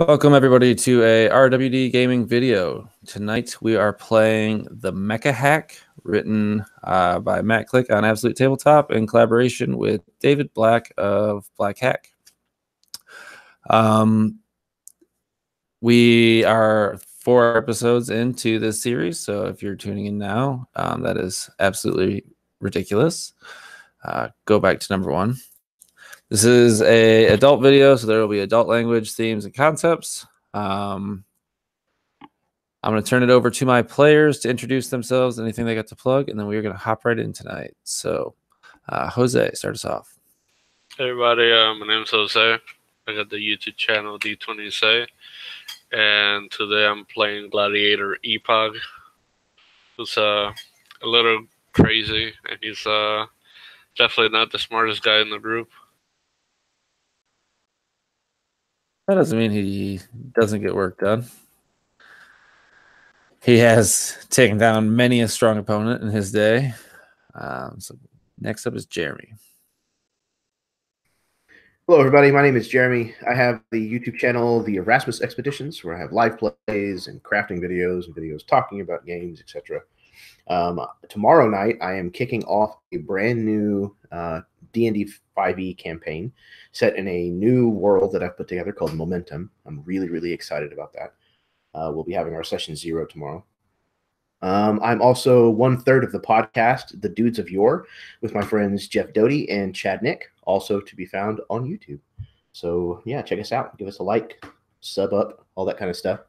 Welcome everybody to a RWD gaming video. Tonight we are playing the Mecha Hack, written by Matt Click on Absolute Tabletop in collaboration with David Black of Black Hack. We are 4 episodes into this series, so if you're tuning in now, that is absolutely ridiculous. Go back to number 1. This is a adult video, so there will be adult language, themes, and concepts. I'm going to turn it over to my players to introduce themselves, anything they got to plug, and then we're going to hop right in tonight. So, Jose, start us off. Hey everybody, my name's Jose. I got the YouTube channel D20Say, and today I'm playing Gladiator Epoch, who's a little crazy, and he's definitely not the smartest guy in the group. That doesn't mean he doesn't get work done. He has taken down many a strong opponent in his day. So next up is Jeremy. Hello, everybody. My name is Jeremy. I have the YouTube channel, The Erasmus Expeditions, where I have live plays and crafting videos and videos talking about games, etc. Tomorrow night, I am kicking off a brand new D&D 5e campaign set in a new world that I've put together called Momentum. I'm really, really excited about that. We'll be having our session 0 tomorrow. I'm also 1/3 of the podcast, The Dudes of Yore, with my friends Jeff Doty and Chad Nick, also to be found on YouTube. So, yeah, check us out. Give us a like, sub up, all that kind of stuff.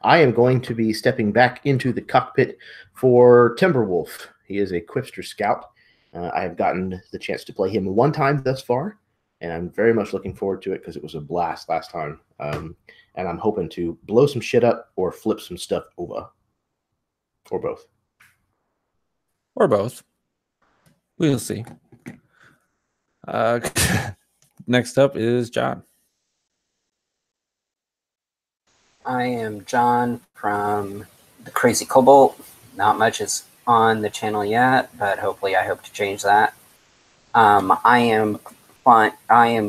I am going to be stepping back into the cockpit for Timberwolf. He is a Quipster scout. I have gotten the chance to play him one time thus far, and I'm very much looking forward to it because it was a blast last time. And I'm hoping to blow some shit up or flip some stuff over. Or both. Or both. We'll see. Next up is John. I am John from the Crazy Cobalt. Not much is on the channel yet, but hopefully I hope to change that. I am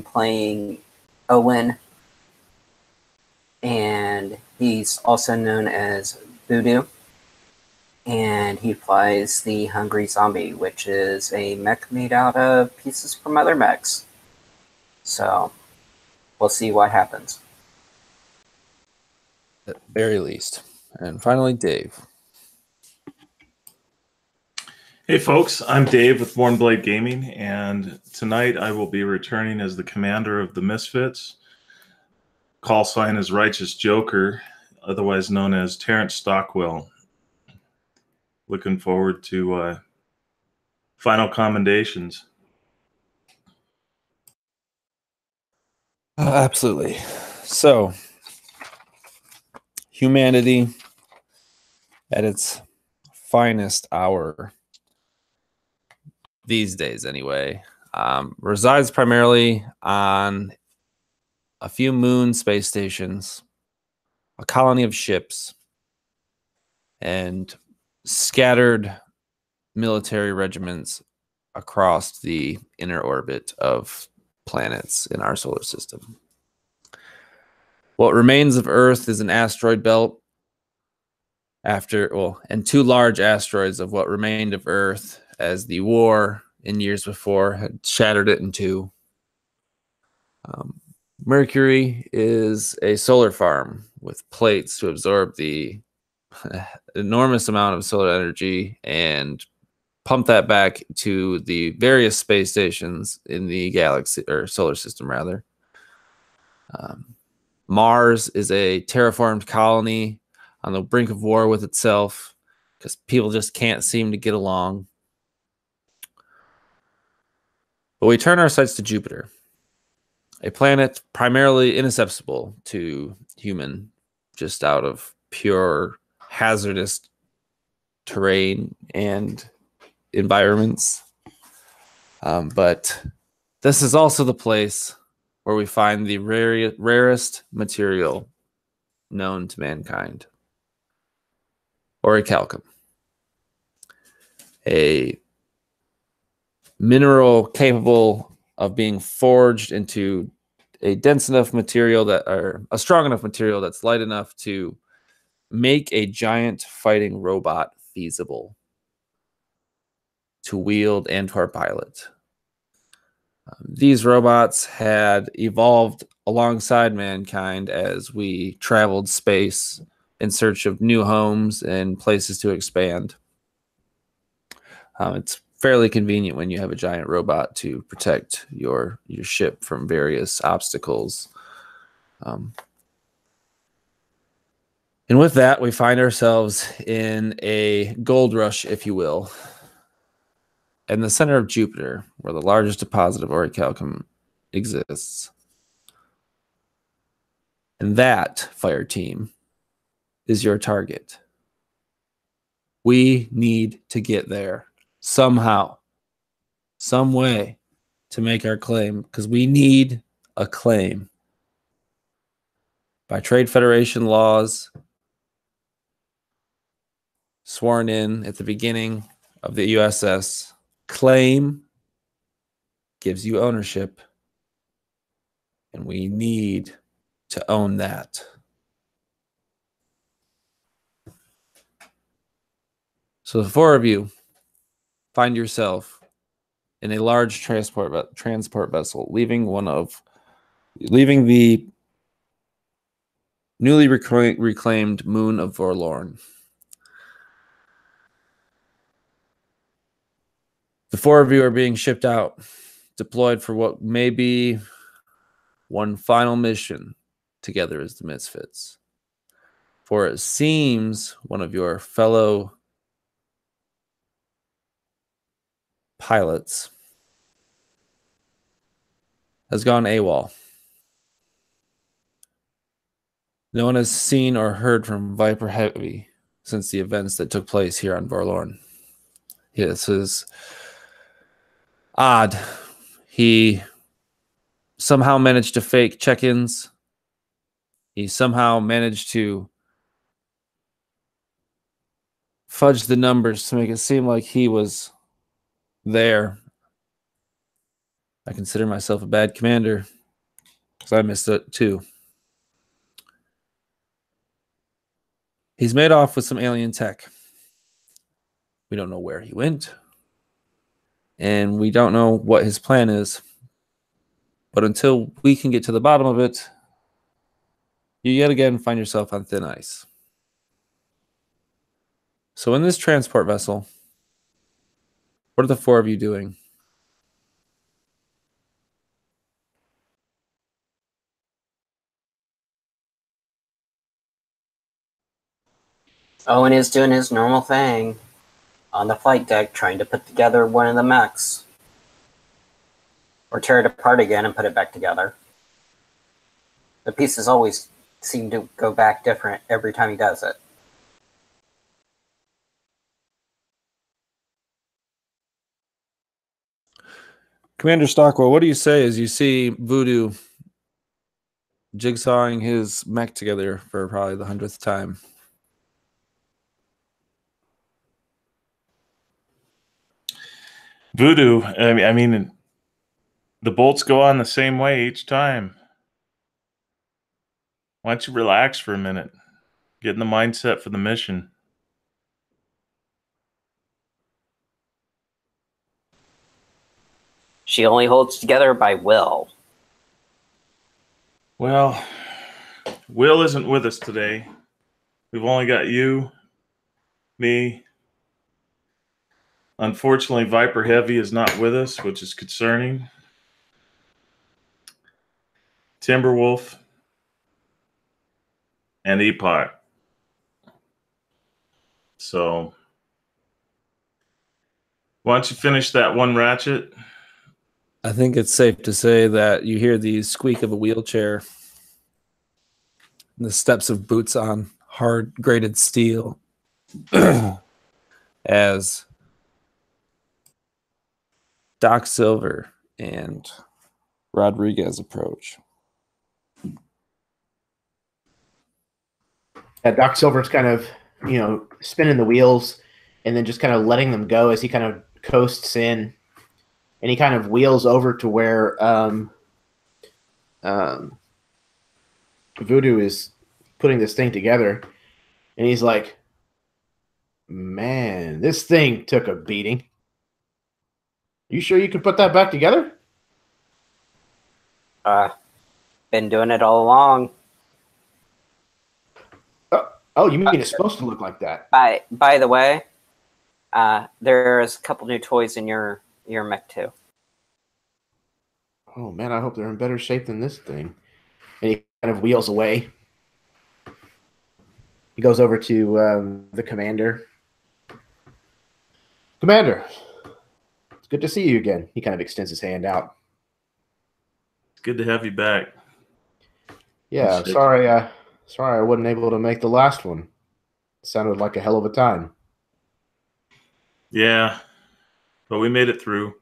playing Owen, and he's also known as Voodoo. And he plays the Hungry Zombie, which is a mech made out of pieces from other mechs. So, we'll see what happens. At the very least. And finally, Dave. Hey folks, I'm Dave with Warnblade Gaming, and tonight I will be returning as the commander of the Misfits. Call sign is Righteous Joker, otherwise known as Terrence Stockwell. Looking forward to final commendations. Absolutely. So, humanity at its finest hour, these days anyway, resides primarily on a few moon space stations, a colony of ships, and scattered military regiments across the inner orbit of planets in our solar system. What remains of Earth is an asteroid belt and 2 large asteroids of what remained of Earth as the war in years before had shattered it in 2. Mercury is a solar farm with plates to absorb the enormous amount of solar energy and pump that back to the various space stations in the galaxy or solar system rather. Mars is a terraformed colony on the brink of war with itself because people just can't seem to get along. But we turn our sights to Jupiter, a planet primarily inaccessible to human, just out of pure hazardous terrain and environments. But this is also the place where we find the rarest material known to mankind, orichalcum, a mineral capable of being forged into a dense enough material or a strong enough material that's light enough to make a giant fighting robot feasible to wield and to our pilot. These robots had evolved alongside mankind as we traveled space in search of new homes and places to expand. It's fairly convenient when you have a giant robot to protect your ship from various obstacles. And with that, we find ourselves in a gold rush, if you will, in the center of Jupiter, where the largest deposit of orichalcum exists. And that, fire team, is your target. We need to get there somehow, some way, to make our claim, because we need a claim. By Trade Federation laws, sworn in at the beginning of the USS, claim gives you ownership, and we need to own that. So the four of you find yourself in a large transport vessel, leaving the newly reclaimed moon of Forlorn. The four of you are being shipped out, deployed for what may be one final mission together as the Misfits. For it seems one of your fellow pilots has gone AWOL. No one has seen or heard from Viper Heavy since the events that took place here on Forlorn. This is odd. He somehow managed to fake check-ins. He somehow managed to fudge the numbers to make it seem like he was there. I consider myself a bad commander because I missed it too. He's made off with some alien tech. We don't know where he went, and we don't know what his plan is. But until we can get to the bottom of it, you yet again find yourself on thin ice. So in this transport vessel, what are the four of you doing? Owen is doing his normal thing on the flight deck, trying to put together one of the mechs. Or tear it apart again and put it back together. The pieces always seem to go back different every time he does it. Commander Stockwell, what do you say as you see Voodoo jigsawing his mech together for probably the 100th time? Voodoo, I mean, the bolts go on the same way each time. Why don't you relax for a minute? Get in the mindset for the mission. She only holds together by will. Well, Will isn't with us today. We've only got you, me. Unfortunately, Viper Heavy is not with us, which is concerning. Timberwolf and Epoch. So, why don't you finish that one ratchet? I think it's safe to say that you hear the squeak of a wheelchair, and the steps of boots on hard grated steel as Doc Silver and Rodriguez approach. Doc Silver's kind of, spinning the wheels and then just kind of letting them go as he kind of coasts in. And he kind of wheels over to where Voodoo is putting this thing together, and he's like, "Man, this thing took a beating. You sure you can put that back together?" Been doing it all along. Oh, you mean it's supposed to look like that? By the way, there's a couple new toys in your mech too. Oh man, I hope they're in better shape than this thing. And he kind of wheels away. He goes over to the commander. Commander, it's good to see you again. He kind of extends his hand out. It's good to have you back. Yeah, sorry I wasn't able to make the last one. It sounded like a hell of a time. Yeah, but we made it through.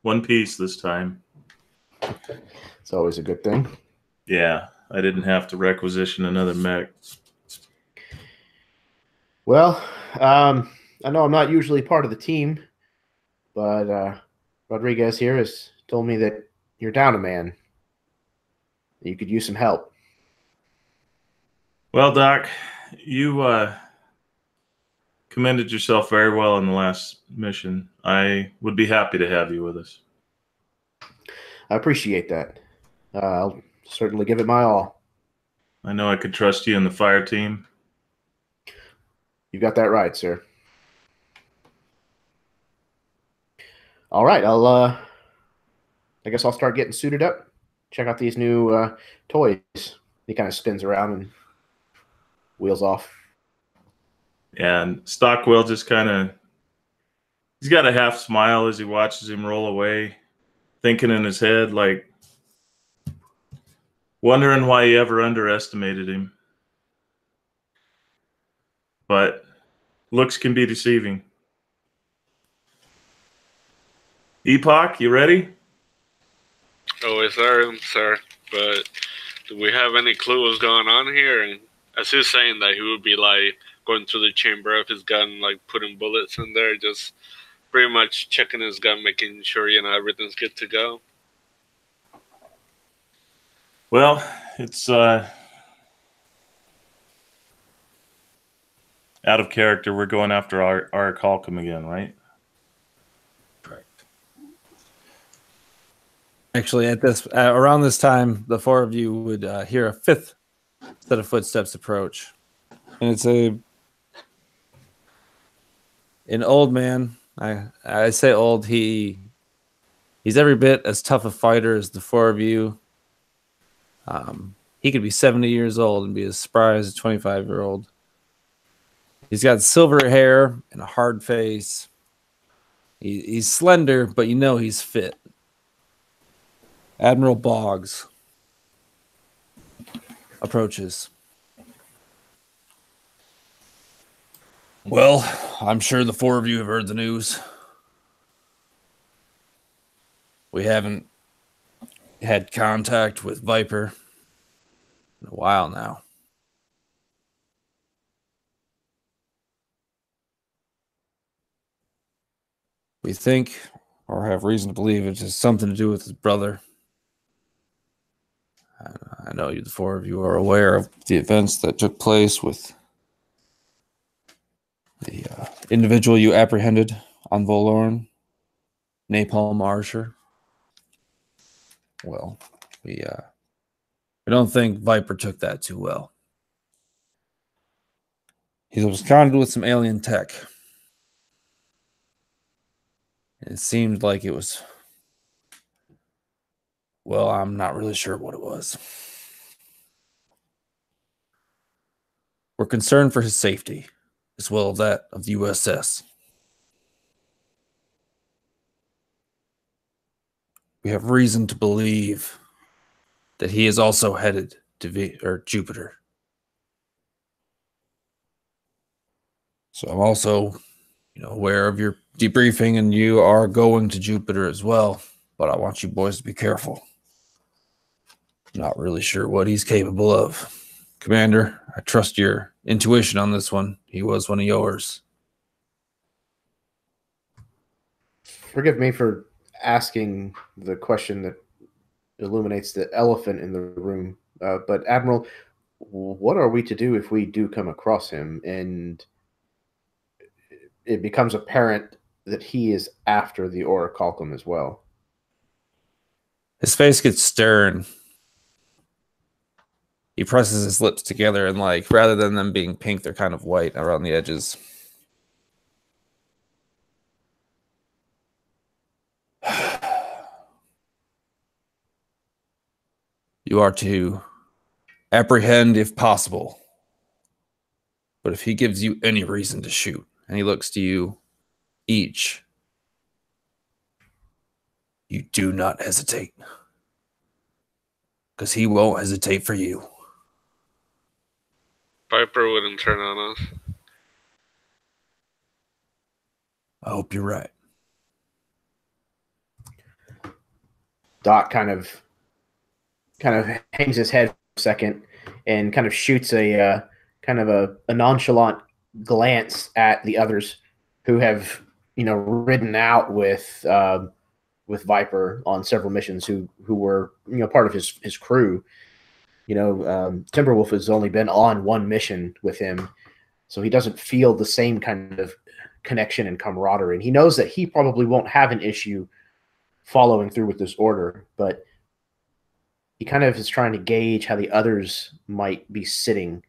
One piece this time. It's always a good thing. Yeah, I didn't have to requisition another mech. Well, I know I'm not usually part of the team, but Rodriguez here has told me that you're down a man. You could use some help. Well, Doc, you commended yourself very well in the last mission. I would be happy to have you with us. I appreciate that. I'll certainly give it my all. I know I could trust you in the fire team. You got that right, sir. All right, I guess I'll start getting suited up. Check out these new toys. He kind of spins around and wheels off. And Stockwell just kind of, he's got a half smile as he watches him roll away, thinking in his head, like, wondering why he ever underestimated him. But looks can be deceiving. Epoch, you ready? Always there, sir. But do we have any clue what's going on here? And as he's saying that, he would be like going through the chamber of his gun, like putting bullets in there, just pretty much checking his gun, making sure, everything's good to go. Well, it's out of character. We're going after our Calcum again, right? Correct. Actually, at this around this time, the four of you would hear a fifth set of footsteps approach, and it's an old man. I say old. He's every bit as tough a fighter as the four of you. He could be 70 years old and be as spry as a 25-year-old. He's got silver hair and a hard face. He's slender, but you know he's fit. Admiral Boggs approaches. Well, I'm sure the four of you have heard the news. We haven't had contact with Viper in a while now. We think, or have reason to believe, it has something to do with his brother. I know you, the four of you, are aware of the events that took place with the individual you apprehended on Volorn, Napalm Archer. Well, we don't think Viper took that too well. He was conjured with some alien tech. It seemed like it was, well, I'm not really sure what it was. We're concerned for his safety, as well as that of the USS. We have reason to believe that he is also headed to Jupiter. So I'm also, aware of your debriefing, and you are going to Jupiter as well. But I want you boys to be careful. Not really sure what he's capable of. Commander, I trust your intuition on this one. He was one of yours. Forgive me for asking the question that illuminates the elephant in the room. But Admiral, what are we to do if we do come across him and it becomes apparent that he is after the orichalcum as well? His face gets stern. He presses his lips together and, like, rather than them being pink, they're kind of white around the edges. You are to apprehend if possible. But if he gives you any reason to shoot, and he looks to you each, you do not hesitate. Because he won't hesitate for you. Viper wouldn't turn on us. I hope you're right. Doc kind of hangs his head for a second and kind of shoots a nonchalant glance at the others who have, ridden out with Viper on several missions, who were, part of his crew. Timberwolf has only been on one mission with him, so he doesn't feel the same kind of connection and camaraderie. And he knows that he probably won't have an issue following through with this order, but he kind of is trying to gauge how the others might be sitting,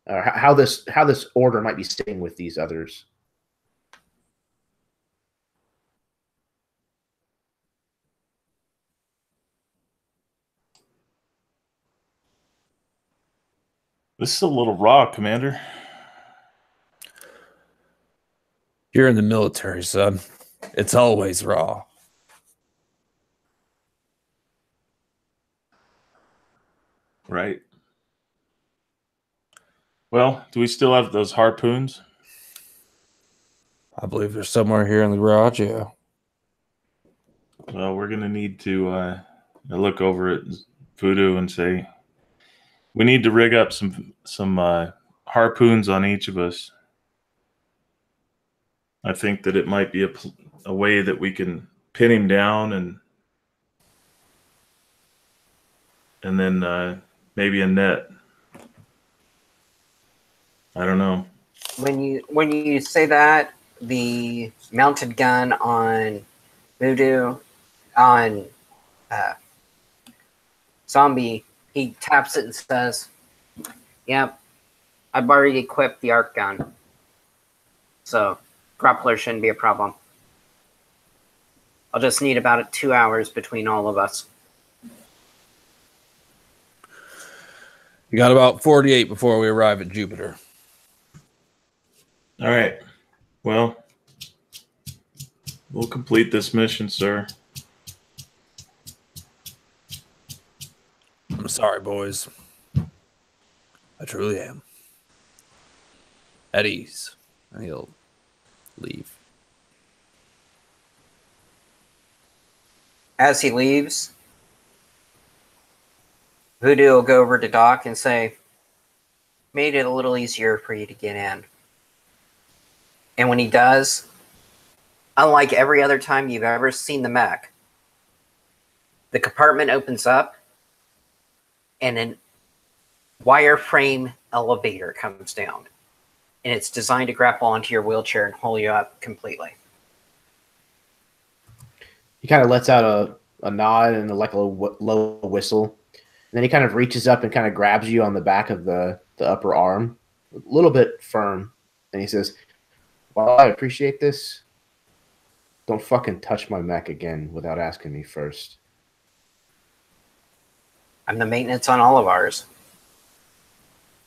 how this order might be sitting with these others. This is a little raw, Commander. You're in the military, son. It's always raw. Right. Well, do we still have those harpoons? I believe they're somewhere here in the garage, yeah. Well, we're going to need to look over at Voodoo and say, we need to rig up some harpoons on each of us. I think that it might be a way that we can pin him down and then maybe a net. I don't know. When you say that, the mounted gun on Voodoo, on Zombie, he taps it and says, "Yep, I've already equipped the arc gun, so grappler shouldn't be a problem. I'll just need about 2 hours between all of us." You got about 48 before we arrive at Jupiter. All right. Well, we'll complete this mission, sir. I'm sorry, boys. I truly am. At ease. And he'll leave. As he leaves, Voodoo will go over to Doc and say, "Made it a little easier for you to get in." And when he does, unlike every other time you've ever seen the mech, the compartment opens up and an wireframe elevator comes down. And it's designed to grapple onto your wheelchair and hold you up completely. He kind of lets out a nod and like a low whistle. And then he kind of reaches up and kind of grabs you on the back of the upper arm, a little bit firm. And he says, "While I appreciate this, don't fucking touch my mech again without asking me first." I'm the maintenance on all of ours.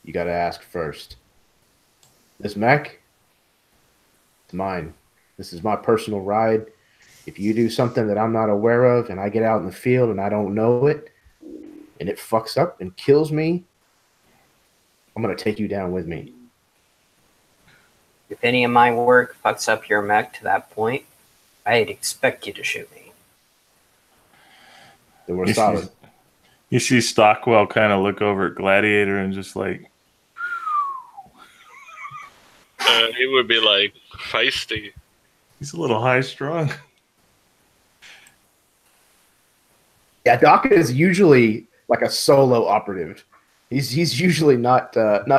You got to ask first. This mech, it's mine. This is my personal ride. If you do something that I'm not aware of and I get out in the field and I don't know it and it fucks up and kills me, I'm going to take you down with me. If any of my work fucks up your mech to that point, I'd expect you to shoot me. Then we're solid. You see Stockwell kind of look over at Gladiator and just like... He would be like feisty. He's a little high strung. Yeah, Doc is usually like a solo operative. He's usually not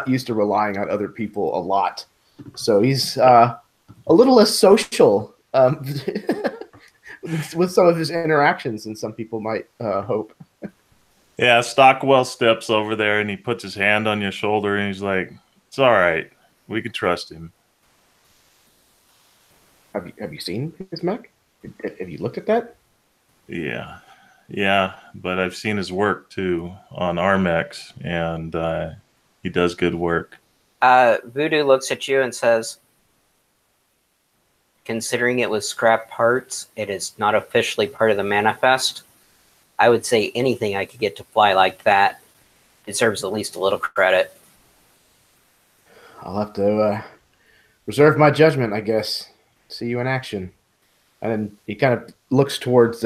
used to relying on other people a lot, so he's a little less social with some of his interactions than some people might hope. Yeah, Stockwell steps over there and he puts his hand on your shoulder and he's like, "It's all right. We can trust him." Have you seen his mech? Have you looked at that? Yeah, but I've seen his work too on Armex, and he does good work. Voodoo looks at you and says, considering it was scrap parts, it is not officially part of the manifest. I would say anything I could get to fly like that deserves at least a little credit. I'll have to reserve my judgment, I guess. See you in action. And then he kind of looks towards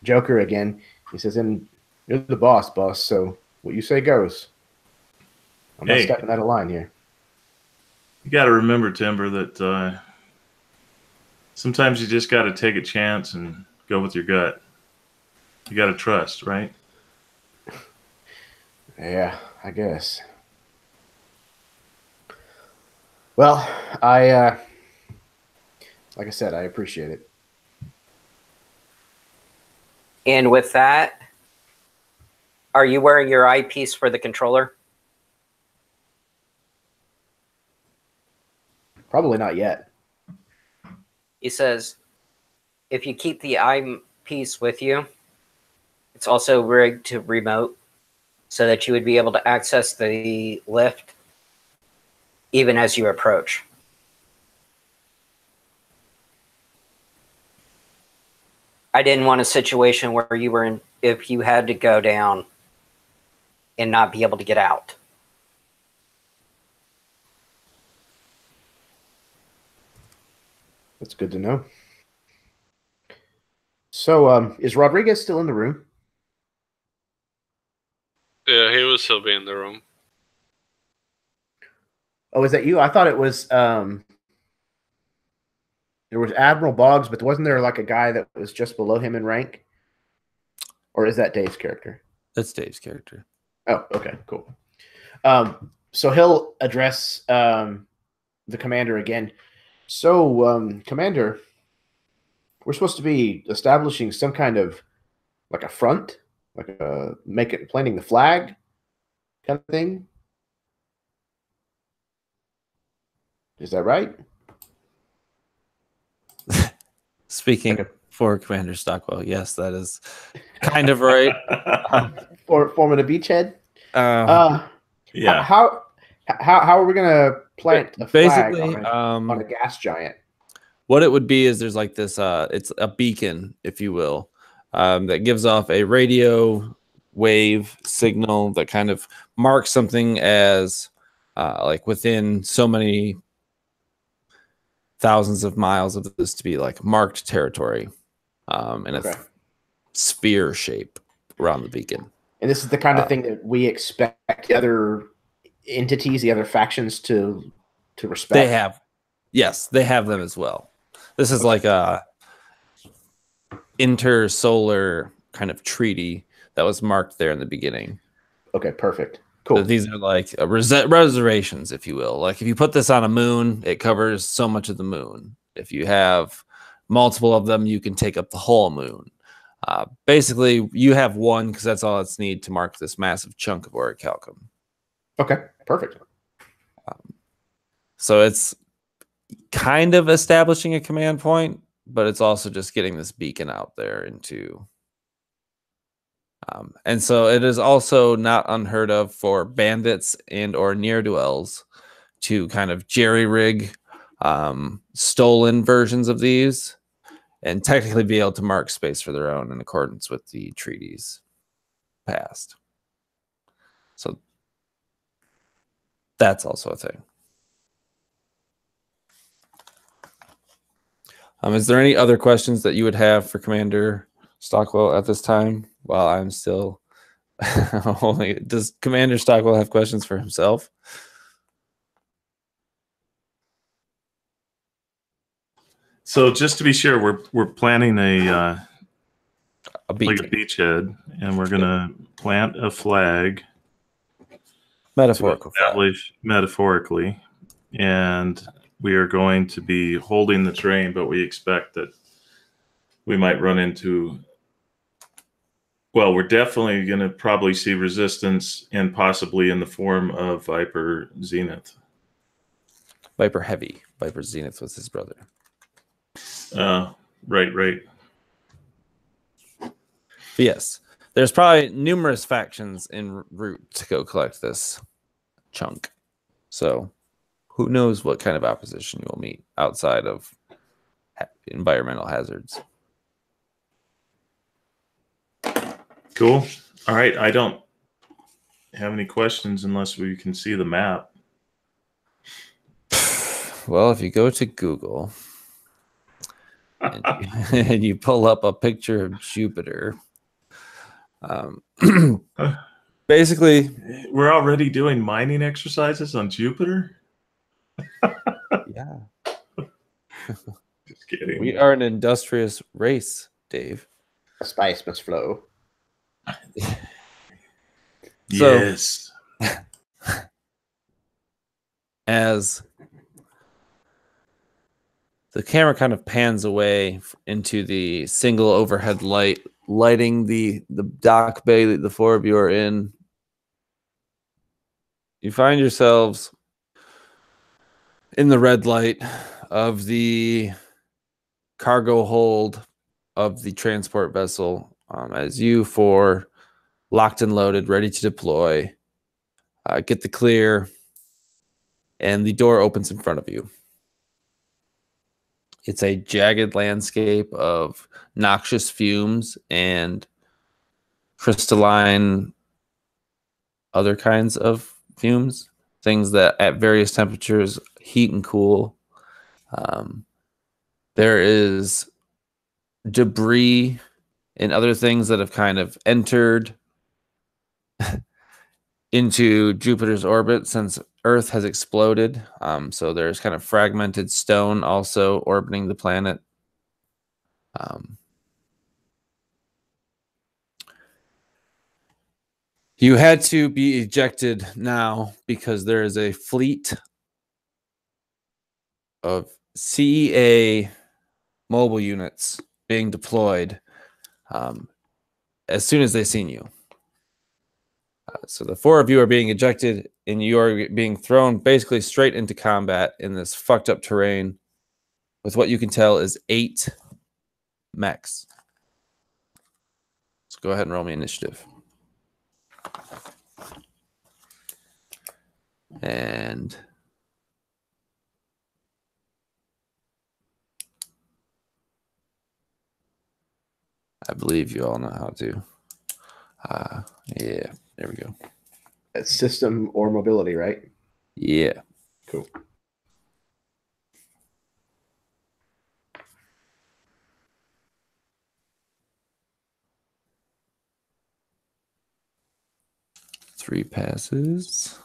Joker again. He says, "And you're the boss, so what you say goes. I'm not stepping out of line here." You got to remember, Timber, that sometimes you just got to take a chance and go with your gut. You got to trust, right? Yeah, I guess. Well, I like I said, I appreciate it. And with that, are you wearing your eyepiece for the controller? Probably not yet. He says, if you keep the eyepiece with you, it's also rigged to remote so that you would be able to access the lift even as you approach. I didn't want a situation where you were in, if you had to go down and not be able to get out. That's good to know. So, is Rodriguez still in the room? Yeah, he would still be in the room. Oh, is that you? I thought it was there was Admiral Boggs, but wasn't there like a guy that was just below him in rank? Or is that Dave's character? That's Dave's character. Oh, okay, cool. So he'll address the commander again. So, Commander, we're supposed to be establishing some kind of like a front, like a planting the flag kind of thing. Is that right? Speaking for Commander Stockwell, yes, that is kind of right. For forming a beachhead. Yeah. How are we gonna plant a flag Basically, on a gas giant? What it would be is there's like this it's a beacon, if you will, that gives off a radio wave signal that kind of marks something as like within so many thousands of miles of this to be like marked territory in a sphere shape around the beacon. And this is the kind of thing that we expect the other entities, the other factions to respect. They have, yes, they have them as well. This is like a intersolar kind of treaty that was marked there in the beginning. Okay, perfect. Cool. So these are like reservations, if you will. Like if you put this on a moon, it covers so much of the moon. If you have multiple of them, you can take up the whole moon. Basically, you have one because that's all it's need to mark this massive chunk of orichalcum. Okay, perfect. So it's kind of establishing a command point, but it's also just getting this beacon out there into... and so it is also not unheard of for bandits and or ne'er-do-wells to kind of jerry-rig stolen versions of these and technically be able to mark space for their own in accordance with the treaties passed. So that's also a thing. Is there any other questions that you would have for Commander Stockwell at this time? While I'm still only, does Commander Stockwell have questions for himself? So just to be sure, we're planning a like a beachhead, and we're gonna plant a flag. Metaphorical to establish metaphorically, and we are going to be holding the terrain, but we expect that we might run into, well, we're definitely going to probably see resistance, and possibly in the form of Viper Zenith. Viper Heavy. Viper Zenith was his brother. Right. But yes, there's probably numerous factions en route to go collect this chunk. So who knows what kind of opposition you'll meet outside of environmental hazards. Cool. All right. I don't have any questions unless we can see the map. Well, if you go to Google and you pull up a picture of Jupiter, basically, we're already doing mining exercises on Jupiter. Yeah. Just kidding. We are an industrious race, Dave. A spice must flow. Yes. As the camera kind of pans away into the single overhead light lighting the dock bay that the four of you are in, you find yourselves in the red light of the cargo hold of the transport vessel, as you four, locked and loaded, ready to deploy, get the clear, and the door opens in front of you. It's a jagged landscape of noxious fumes and crystalline other kinds of fumes, things that at various temperatures heat and cool. There is debris and other things that have kind of entered into Jupiter's orbit since Earth has exploded. So there's kind of fragmented stone also orbiting the planet. You had to be ejected now because there is a fleet of CEA mobile units being deployed as soon as they seen you. So the four of you are being ejected, and you are being thrown basically straight into combat in this fucked up terrain with what you can tell is 8 mechs. So go ahead and roll me initiative. And I believe you all know how to. Yeah, there we go. That's system or mobility, right? Yeah. Cool. Three passes.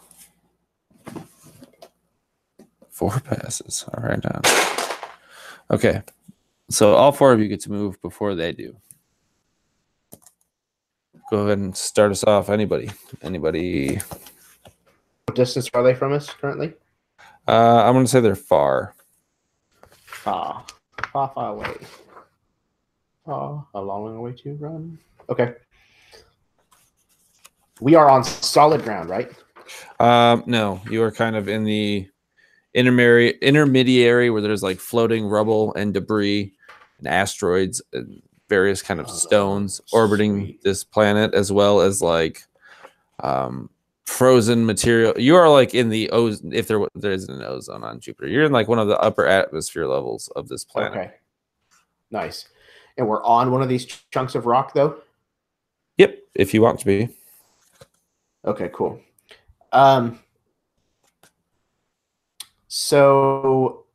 4 passes. All right, now. Okay. So all 4 of you get to move before they do. Go ahead and start us off. Anybody? What distance are they from us currently? I'm going to say they're far. Far away. A long way to run. Okay. We are on solid ground, right? No, you are kind of in the intermediary where there's like floating rubble and debris and asteroids and various kind of stones orbiting this planet, as well as like frozen material. You are like in the ozone, if there isn't an ozone on Jupiter. You're in like one of the upper atmosphere levels of this planet. Okay. Nice. And we're on one of these chunks of rock, though? Yep, if you want to be. Okay, cool. So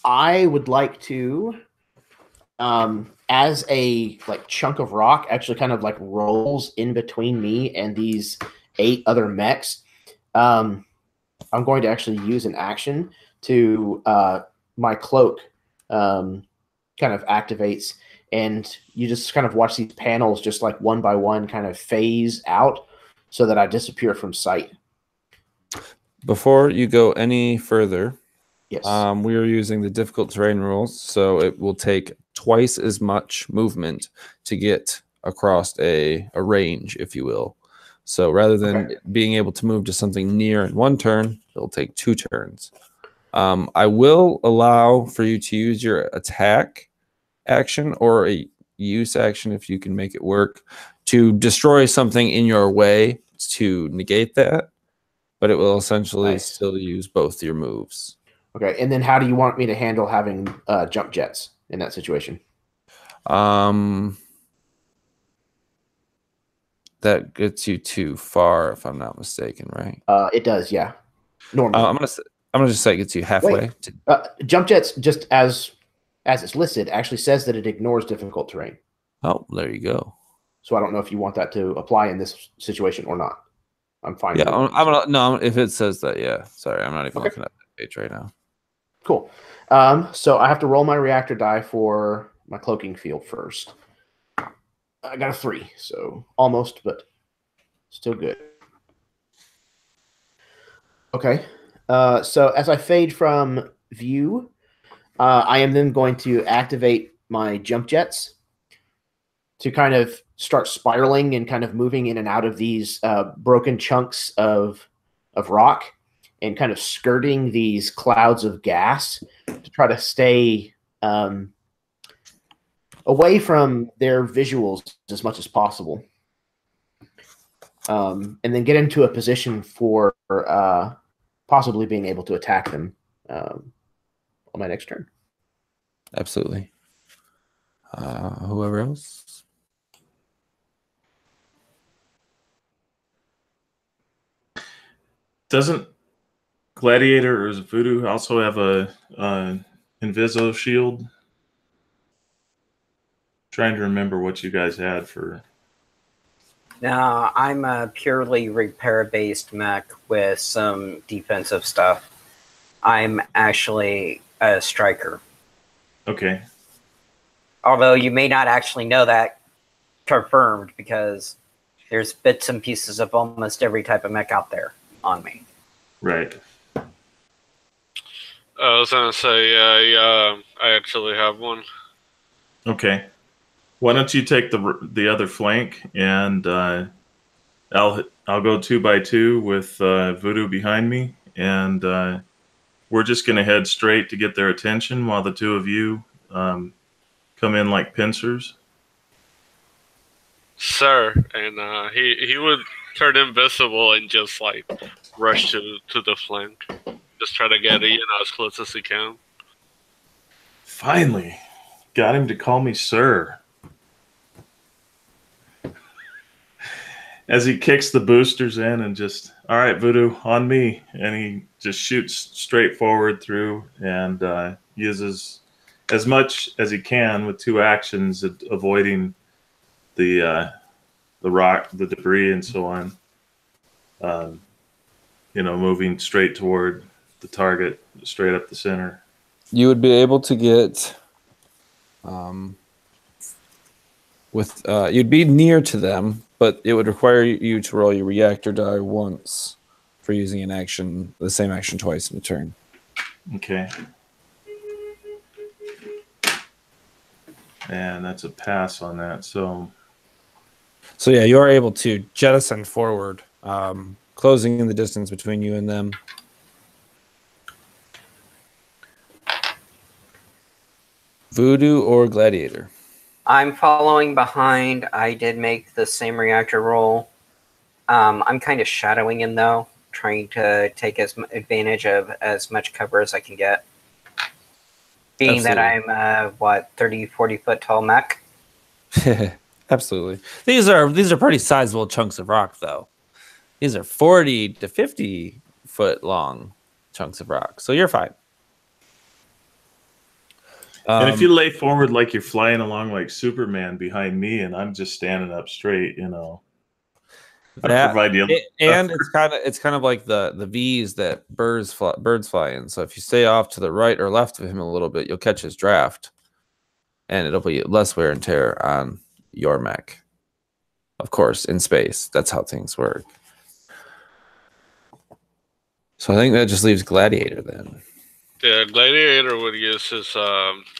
I would like to, as a like chunk of rock actually kind of like rolls in between me and these 8 other mechs, I'm going to actually use an action to my cloak kind of activates, and you just kind of watch these panels just like one by one kind of phase out so that I disappear from sight. Before you go any further, Yes. we are using the difficult terrain rules, so it will take twice as much movement to get across a range, if you will. So rather than being able to move to something near in one turn, it'll take 2 turns. I will allow for you to use your attack action or a use action if you can make it work to destroy something in your way to negate that, but it will essentially still use both your moves. Okay, and then how do you want me to handle having jump jets in that situation? That gets you too far, if I'm not mistaken, right? It does, yeah. Normally, I'm gonna just say it gets you halfway. Jump jets, just as it's listed, actually says that it ignores difficult terrain. Oh, there you go. So I don't know if you want that to apply in this situation or not. I'm fine. Yeah, I'm gonna no. If it says that, yeah. Sorry, I'm not even looking at the page right now. Cool. So I have to roll my reactor die for my cloaking field first. I got a 3, so almost, but still good. Okay. So as I fade from view, I am then going to activate my jump jets to kind of start spiraling and kind of moving in and out of these broken chunks of rock and kind of skirting these clouds of gas to try to stay away from their visuals as much as possible. And then get into a position for possibly being able to attack them on my next turn. Absolutely. Whoever else? Doesn't Gladiator or Voodoo also have a Inviso shield? Trying to remember what you guys had for. No, I'm a purely repair-based mech with some defensive stuff. I'm actually a striker. Okay. Although you may not actually know that confirmed because there's bits and pieces of almost every type of mech out there on me. Right. I was gonna say, yeah, I actually have one. Okay. Why don't you take the other flank, and I'll go 2 by 2 with Voodoo behind me, and we're just gonna head straight to get their attention while the 2 of you come in like pincers. Sir, and he would turn invisible and just like rush to the flank. Just try to get as close as he can. Finally, got him to call me sir. As he kicks the boosters in and just, all right, Voodoo, on me. And he just shoots straight forward through and uses as much as he can with 2 actions, avoiding the rock, the debris, and so on. Moving straight toward the target, straight up the center. You would be able to get you'd be near to them, but it would require you to roll your reactor die once for using the same action twice in a turn. Okay. And that's a pass on that. So yeah, you are able to jettison forward, closing in the distance between you and them. Voodoo or Gladiator? I'm following behind. I did make the same reactor roll. I'm kind of shadowing him, though, trying to take advantage of as much cover as I can get. Being Absolutely. that I'm, 30, 40 foot tall mech. Absolutely. These are pretty sizable chunks of rock, though. These are 40 to 50 foot long chunks of rock, so you're fine. And if you lay forward like you're flying along like Superman behind me, and I'm just standing up straight, I provide you. And it's kind of like the V's that birds fly in. So if you stay off to the right or left of him a little bit, you'll catch his draft. and it'll be less wear and tear on your mech. Of course, in space, that's how things work. So I think that just leaves Gladiator then. Yeah, Gladiator would use his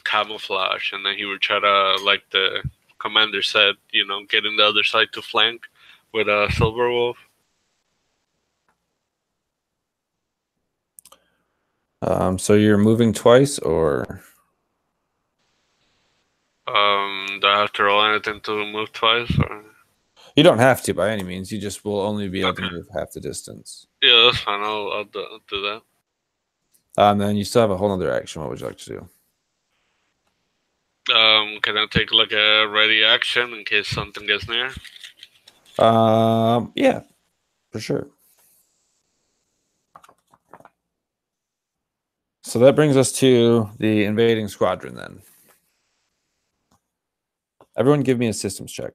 camouflage, and then he would try to, like the commander said, you know, get in the other side to flank with a Silver Wolf. So you're moving twice, or Do I have to roll anything to move twice? Or? you don't have to by any means. You just will only be able to Okay. move half the distance. Yeah, that's fine. I'll do that. Then you still have a whole other action. What would you like to do? Can I take like a ready action in case something gets near? Yeah, for sure. So that brings us to the invading squadron then. Everyone give me a systems check.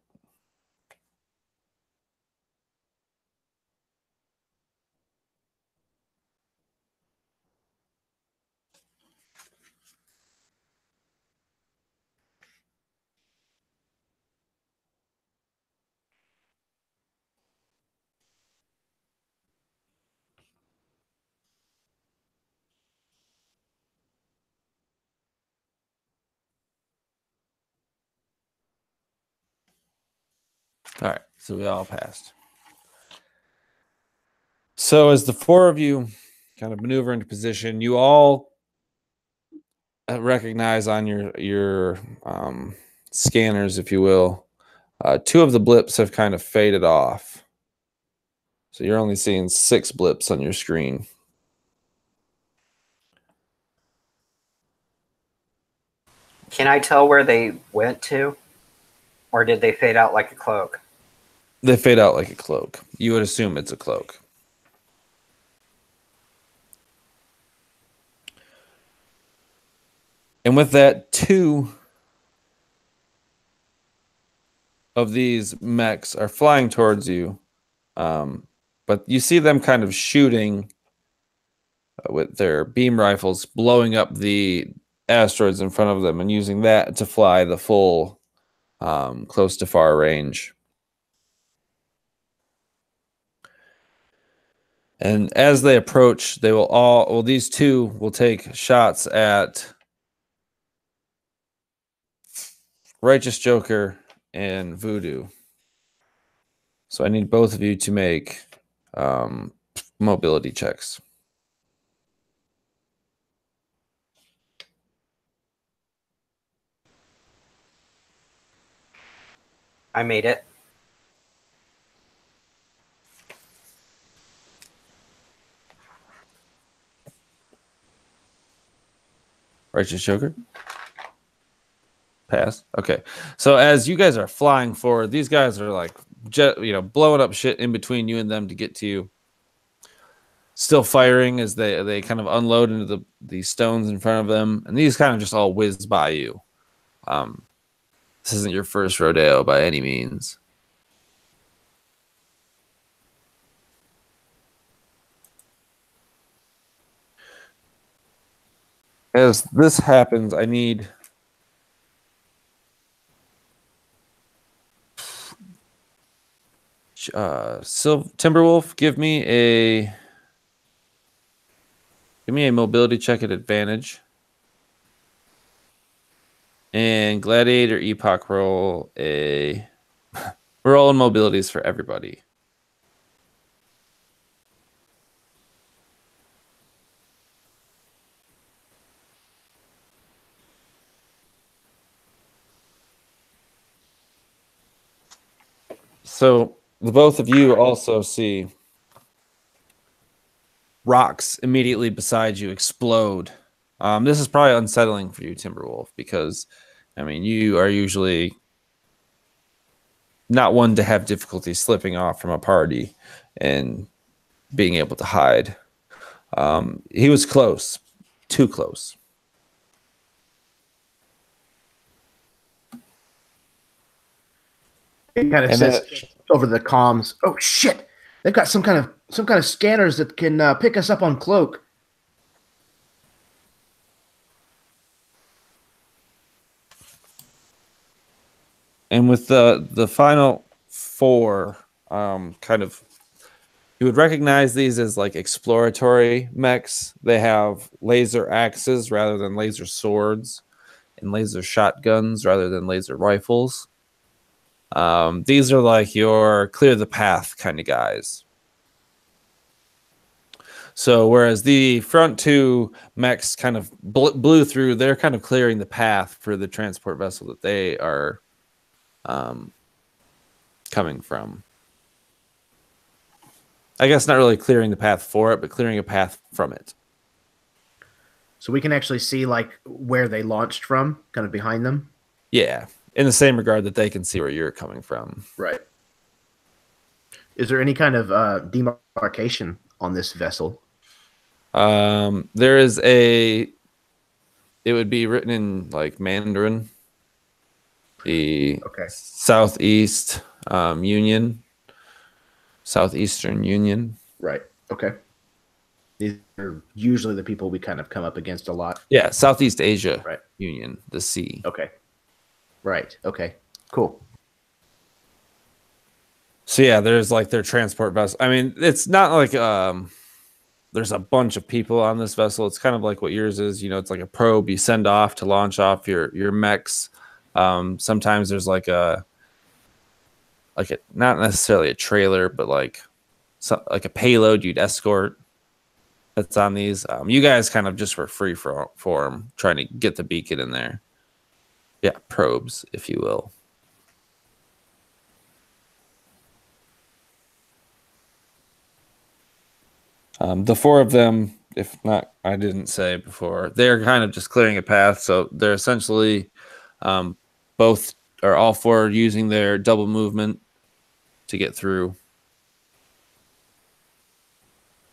All right, so we all passed. So as the four of you kind of maneuver into position, you all recognize on your scanners, if you will, two of the blips have kind of faded off. So you're only seeing 6 blips on your screen. Can I tell where they went to? Or did they fade out like a cloak? They fade out like a cloak. You would assume it's a cloak. And with that, 2 of these mechs are flying towards you. But you see them kind of shooting with their beam rifles, blowing up the asteroids in front of them and using that to fly the full close to far range. And as they approach, they will all, well, these 2 will take shots at Righteous Joker and Voodoo. So I need both of you to make mobility checks. I made it. Righteous Joker? Pass. Okay. So as you guys are flying forward, these guys are like, blowing up shit in between you and them to get to you. Still firing as they kind of unload into the stones in front of them. And these kind of just all whiz by you. This isn't your first rodeo by any means. As this happens, I need Timberwolf, give me a mobility check at advantage. And Gladiator Epoch roll a we're rolling mobilities for everybody. So the both of you also see rocks immediately beside you explode. This is probably unsettling for you, Timberwolf, because, I mean, you are usually not one to have difficulty slipping off from a party and being able to hide. He was close, too close. It kind of And says over the comms, "Oh shit! They've got some kind of scanners that can pick us up on cloak." And with the final four, kind of, you would recognize these as like exploratory mechs. They have laser axes rather than laser swords, and laser shotguns rather than laser rifles. These are like your clear the path kind of guys. So whereas the front two mechs kind of blew through, they're kind of clearing the path for the transport vessel that they are coming from. I guess not really clearing the path for it, but clearing a path from it. So we can actually see like where they launched from, kind of behind them. Yeah, in the same regard that they can see where you're coming from. Right. Is there any kind of demarcation on this vessel? There is it would be written in like Mandarin. The Southeast Union. Southeastern Union. Right. Okay. These are usually the people we kind of come up against a lot. Yeah, Southeast Asia right. Union, the sea. Okay. Right. Okay. Cool. So yeah, there's like their transport vessel. I mean, it's not like there's a bunch of people on this vessel. It's kind of like what yours is. You know, it's like a probe you send off to launch off your mechs. Sometimes there's like a not necessarily a trailer, but like a payload you'd escort that's on these. You guys kind of just were free form trying to get the beacon in there. Yeah, probes, if you will. The four of them, if not, I didn't say before, they're kind of just clearing a path. So they're essentially both or all four using their double movement to get through,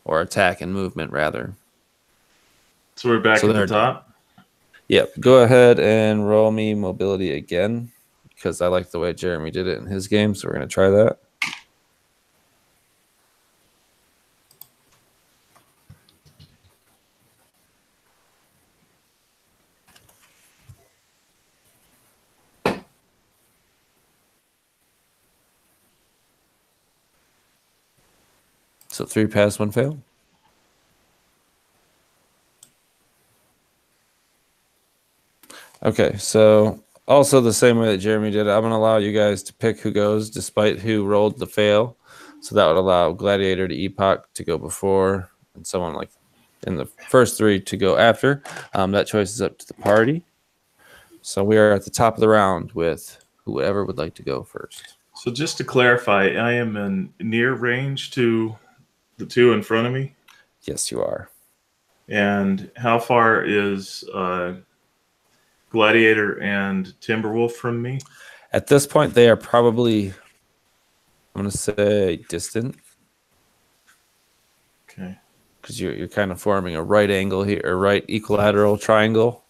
or attack and movement rather. So we're back at the top. Yep. Go ahead and roll me mobility again, because I like the way Jeremy did it in his game. So we're going to try that. So 3 pass, 1 fail. Okay, so also the same way that Jeremy did it, I'm going to allow you guys to pick who goes despite who rolled the fail. So that would allow Gladiator to Epoch to go before and someone like in the first 3 to go after. That choice is up to the party. So we are at the top of the round with whoever would like to go first. So just to clarify, I am in near range to the 2 in front of me? Yes, you are. And how far is Gladiator and Timberwolf from me? At this point, they are probably, I'm going to say, distant. Okay. Because you're kind of forming a right angle here, or right equilateral triangle.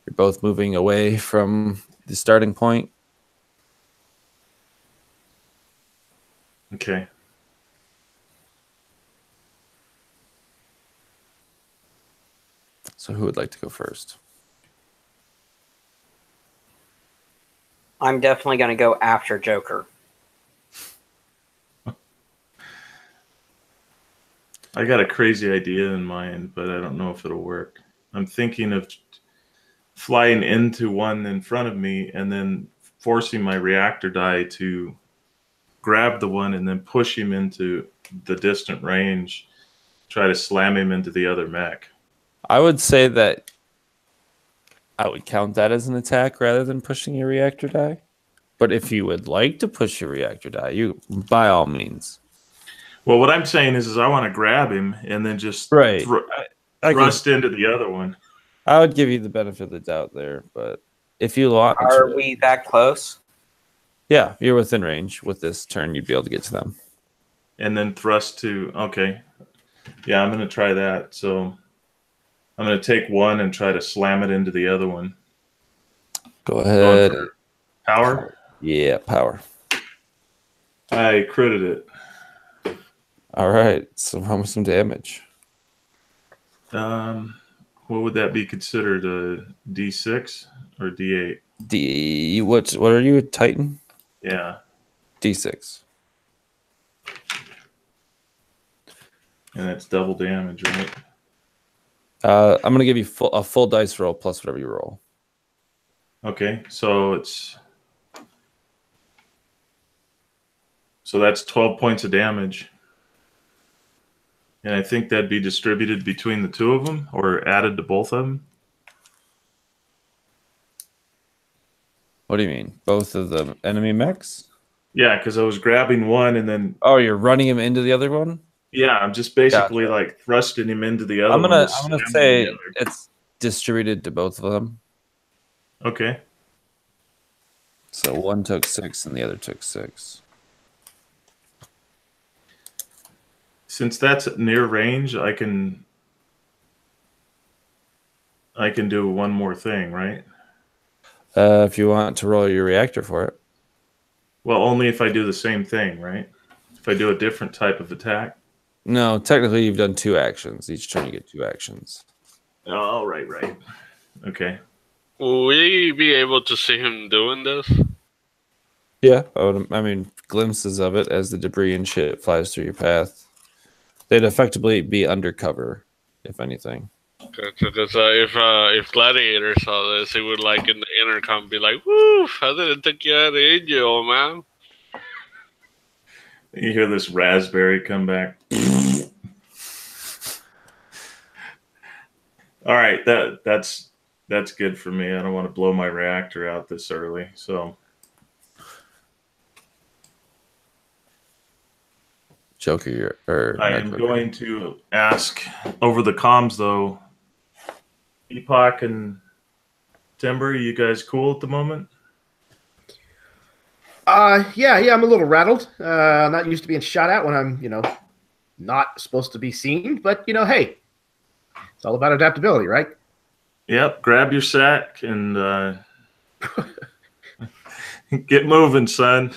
You're both moving away from the starting point. Okay. So who would like to go first? I'm definitely going to go after Joker. I got a crazy idea in mind, but I don't know if it'll work. I'm thinking of flying into one in front of me and then forcing my reactor die to grab the one and then push him into the distant range, try to slam him into the other mech. I would say that I would count that as an attack rather than pushing your reactor die. But if you would like to push your reactor die, you by all means. Well, what I'm saying is I want to grab him and then just thrust into the other one. I would give you the benefit of the doubt there, but if you want, are we that close? Yeah, you're within range. With this turn, you'd be able to get to them. And then thrust to okay, yeah, I'm going to try that. So I'm going to take one and try to slam it into the other one. Go ahead. Power? Yeah, power. I critted it. All right. So how much some damage? What would that be considered, a D6 or D8? What are you, Titan? Yeah. D6. And that's double damage, right? I'm gonna give you a full dice roll plus whatever you roll. Okay, so that's 12 points of damage. And I think that'd be distributed between the two of them or added to both of them. What do you mean? Both of the enemy mechs? Yeah, because I was grabbing one and then. Oh, you're running him into the other one? Yeah, I'm just basically Gotcha. like thrusting him into the other I'm one. gonna say it's distributed to both of them. Okay. So one took 6 and the other took 6. Since that's near range, I can do one more thing, right? If you want to roll your reactor for it. Well, only if I do the same thing, right? If I do a different type of attack. No, technically you've done 2 actions. Each turn you get 2 actions. Oh, right. Okay. Will we be able to see him doing this? Yeah, I mean, glimpses of it as the debris and shit flies through your path. They'd effectively be undercover, if anything. Because if Gladiator saw this, he would like in the intercom be like, "Woo! I didn't think you had an injury, old man." You hear this raspberry come back. All right, that's good for me. I don't want to blow my reactor out this early, so. Joker, I am going to ask over the comms though. Epoch and Timber, you guys cool at the moment? Yeah, I'm a little rattled. I'm not used to being shot at when I'm, not supposed to be seen. But hey, it's all about adaptability, right? Yep. Grab your sack and get moving, son.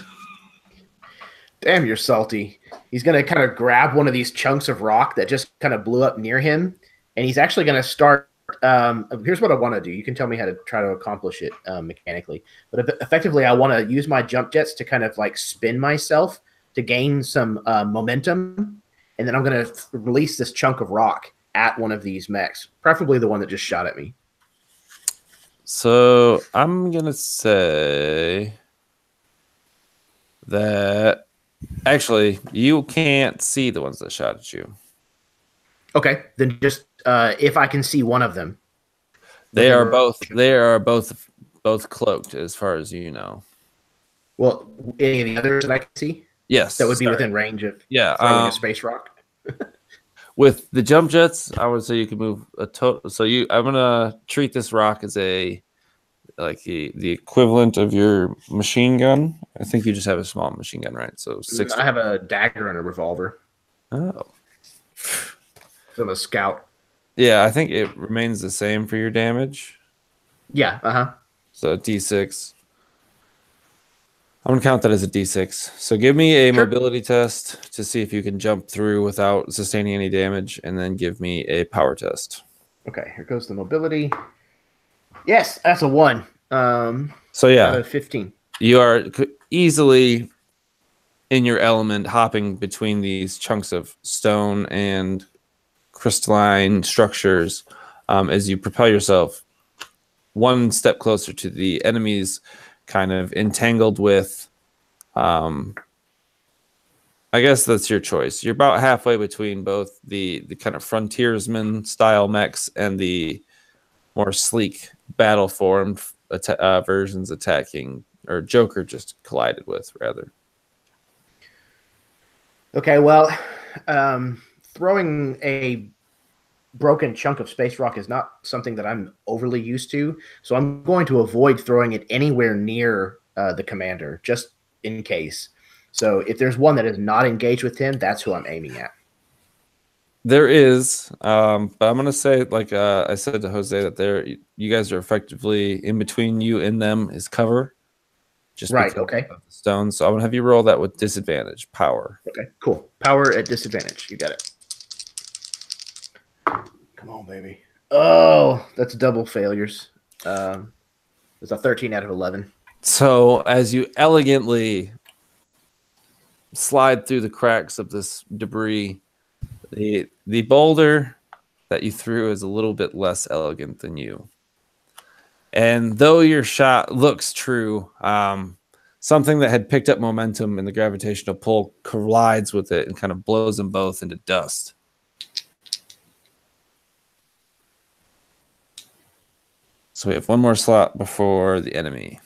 Damn, you're salty. He's gonna kind of grab one of these chunks of rock that just kind of blew up near him, and he's actually gonna start. Here's what I want to do. You can tell me how to try to accomplish it mechanically. But effectively, I want to use my jump jets to kind of like spin myself to gain some momentum. And then I'm going to release this chunk of rock at one of these mechs, preferably the one that just shot at me. So I'm going to say that actually you can't see the ones that shot at you. Okay, then just if I can see one of them, they are both cloaked, as far as you know. Well, any of the others that I can see, yes, that would be within range of throwing a space rock. With the jump jets, I would say you can move a total. So I'm gonna treat this rock as the equivalent of your machine gun. I think you just have a small machine gun, right? So 60. I have a dagger and a revolver. Oh. So I'm a scout. Yeah, I think it remains the same for your damage. Yeah, So D6. I'm going to count that as a D6. So give me a mobility test to see if you can jump through without sustaining any damage, and then give me a power test. Okay, here goes the mobility. Yes, that's a 1. So yeah, out of 15. You are easily in your element, hopping between these chunks of stone and crystalline structures as you propel yourself one step closer to the enemies, kind of entangled with I guess that's your choice. You're about halfway between both the kind of frontiersman style mechs and the more sleek battle formed versions attacking, or Joker just collided with, rather. Okay, well, throwing a broken chunk of space rock is not something that I'm overly used to, so I'm going to avoid throwing it anywhere near the commander, just in case. So if there's one that is not engaged with him, that's who I'm aiming at. There is, but I'm going to say, like I said to Jose, that you guys are effectively in between you and them is cover. Just right, okay. Of the stones. So I'm going to have you roll that with disadvantage, power. Okay, cool. Power at disadvantage. You got it. Come on, baby. Oh, that's double failures. It's a 13 out of 11. So as you elegantly slide through the cracks of this debris, the boulder that you threw is a little bit less elegant than you. And though your shot looks true, something that had picked up momentum in the gravitational pull collides with it and kind of blows them both into dust. So we have one more slot before the enemy.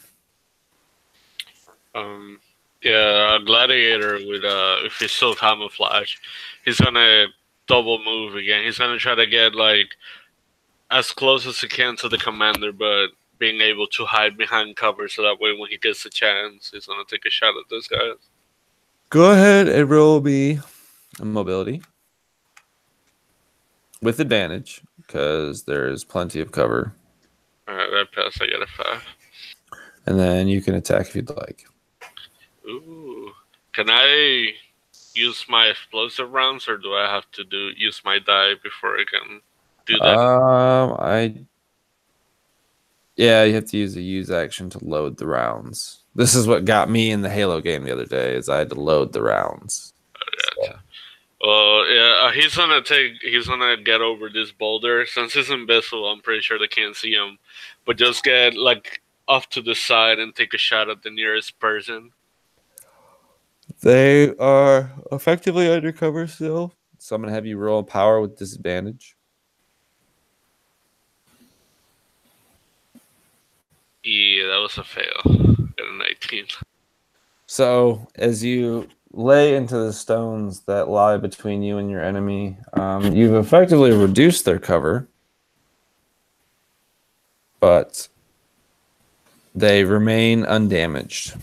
Yeah, a gladiator with if he's still camouflage, he's gonna double move again. He's gonna try to get like as close as he can to the commander, but being able to hide behind cover so that way when he gets a chance, he's gonna take a shot at this guy. Go ahead and roll me a mobility with advantage because there's plenty of cover. Alright, I pass. I get a 5. And then you can attack if you'd like. Ooh, can I use my explosive rounds, or do I have to use my die before I can do that? Yeah, you have to use a use action to load the rounds. This is what got me in the Halo game the other day, is I had to load the rounds. Gotcha. Well, yeah, he's gonna get over this boulder. Since he's invisible, I'm pretty sure they can't see him. But just get like off to the side and take a shot at the nearest person. They are effectively undercover still, so I'm gonna have you roll power with disadvantage. Yeah, that was a fail. Got a 19. So as you lay into the stones that lie between you and your enemy, you've effectively reduced their cover, but they remain undamaged.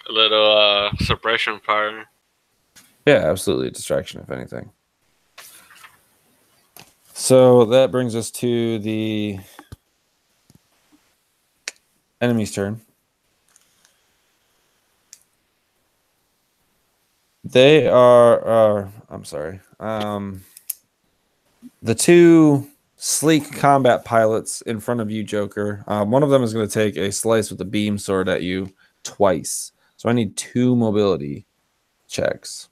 A little suppression fire. Yeah, absolutely. Distraction, if anything. So that brings us to the enemy's turn. They are I'm sorry. The two sleek combat pilots in front of you, Joker. One of them is going to take a slice with a beam sword at you twice. So I need 2 mobility checks.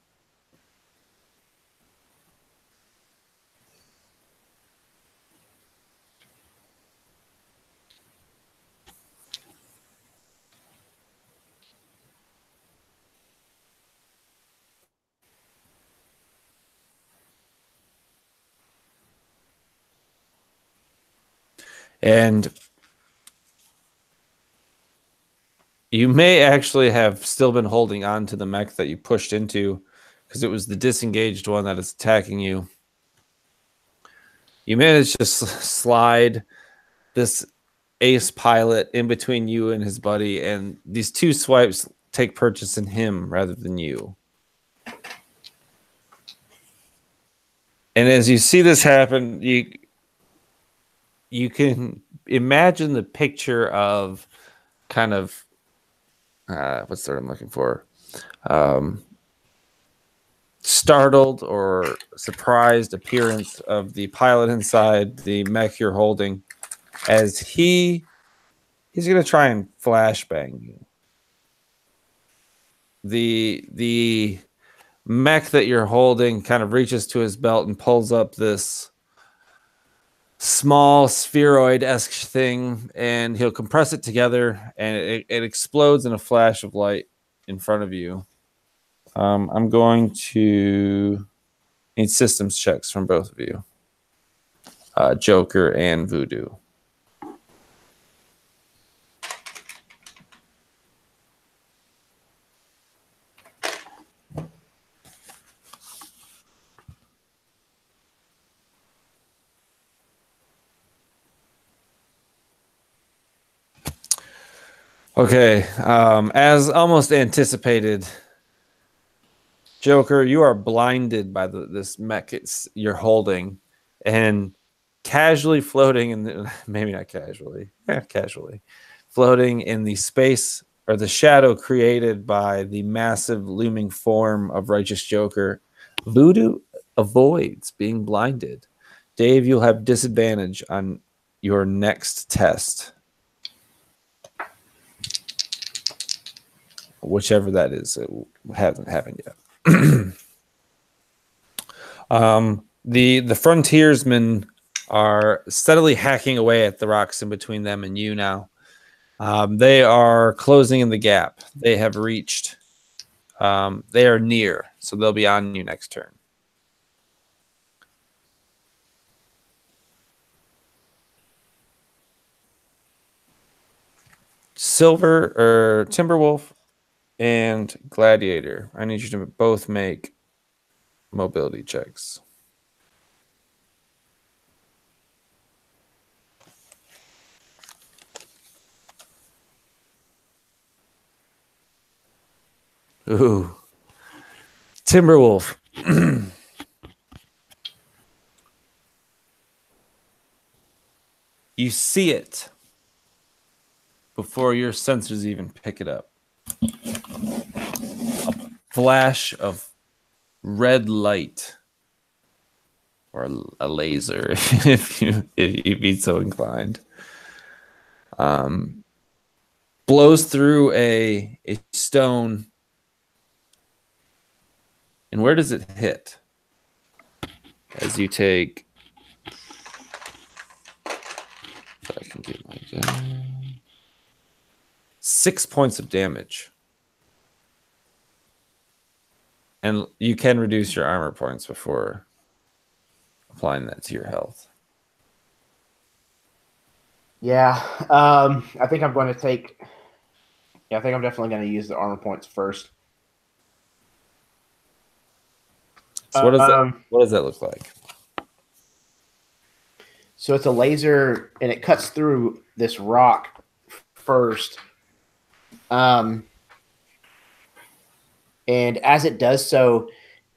And you may actually have still been holding on to the mech that you pushed into because it was the disengaged one that is attacking you. You managed to slide this ace pilot in between you and his buddy, and these 2 swipes take purchase in him rather than you. And as you see this happen, you can imagine the picture of kind of what's the word I'm looking for? Startled or surprised appearance of the pilot inside the mech you're holding as he's going to try and flashbang you. The mech that you're holding kind of reaches to his belt and pulls up this small spheroid-esque thing, and he'll compress it together, and it explodes in a flash of light in front of you. I'm going to need systems checks from both of you, Joker and Voodoo. Okay, as almost anticipated, Joker, you are blinded by this mech you're holding, and casually floating in the, maybe not casually, casually floating in the space or the shadow created by the massive looming form of Righteous Joker. Voodoo avoids being blinded. Dave, you'll have disadvantage on your next test. Whichever that is, it hasn't happened yet. The frontiersmen are steadily hacking away at the rocks in between them and you now. They are closing in the gap. They have reached. They are near, so they'll be on you next turn. Silver or Timberwolf and Gladiator. I need you to both make mobility checks. Ooh. Timberwolf. You see it before your sensors even pick it up. A flash of red light, or a laser, if you be so inclined, blows through a stone. And where does it hit? As you take, if I can get my gun, 6 points of damage. And you can reduce your armor points before applying that to your health. Yeah, I think I'm going to take. Yeah, I think I'm definitely going to use the armor points first. So what does that look like? So it's a laser, and it cuts through this rock first. And as it does so,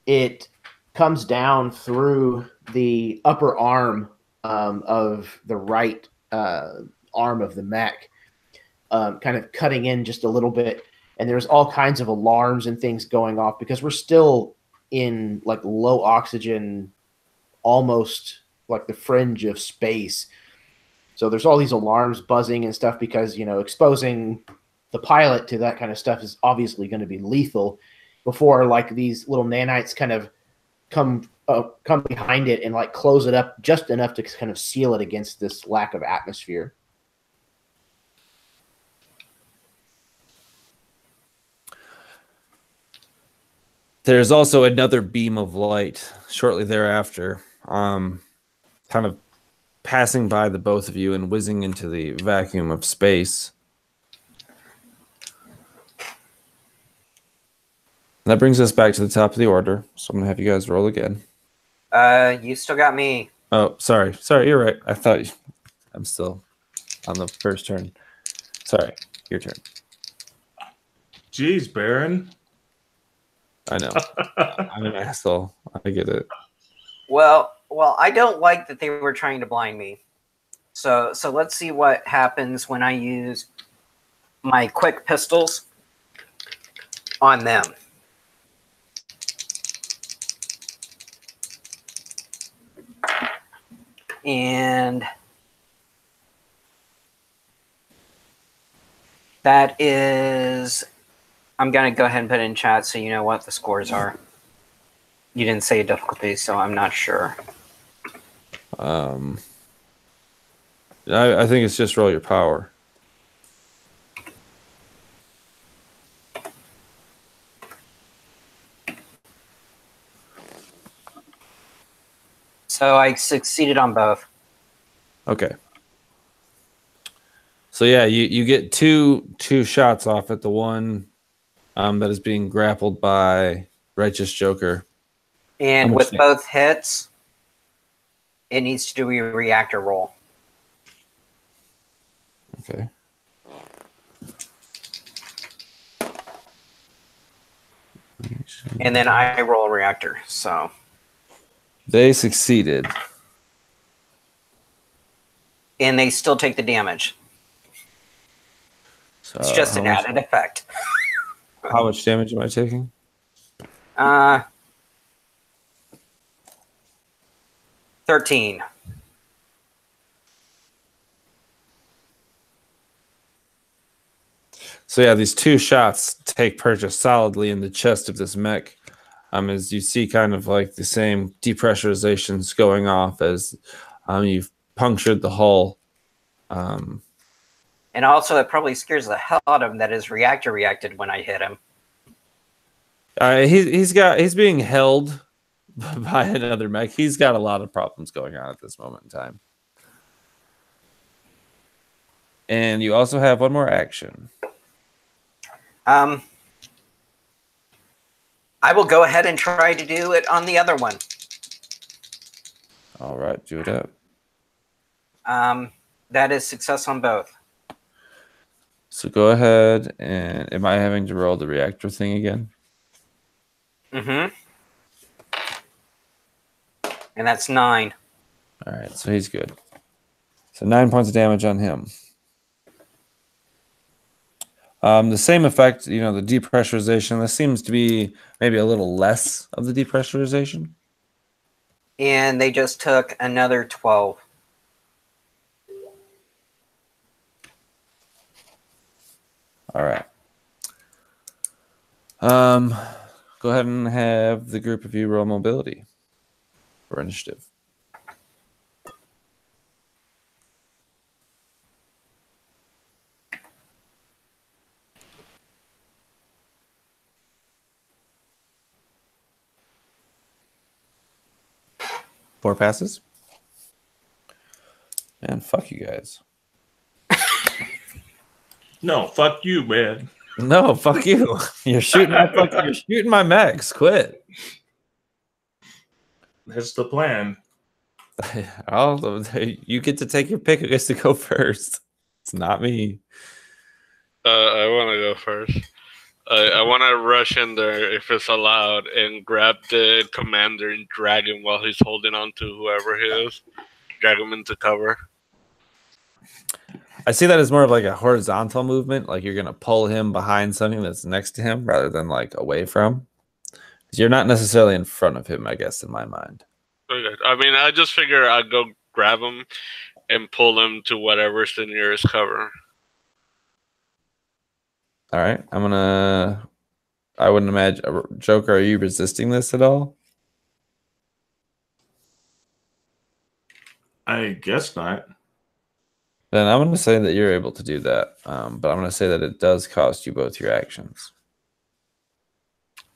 it comes down through the upper arm of the right arm of the mech, kind of cutting in just a little bit. And there's all kinds of alarms and things going off because we're still in like low oxygen, almost like the fringe of space. So there's all these alarms buzzing and stuff because, you know, exposing the pilot to that kind of stuff is obviously going to be lethal before like these little nanites kind of come behind it and like close it up just enough to kind of seal it against this lack of atmosphere. There's also another beam of light shortly thereafter, kind of passing by the both of you and whizzing into the vacuum of space. That brings us back to the top of the order, so I'm going to have you guys roll again. You still got me. Oh, sorry. Sorry, you're right. I thought I'm still on the first turn. Sorry, your turn. Jeez, Baron. I know. I'm an asshole. I get it. Well, I don't like that they were trying to blind me. So let's see what happens when I use my quick pistols on them. And that is, I'm going to go ahead and put it in chat so you know what the scores are. You didn't say a difficulty, so I'm not sure. I think it's just roll your power. So I succeeded on both. Okay. So yeah, you get two shots off at the one that is being grappled by Righteous Joker. And with both hits, it needs to do a reactor roll. Okay. And then I roll a reactor, so. They succeeded. And they still take the damage. So It's just an added effect. How much damage am I taking? 13. So yeah, these 2 shots take purchase solidly in the chest of this mech. As you see kind of like the same depressurizations going off as you've punctured the hull. And also, it probably scares the hell out of him that his reactor reacted when I hit him. He's being held by another mech. He's got a lot of problems going on at this moment in time. And you also have one more action. I will go ahead and try to do it on the other one. All right, do it up. That is success on both. So go ahead, and am I having to roll the reactor thing again? Mm-hmm. And that's 9. All right, so he's good. So 9 points of damage on him. The same effect, the depressurization. This seems to be maybe a little less of the depressurization. And they just took another 12. All right. Go ahead and have the group of you roll mobility for initiative. Four passes. Man, fuck you guys. No, fuck you, man. No, fuck you. You're shooting my mechs. Quit. That's the plan. You get to take your pick who gets to go first. It's not me. I want to go first. I want to rush in there if it's allowed and grab the commander and drag him while he's holding on to whoever he is. Drag him into cover. I see that as more of like a horizontal movement. Like you're going to pull him behind something that's next to him rather than like away from. You're not necessarily in front of him, I guess, in my mind. Okay. I mean, I just figure I'd go grab him and pull him to whatever's the nearest cover. All right. I wouldn't imagine. Joker, are you resisting this at all? I guess not. Then I'm going to say that you're able to do that. But I'm going to say that it does cost you both your actions.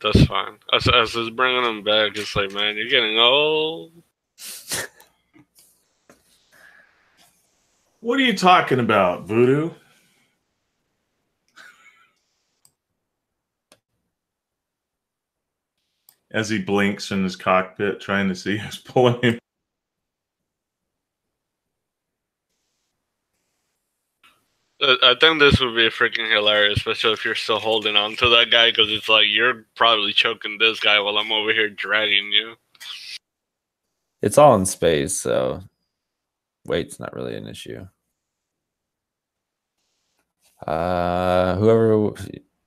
That's fine. As it's bringing him back, it's like, man, you're getting old. What are you talking about, Voodoo? As he blinks in his cockpit, trying to see who's pulling him. I think this would be freaking hilarious, especially if you're still holding on to that guy, because it's like you're probably choking this guy while I'm over here dragging you. It's all in space, so weight's not really an issue. Whoever,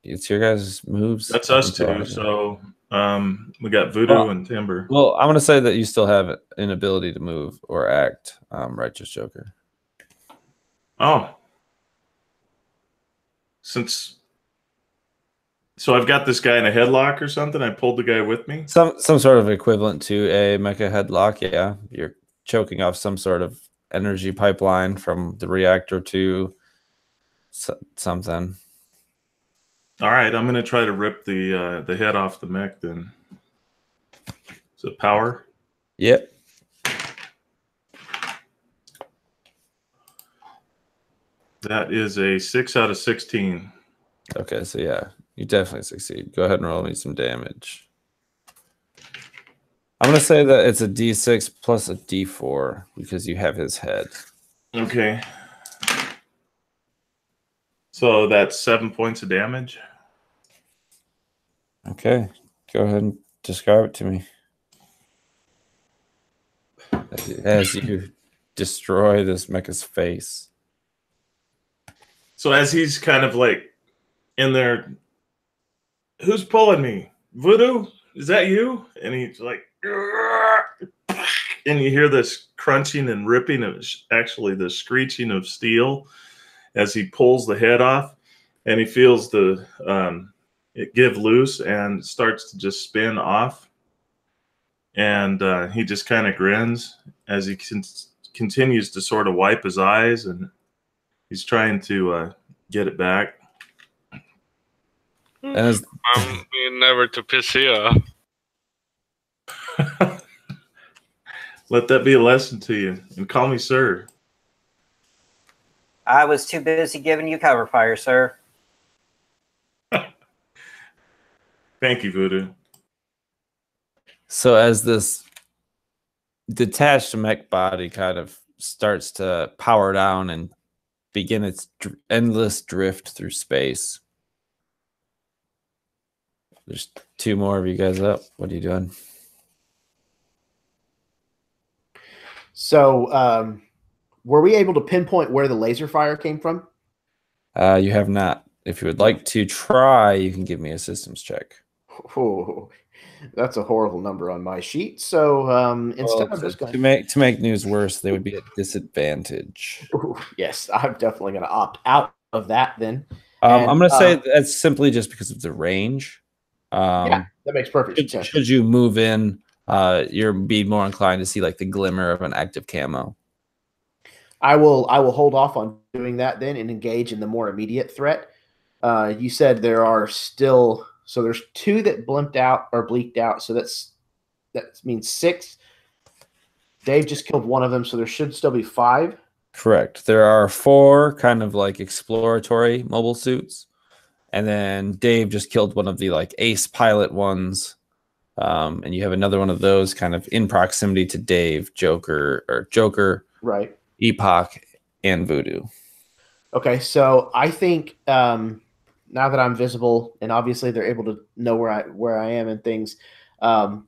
it's your guys' moves. That's us two. So we got Voodoo and Timber. Well, I'm going to say that you still have an ability to move or act, Righteous Joker. Oh. So I've got this guy in a headlock or something. I pulled the guy with me. Some sort of equivalent to a mecha headlock. Yeah, you're choking off some sort of energy pipeline from the reactor to something. All right, I'm going to try to rip the head off the mech then. Is it power? Yep. That is a 6 out of 16. Okay, so yeah, you definitely succeed. Go ahead and roll me some damage. I'm going to say that it's a D6 plus a D4 because you have his head. Okay. So that's 7 points of damage. Okay, go ahead and describe it to me. As you destroy this mecha's face. So as he's kind of like in there, who's pulling me? Voodoo? Is that you? And he's like, and you hear this crunching and ripping of actually the screeching of steel as he pulls the head off, and he feels the it give loose and starts to just spin off. And he just kind of grins as he continues to sort of wipe his eyes, and he's trying to get it back. And as, I'm being never to piss you off. Let that be a lesson to you, and call me sir. I was too busy giving you cover fire, sir. Thank you, Voodoo. so as this detached mech body kind of starts to power down and begin its endless drift through space. There's 2 more of you guys up. What are you doing? So, were we able to pinpoint where the laser fire came from? You have not. If you would like to try, you can give me a systems check. Oh, that's a horrible number on my sheet. So instead, I'm just going to make news worse, they would be at disadvantage. Yes, I'm definitely going to opt out of that then. I'm going to say that's simply just because of the range. Yeah, that makes perfect sense. Should you move in, you're be more inclined to see like the glimmer of an active camo. I will hold off on doing that then and engage in the more immediate threat. You said there are still, so there's 2 that blimped out or bleaked out, so that means 6. Dave just killed one of them, so there should still be 5. Correct. There are 4 kind of like exploratory mobile suits, and then Dave just killed one of the like ace pilot ones, and you have another one of those kind of in proximity to Dave, Joker, Right. Epoch, and Voodoo. Okay, so I think now that I'm visible and obviously they're able to know where I am and things, I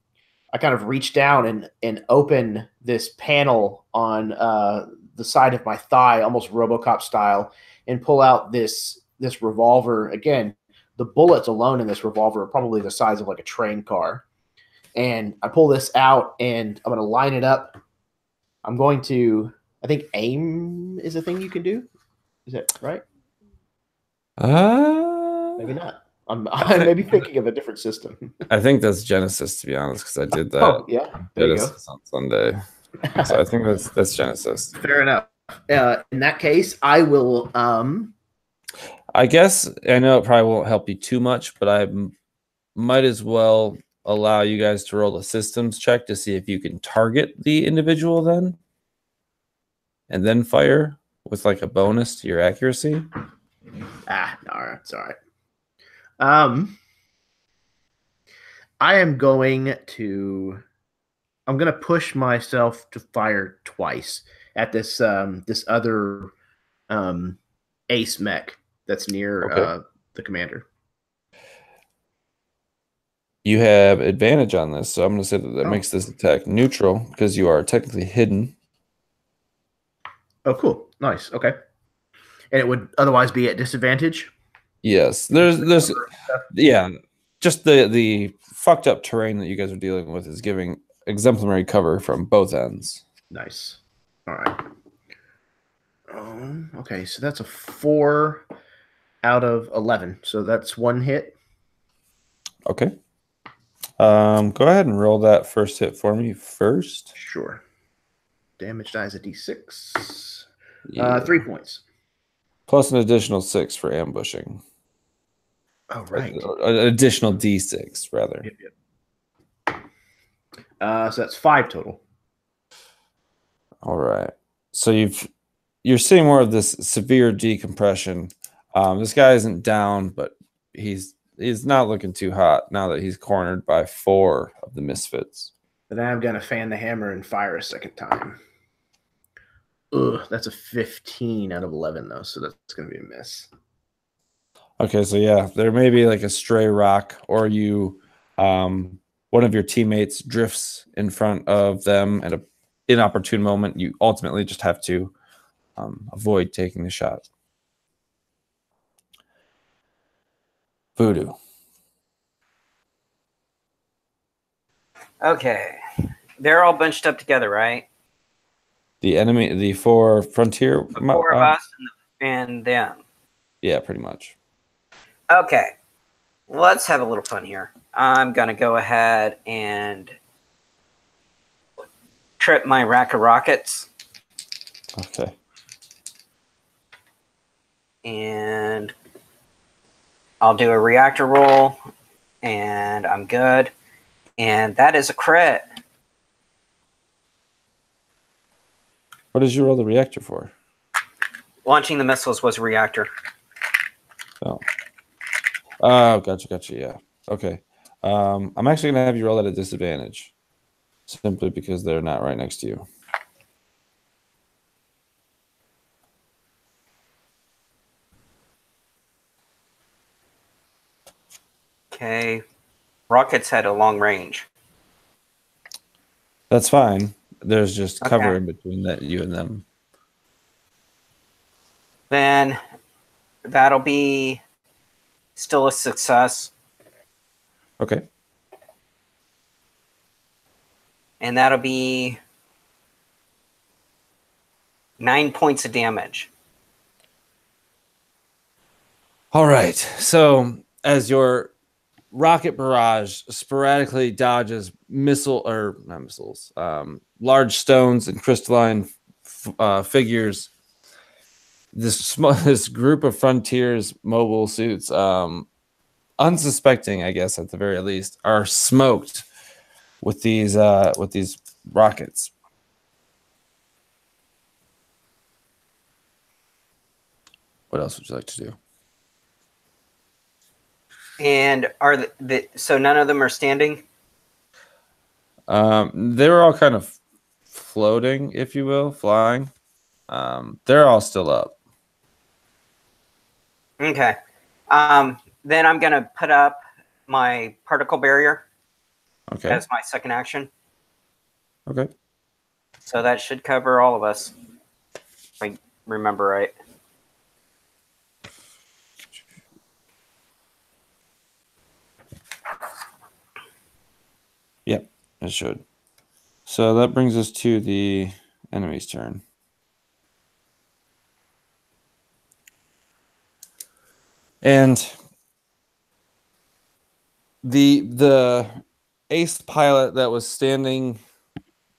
kind of reach down and open this panel on the side of my thigh, almost RoboCop style, and pull out this revolver. Again, the bullets alone in this revolver are probably the size of like a train car. And I pull this out and I'm going to line it up. I'm going to, I think aim is a thing you can do. Is that right? Maybe not. I'm maybe thinking of a different system. I think that's Genesis, to be honest, because I did that. Oh, yeah. There Genesis on Sunday. So I think that's Genesis. Fair enough. In that case, I will. I guess I know it probably won't help you too much, but I might as well allow you guys to roll a systems check to see if you can target the individual then, and then fire with like a bonus to your accuracy. No, it's all right. I'm going to push myself to fire twice at this this other ace mech that's near the commander. You have advantage on this, so I'm going to say that makes this attack neutral because you are technically hidden. Oh, cool. Nice. Okay. And it would otherwise be at disadvantage? Yes. There's yeah, just the fucked up terrain that you guys are dealing with is giving exemplary cover from both ends. Nice. All right. Okay, so that's a 4 out of 11. So that's 1 hit. Okay. Go ahead and roll that first hit for me first. Sure. Damage die is a d6. Yeah. 3 points. Plus an additional 6 for ambushing. Oh, right. An additional d6, rather. Yep. So that's 5 total. All right. So you're seeing more of this severe decompression. This guy isn't down, but he's not looking too hot now that he's cornered by 4 of the Misfits. But then I'm going to fan the hammer and fire a second time. Ugh, that's a 15 out of 11, though, so that's going to be a miss. Okay, so yeah, there may be like a stray rock, or you, one of your teammates drifts in front of them at an inopportune moment. You ultimately just have to avoid taking the shot. Voodoo. Okay. they're all bunched up together, right? The enemy, the 4 frontier. The 4 of us and them. Yeah, pretty much. Okay, let's have a little fun here. I'm gonna go ahead and trip my rack of rockets. Okay. And I'll do a reactor roll, and I'm good. And that is a crit. What did you roll the reactor for? Launching the missiles was a reactor. Oh, gotcha. Yeah. Okay. I'm actually gonna have you roll at a disadvantage, simply because they're not right next to you. Okay. Rockets had a long range. That's fine. There's just cover Okay. in between that you and them. Then that'll be still a success. Okay. And that'll be 9 points of damage. All right. So as your rocket barrage sporadically dodges not missiles, large stones and crystalline figures, this group of Frontiers mobile suits, unsuspecting, I guess at the very least, are smoked with these rockets. What else would you like to do? And are so none of them are standing? They're all kind of floating, if you will, flying. They're all still up. Okay. Then I'm going to put up my particle barrier Okay. as my second action. Okay. So that should cover all of us, if I remember right. Yep, it should. So that brings us to the enemy's turn. And the ace pilot that was standing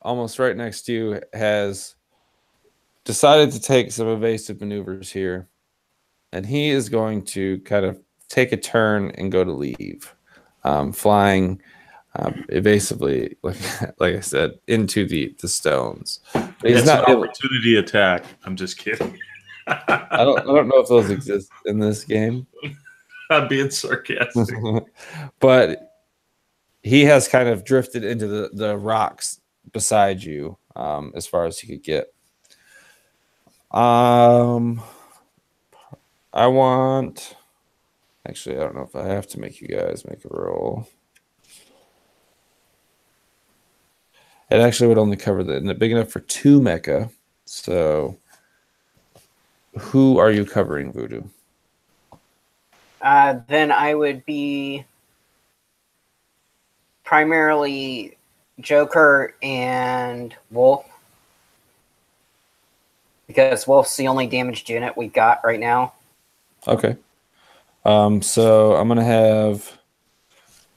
almost right next to you has decided to take some evasive maneuvers here. And he is going to kind of take a turn and go to leave, flying evasively, like I said, into the stones. But he's It's not an able. opportunity attack. I'm just kidding. I don't know if those exist in this game. I'm being sarcastic. But he has kind of drifted into the rocks beside you, as far as he could get. Actually, I don't know if I have to make you guys make a roll. It actually would only cover big enough for 2 mecha. So who are you covering, Voodoo? Then I would be primarily Joker and Wolf. Because Wolf's the only damaged unit we got right now. Okay. So I'm going to have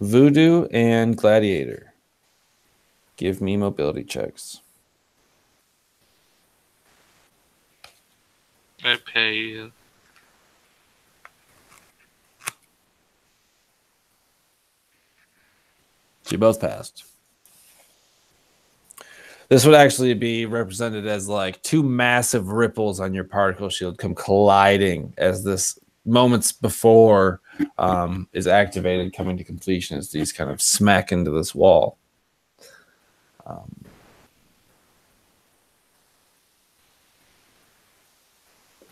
Voodoo and Gladiator. Give me mobility checks. I pay you. So you both passed. This would actually be represented as like 2 massive ripples on your particle shield come colliding as this moments before is activated, coming to completion as these kind of smack into this wall.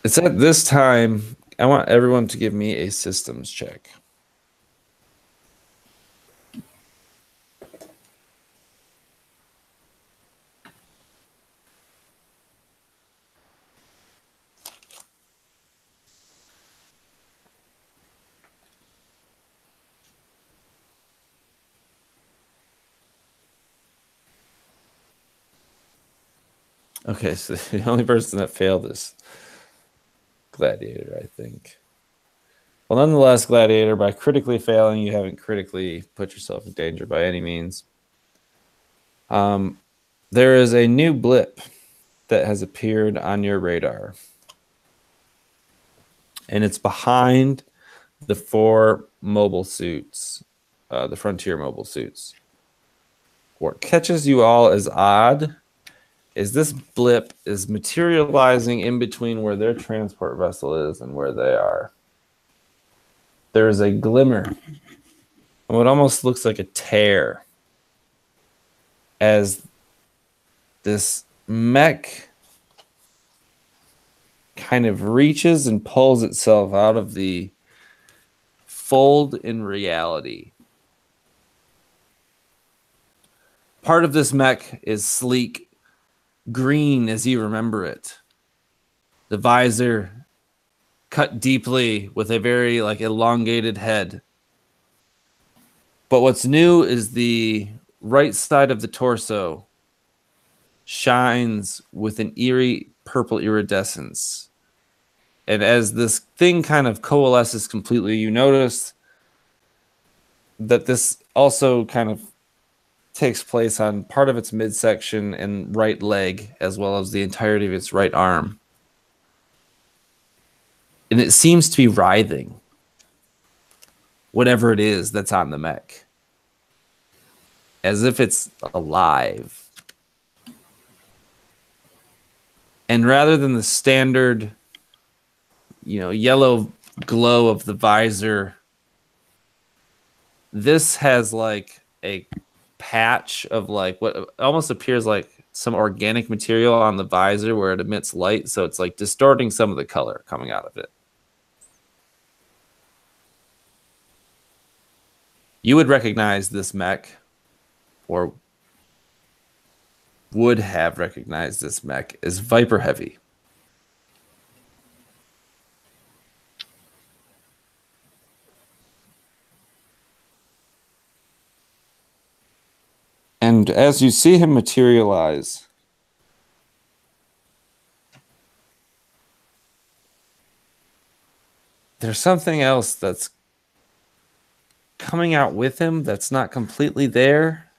It's at this time, I want everyone to give me a systems check. Okay, so the only person that failed is Gladiator, I think. Well, nonetheless, Gladiator, by critically failing, you haven't critically put yourself in danger by any means. There is a new blip that has appeared on your radar. And it's behind the 4 mobile suits, the Frontier mobile suits. What catches you all as odd is this blip is materializing in between where their transport vessel is and where they are. There is a glimmer, what almost looks like a tear, as this mech kind of reaches and pulls itself out of the fold in reality. Part of this mech is sleek green as you remember it. The visor cut deeply with a very elongated head. But what's new is the right side of the torso shines with an eerie purple iridescence. And as this thing kind of coalesces completely, you notice that this also kind of takes place on part of its midsection and right leg, as well as the entirety of its right arm. And it seems to be writhing, whatever it is that's on the mech, as if it's alive. And rather than the standard, yellow glow of the visor, this has like a patch of what almost appears like some organic material on the visor where it emits light, so it's like distorting some of the color coming out of it. You would recognize this mech, or would have recognized this mech, as Viper Heavy. And as you see him materialize, there's something else that's coming out with him that's not completely there.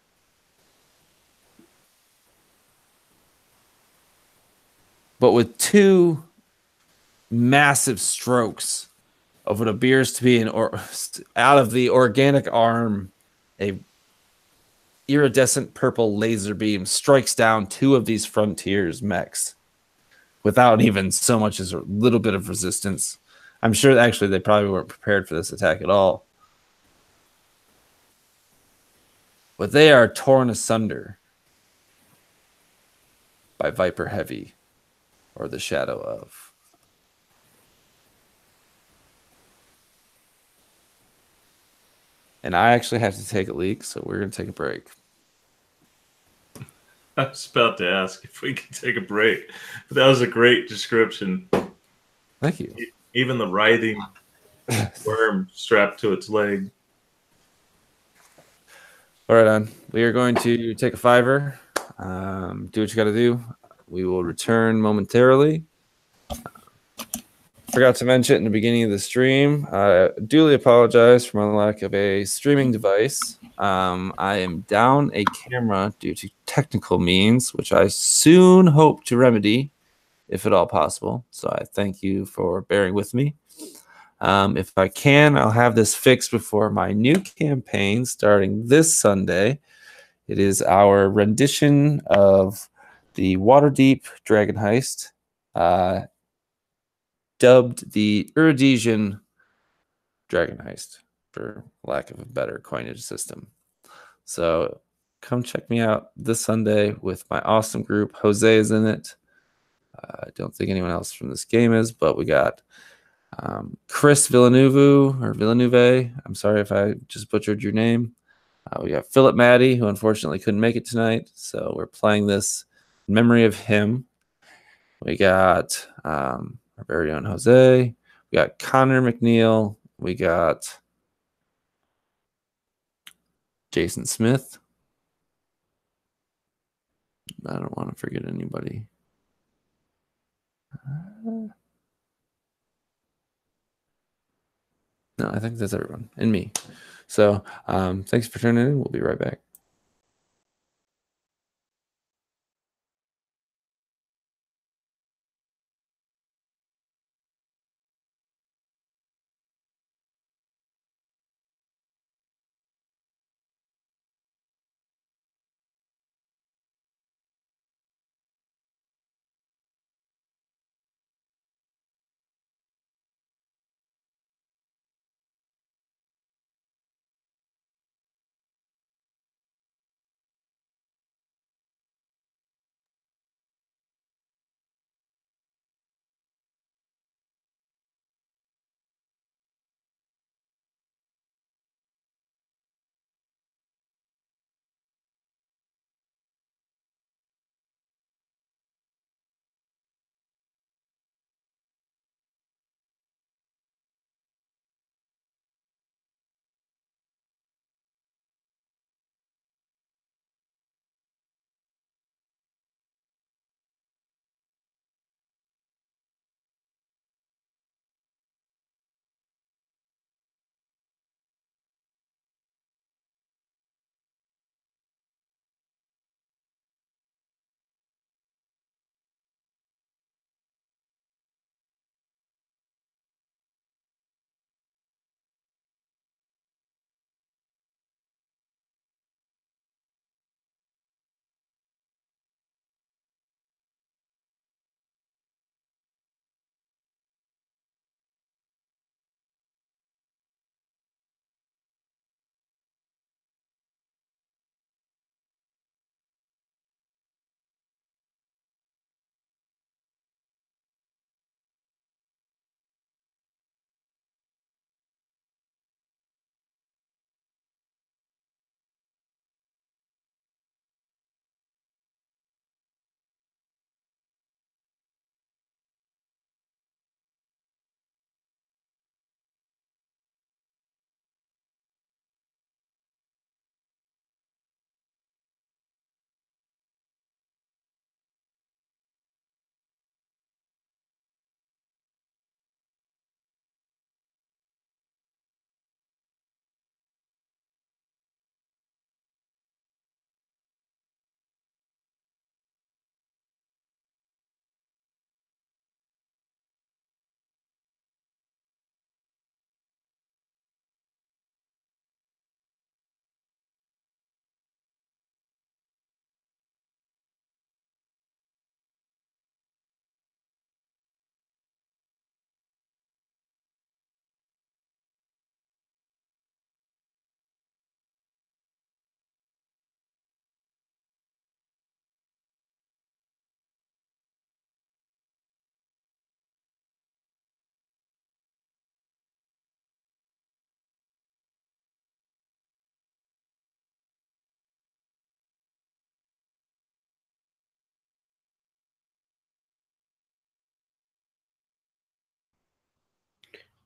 But with 2 massive strokes of what appears to be out of the organic arm, a iridescent purple laser beam strikes down 2 of these Frontiers mechs without even so much as a little bit of resistance. I'm sure actually they probably weren't prepared for this attack at all. But they are torn asunder by Viper Heavy, or the shadow of. And I actually have to take a leak, so we're going to take a break. I was about to ask if we could take a break. But that was a great description. Thank you. Even the writhing worm strapped to its leg. All right, on. We are going to take a $5. Do what you got to do. We will return momentarily. Forgot to mention it in the beginning of the stream. I duly apologize for my lack of a streaming device. I am down a camera due to technical means, which I soon hope to remedy, if at all possible. So I thank you for bearing with me. If I can, I'll have this fixed before my new campaign starting this Sunday. It is our rendition of the Waterdeep Dragon Heist, dubbed the Eurodesian Dragon Heist, for lack of a better coinage system. So come check me out this Sunday with my awesome group. Jose is in it. I don't think anyone else from this game is, but we got Chris Villeneuve. I'm sorry if I just butchered your name. We got Phillip Maddi, who unfortunately couldn't make it tonight, so we're playing this in memory of him. We got our very own Jose. We got Connor McNeil. We got Jason Smith. I don't want to forget anybody. No, I think that's everyone and me. So thanks for tuning in. We'll be right back.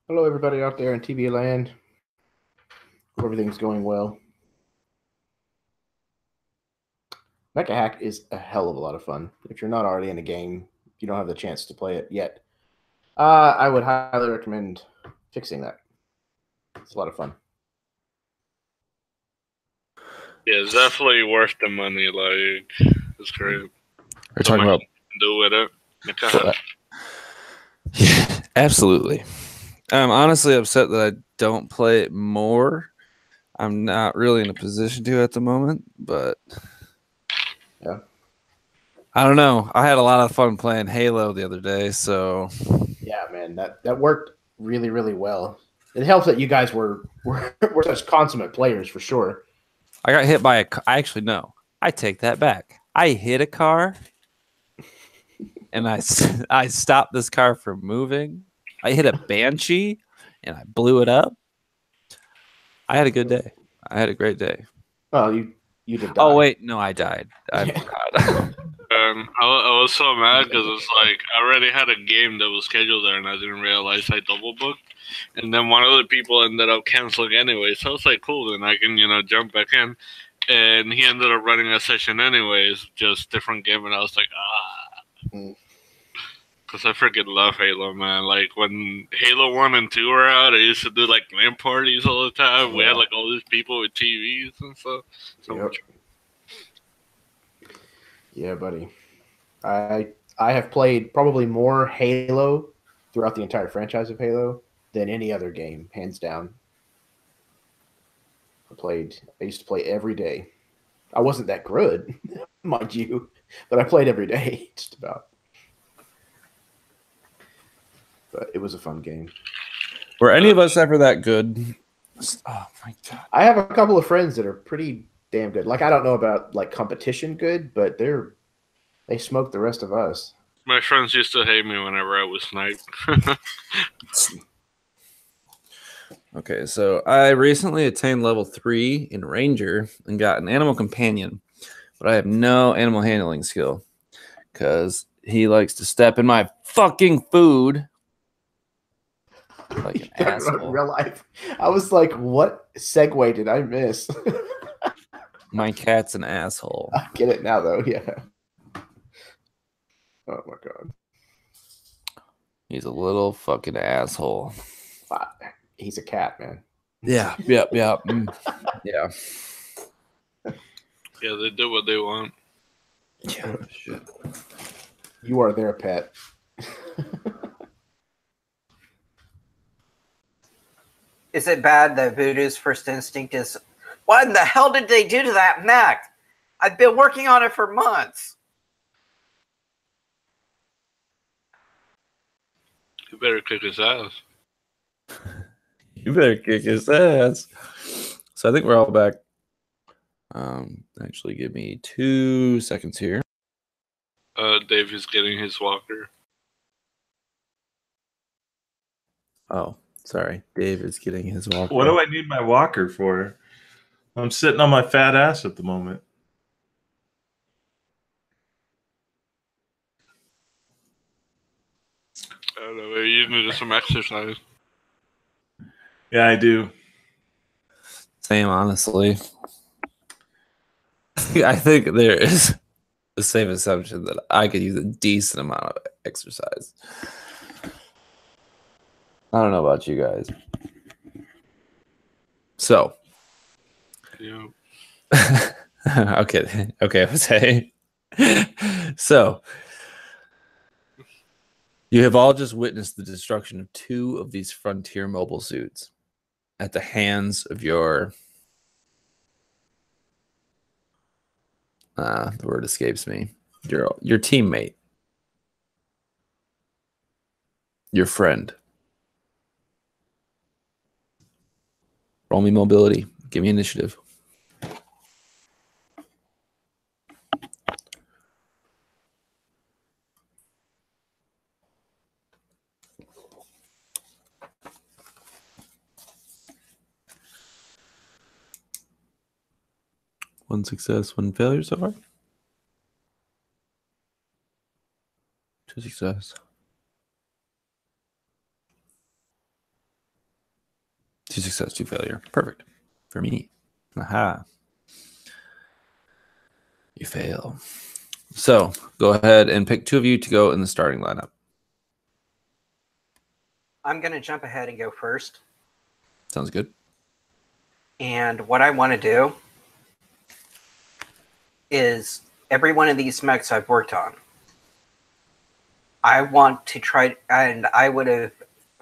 Hello, everybody out there in TV land. Hope everything's going well. Mecha Hack is a hell of a lot of fun. If you're not already in a game, if you don't have the chance to play it yet, I would highly recommend fixing that. It's a lot of fun. Yeah, it's definitely worth the money. Like, it's great. We're talking about Do with it. Yeah, absolutely. I'm honestly upset that I don't play it more. I'm not really in a position to at the moment, but yeah, I don't know. I had a lot of fun playing Halo the other day, so yeah, man, that worked really, really well. It helps that you guys were such consummate players for sure. I got hit by I actually no. I take that back. I hit a car, and I stopped this car from moving. I hit a Banshee, and I blew it up. I had a good day. I had a great day. Oh, you did die. Oh wait, no, I died. I forgot. I was so mad because it's like I already had a game that was scheduled there, and I didn't realize I double booked. And then one of the people ended up canceling anyway, so I was like, cool, then I can jump back in. And he ended up running a session anyways, just different game, and I was like, because I freaking love Halo, man. Like when Halo 1 and 2 were out, I used to do like LAN parties all the time. We had like all these people with TVs and stuff. So much. Yeah, buddy. I have played probably more Halo throughout the entire franchise of Halo than any other game, hands down. I used to play every day. I wasn't that good, mind you, but I played every day, just about. But it was a fun game. Were any of us ever that good? Oh my god! I have a couple of friends that are pretty damn good. Like I don't know about like competition good, but they smoke the rest of us. My friends used to hate me whenever I was sniped. Okay, so I recently attained level 3 in Ranger and got an animal companion, but I have no animal handling skill because he likes to step in my fucking food like an asshole. Real life. I was like, what segue did I miss? My cat's an asshole. I get it now, though. Yeah. Oh my god. He's a little fucking asshole. He's a cat, man. Yeah. Yeah. Yeah. Yeah. Yeah, they do what they want. Yeah. Shit. You are their pet. Is it bad that Voodoo's first instinct is, what in the hell did they do to that mech? I've been working on it for months. You better kick his ass. You better kick his ass. So I think we're all back. Actually, give me 2 seconds here. Dave is getting his walker. Oh, sorry. Dave is getting his walker. What do I need my walker for? I'm sitting on my fat ass at the moment. I don't know. Maybe you need some exercise. Yeah, I do. Same, honestly. I think there is the same assumption that I could use a decent amount of exercise. I don't know about you guys. So. Yeah. Okay, Jose. So, you have all just witnessed the destruction of 2 of these Frontier mobile suits at the hands of your... the word escapes me. Your teammate. Your friend. Roll me mobility. Give me initiative. One success, 1 failure so far. 2 success. 2 success, 2 failure. Perfect. For me. Aha. You fail. So, go ahead and pick 2 of you to go in the starting lineup. I'm going to jump ahead and go first. Sounds good. And what I want to do is every one of these mechs I've worked on, I want to try, and I would have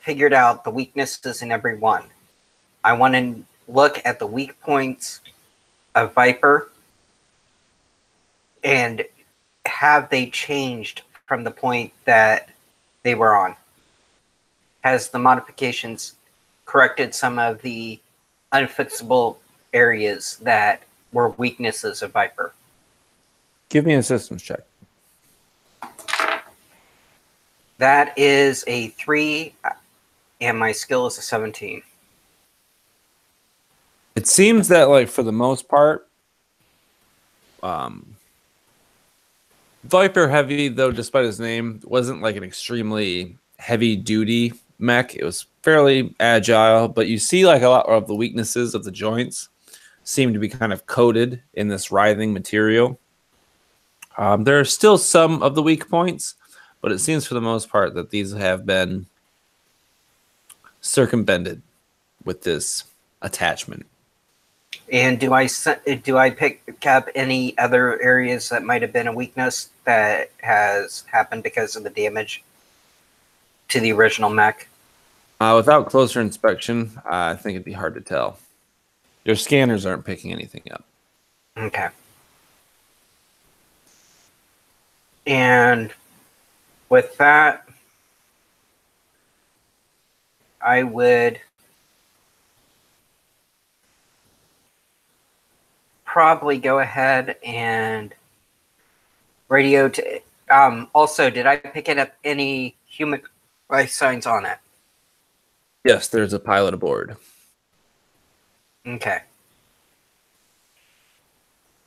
figured out the weaknesses in every one. I want to look at the weak points of Viper and have they changed from the point that they were on? Has the modifications corrected some of the unfixable areas that were weaknesses of Viper? Give me a systems check. That is a 3, and my skill is a 17. It seems that, like, for the most part, Viper Heavy, though, despite his name, wasn't like an extremely heavy-duty mech. It was fairly agile, but you see like a lot of the weaknesses of the joints seem to be kind of coated in this writhing material. There are still some of the weak points, but it seems for the most part that these have been circumvented with this attachment. And do I pick up any other areas that might have been a weakness that has happened because of the damage to the original mech? Without closer inspection, I think it'd be hard to tell. Your scanners aren't picking anything up. Okay. And with that, I would probably go ahead and radio to. Also, did I pick it up any human life signs on it? Yes, there's a pilot aboard. Okay.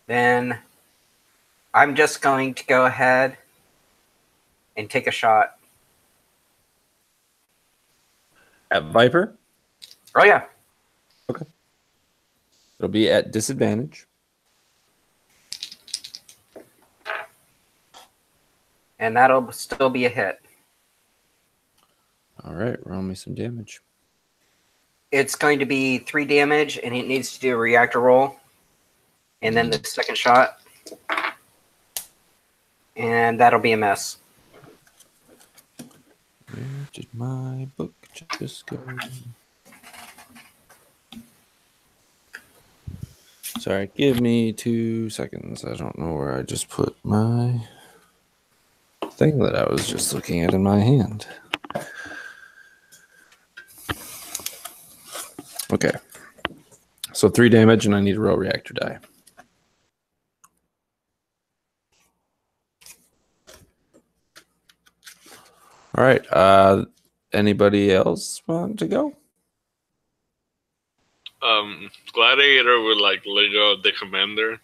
Then I'm just going to go ahead and take a shot. At Viper? Oh, yeah. Okay. It'll be at disadvantage. And that'll still be a hit. All right, roll me some damage. It's going to be 3 damage, and it needs to do a reactor roll. And then the second shot. And that'll be a miss. Where did my book just go? Sorry, give me 2 seconds. I don't know where I just put my thing that I was just looking at in my hand. Okay. So 3 damage, and I need to roll reactor die. All right. Anybody else want to go? Gladiator would like let go of the commander,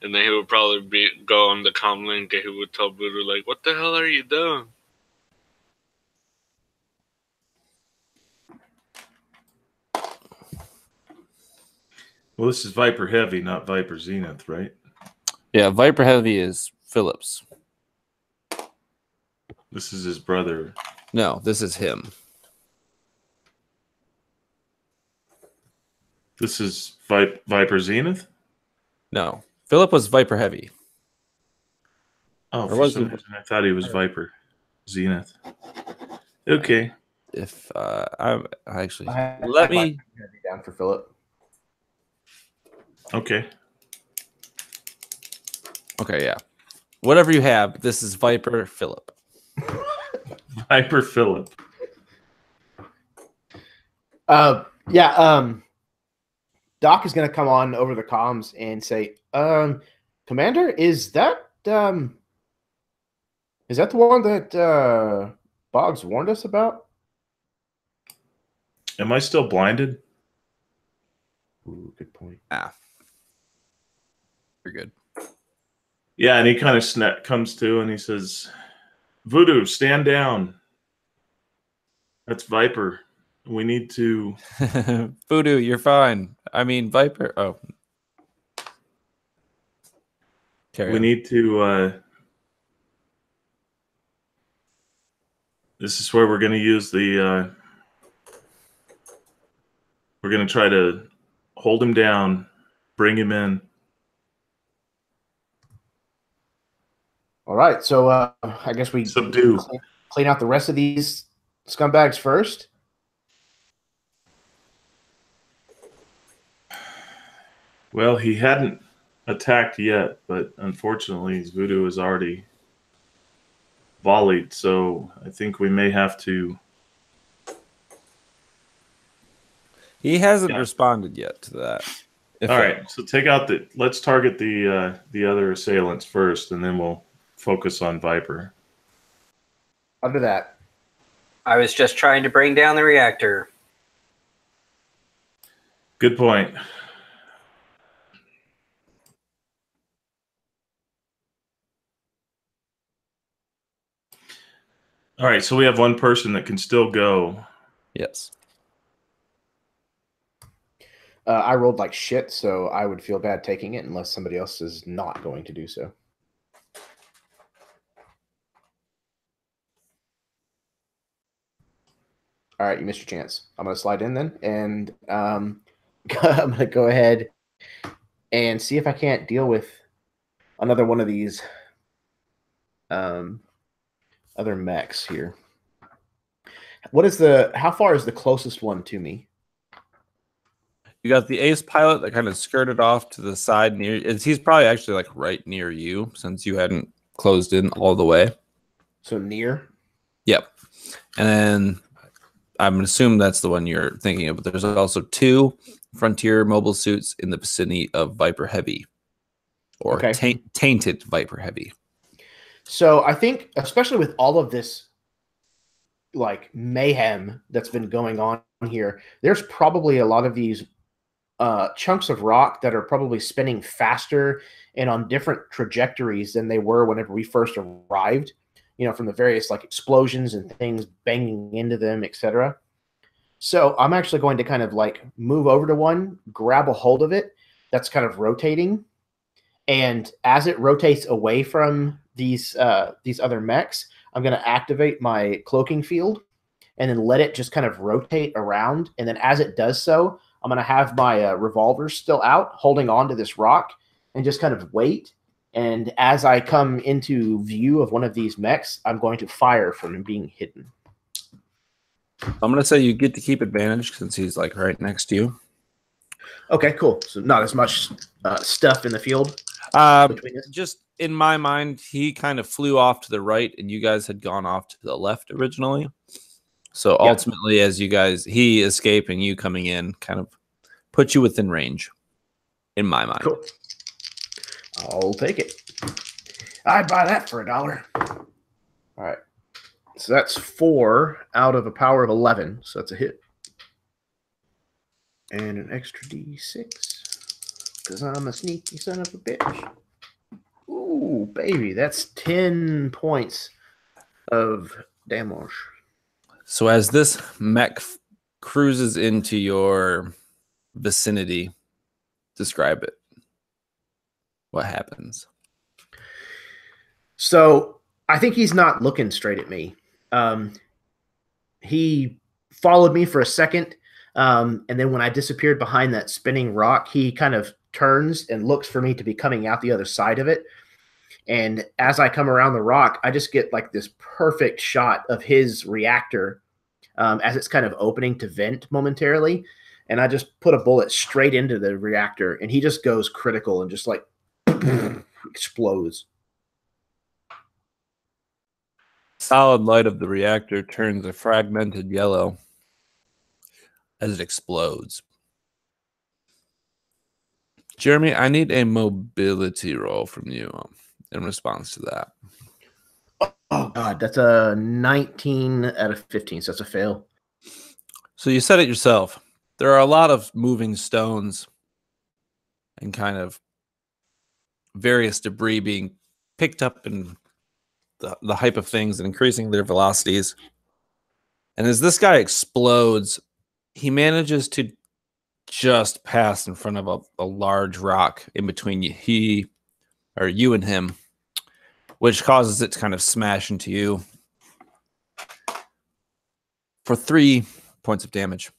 and then he would probably go on the comm link, and he would tell Voodoo like, "What the hell are you doing?" Well, this is Viper Heavy, not Viper Zenith, right? Yeah, Viper Heavy is Phillips. This is his brother. No, this is him. This is Viper Zenith? No, Philip was Viper Heavy. Oh, Or for was some he? reason I thought he was Viper Zenith. Okay. If I actually Let let me down for Philip. Okay. Okay, yeah. Whatever you have, this is Viper Philip. Viper Phillip. Yeah. Doc is going to come on over the comms and say, Commander, is that the one that Boggs warned us about? Am I still blinded? Ooh, good point. You're good. Yeah, and he kind of comes to and he says, Voodoo, stand down. That's Viper. We need to... Voodoo, you're fine. I mean, Viper. Oh. Carry We on. need to... This is where we're going to use the... We're going to try to hold him down, bring him in. All right, so I guess we Subdue. clean out the rest of these scumbags first. Well, he hadn't attacked yet, but unfortunately, his Voodoo is already volleyed, so I think we may have to... He hasn't responded yet to that. All right, so take out the... Let's target the other assailants first, and then we'll focus on Viper. Under that. I was just trying to bring down the reactor. Good point. All right, so we have one person that can still go. Yes. I rolled like shit, so I would feel bad taking it unless somebody else is not going to do so. All right, you missed your chance. I'm going to slide in then, and I'm going to go ahead and see if I can't deal with another one of these other mechs here. How far is the closest one to me? You got the ace pilot that kind of skirted off to the side near. He's probably actually like right near you since you hadn't closed in all the way. So near? Yep. And then I'm assuming that's the one you're thinking of. But there's also 2 Frontier mobile suits in the vicinity of Viper Heavy, or tainted Viper Heavy. So I think, especially with all of this like mayhem that's been going on here, there's probably a lot of these chunks of rock that are probably spinning faster and on different trajectories than they were whenever we first arrived, from the various like explosions and things banging into them, etc. So I'm actually going to kind of like move over to one, grab a hold of it that's kind of rotating, and as it rotates away from these other mechs, I'm going to activate my cloaking field and then let it just kind of rotate around. And then as it does so, I'm going to have my revolver still out, holding on to this rock, and just kind of wait. And as I come into view of one of these mechs, I'm going to fire from him being hidden. I'm going to say you get to keep advantage since he's like right next to you. Okay, cool. So not as much stuff in the field. Just in my mind, he kind of flew off to the right, and you guys had gone off to the left originally. So ultimately, as he escaping, you coming in, kind of put you within range, in my mind. Cool. I'll take it. I'd buy that for $1. All right. So that's 4 out of a power of 11. So that's a hit. And an extra D6. Because I'm a sneaky son of a bitch. Ooh, baby. That's 10 points of damage. So as this mech cruises into your vicinity, describe it. What happens? So I think he's not looking straight at me. He followed me for a second, and then when I disappeared behind that spinning rock, he kind of turns and looks for me to be coming out the other side of it. And as I come around the rock, I just get like this perfect shot of his reactor as it's kind of opening to vent momentarily. And I just put a bullet straight into the reactor, and he just goes critical and just like explodes. Solid light of the reactor turns a fragmented yellow as it explodes. Jeremy, I need a mobility roll from you in response to that. Oh, God, that's a 19 out of 15, so that's a fail. So you said it yourself. There are a lot of moving stones and kind of various debris being picked up in the hype of things and increasing their velocities. And as this guy explodes, he manages to just pass in front of a large rock in between you and him, which causes it to kind of smash into you for 3 points of damage.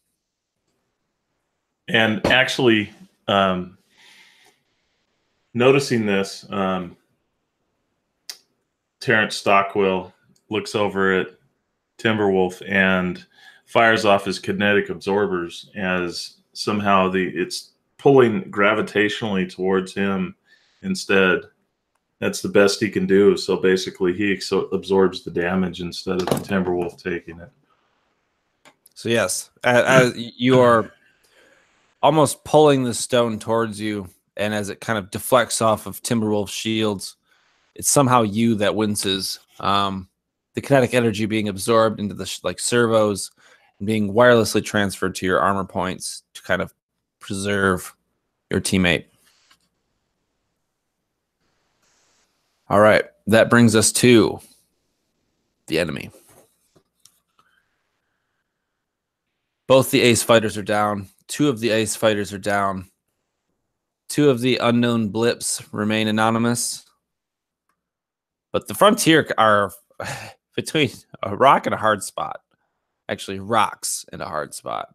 And actually, noticing this, Terrence Stockwell looks over at Timberwolf and fires off his kinetic absorbers as somehow it's pulling gravitationally towards him instead. That's the best he can do. So basically, he absorbs the damage instead of the Timberwolf taking it. So yes, as you are almost pulling the stone towards you, and as it kind of deflects off of Timberwolf's shields, it's somehow you that winces. The kinetic energy being absorbed into the servos and being wirelessly transferred to your armor points to kind of preserve your teammate. All right, that brings us to the enemy. Both the ace fighters are down. 2 of the ace fighters are down. 2 of the unknown blips remain anonymous. But the Frontier are between a rock and a hard spot. actually rocks in a hard spot.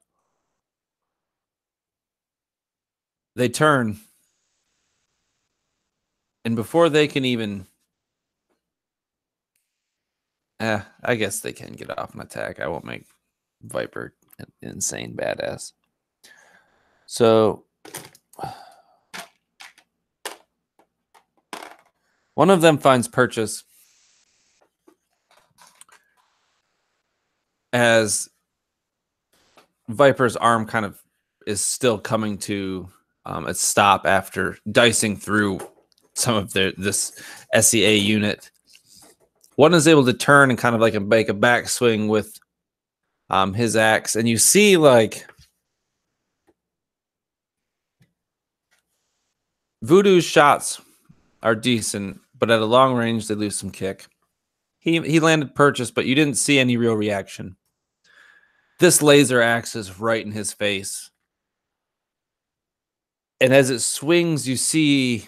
They turn, and before they can even... I guess they can get off an attack. I won't make Viper an insane badass. So one of them finds purchase as Viper's arm kind of is still coming to a stop after dicing through some of this SEA unit. One is able to turn and kind of like make a backswing with his axe, and you see like Voodoo's shots are decent, but at a long range they lose some kick. He landed purchase, but you didn't see any real reaction. This laser axe is right in his face. And as it swings, you see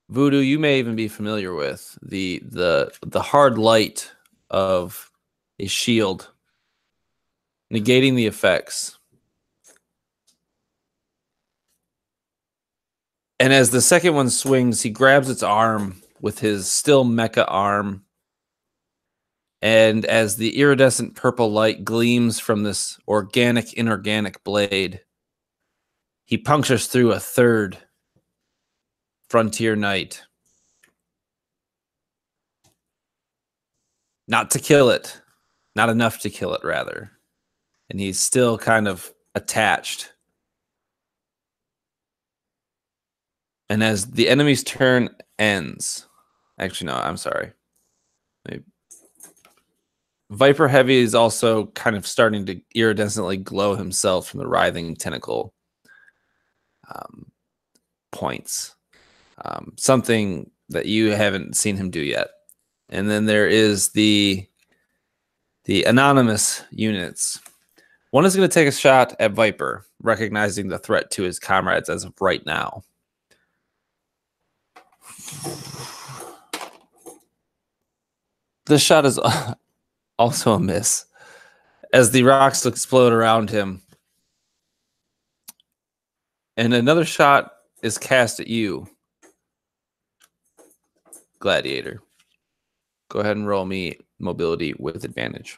Voodoo, you may even be familiar with the hard light of a shield, negating the effects. And as the second one swings, he grabs its arm with his still mecha arm. And as the iridescent purple light gleams from this organic, inorganic blade, he punctures through a third Frontier Knight. Not to kill it. Not enough to kill it, rather. And he's still kind of attached. And as the enemy's turn ends... Actually, no, I'm sorry. Viper Heavy is also kind of starting to iridescently glow himself from the writhing tentacle points. Something that you haven't seen him do yet. And then there is the anonymous units. One is going to take a shot at Viper, recognizing the threat to his comrades as of right now. This shot is also a miss, as the rocks explode around him. And another shot is cast at you, Gladiator. Go ahead and roll me mobility with advantage.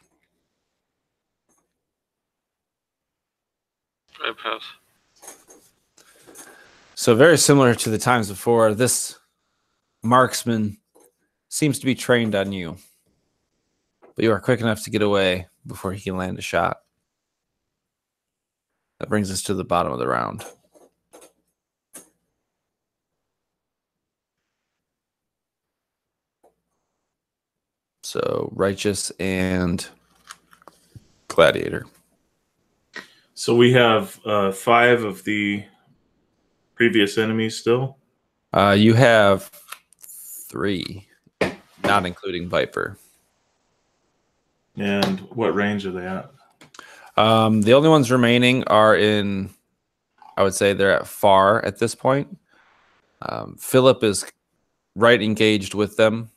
I pass. So very similar to the times before, this marksman seems to be trained on you. But you are quick enough to get away before he can land a shot. That brings us to the bottom of the round. So Righteous and Gladiator. So we have 5 of the previous enemies still? You have 3, not including Viper. And what range are they at? The only ones remaining are in, I would say they're at far at this point. Phillip is right engaged with them.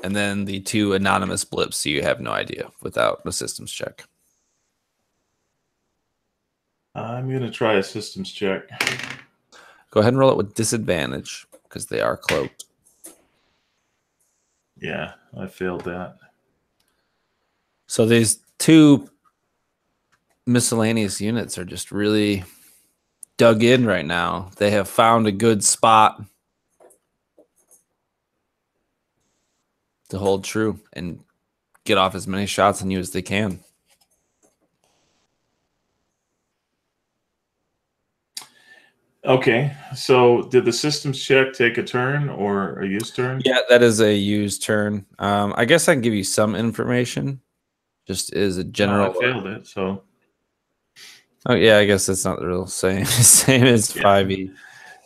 And then the 2 anonymous blips, so you have no idea without a systems check. I'm going to try a systems check. Go ahead and roll it with disadvantage, because they are cloaked. Yeah, I failed that. So these 2 miscellaneous units are just really dug in right now. They have found a good spot to hold true and get off as many shots on you as they can. Okay, so did the systems check take a turn or a use turn? Yeah, that is a use turn. I guess I can give you some information. Just as a general. No, I failed it, so. Oh yeah, I guess that's not the real same as 5e.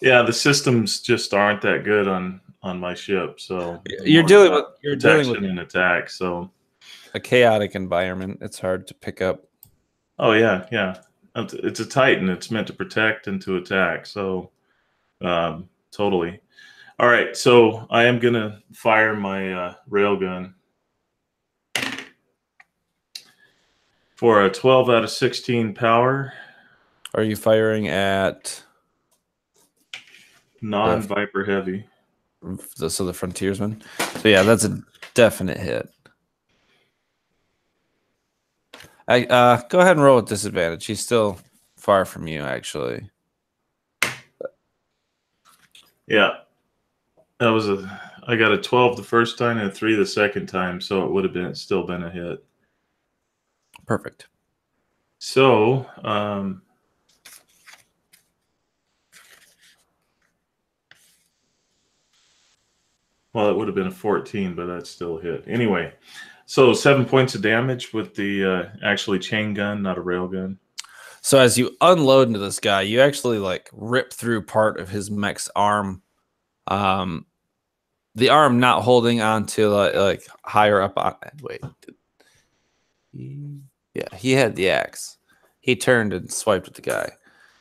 Yeah, the systems just aren't that good on my ship, so you're dealing with an attack, so a chaotic environment. It's hard to pick up. Oh yeah. It's a Titan. It's meant to protect and to attack, so totally. All right, so I am gonna fire my railgun for a 12 out of 16 power. Are you firing at Non-Viper heavy. the frontiersman? So yeah, that's a definite hit. I go ahead and roll with disadvantage. He's still far from you, actually. Yeah, that was I got a 12 the first time and a 3 the second time, so it would have still been a hit. Perfect. So, well, it would have been a 14, but that's still a hit. Anyway, so 7 points of damage with the actually chain gun, not a rail gun. So as you unload into this guy, you actually like rip through part of his mech's arm. The arm not holding onto like higher up on. Wait, yeah, he had the axe. He turned and swiped at the guy.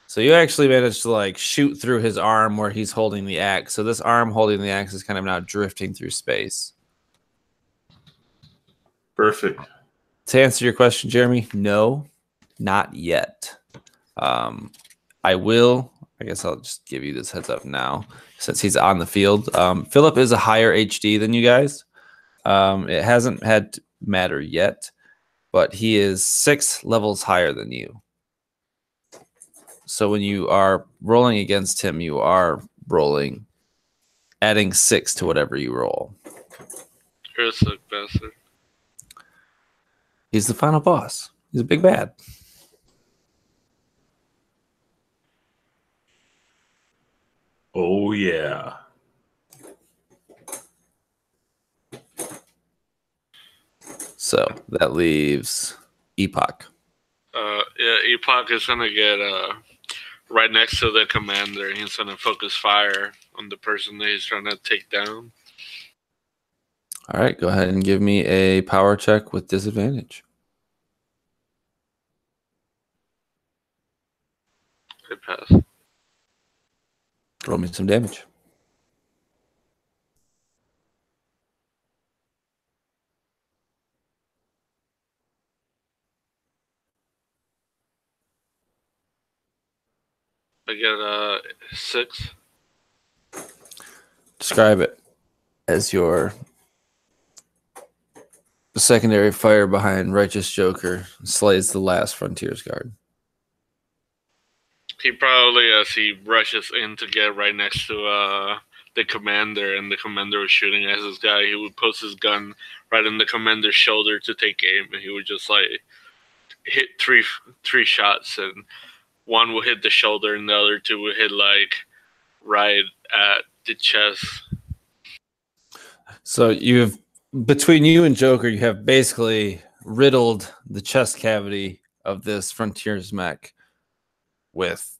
So you actually managed to like shoot through his arm where he's holding the axe. So this arm holding the axe is kind of now drifting through space. Perfect. To answer your question, Jeremy, no, not yet. I will. I guess I'll just give you this heads up now since he's on the field. Phillip is a higher HD than you guys. It hasn't had to matter yet, but he is 6 levels higher than you. So when you are rolling against him, you are rolling, adding 6 to whatever you roll. You're a sick bastard. He's the final boss. He's a big bad. Oh, yeah. So that leaves Epoch. Yeah, Epoch is gonna get right next to the commander. He's gonna focus fire on the person that he's trying to take down. All right, go ahead and give me a power check with disadvantage. Good pass. Roll me some damage. I get 6. Describe it as your secondary fire behind Righteous Joker slays the last Frontiers Guard. He probably, as he rushes in to get right next to the commander, and the commander was shooting at this guy, he would post his gun right in the commander's shoulder to take aim, and he would just like hit three shots, and one will hit the shoulder, and the other 2 will hit like right at the chest. So you've between you and Joker, you have basically riddled the chest cavity of this Frontiers mech with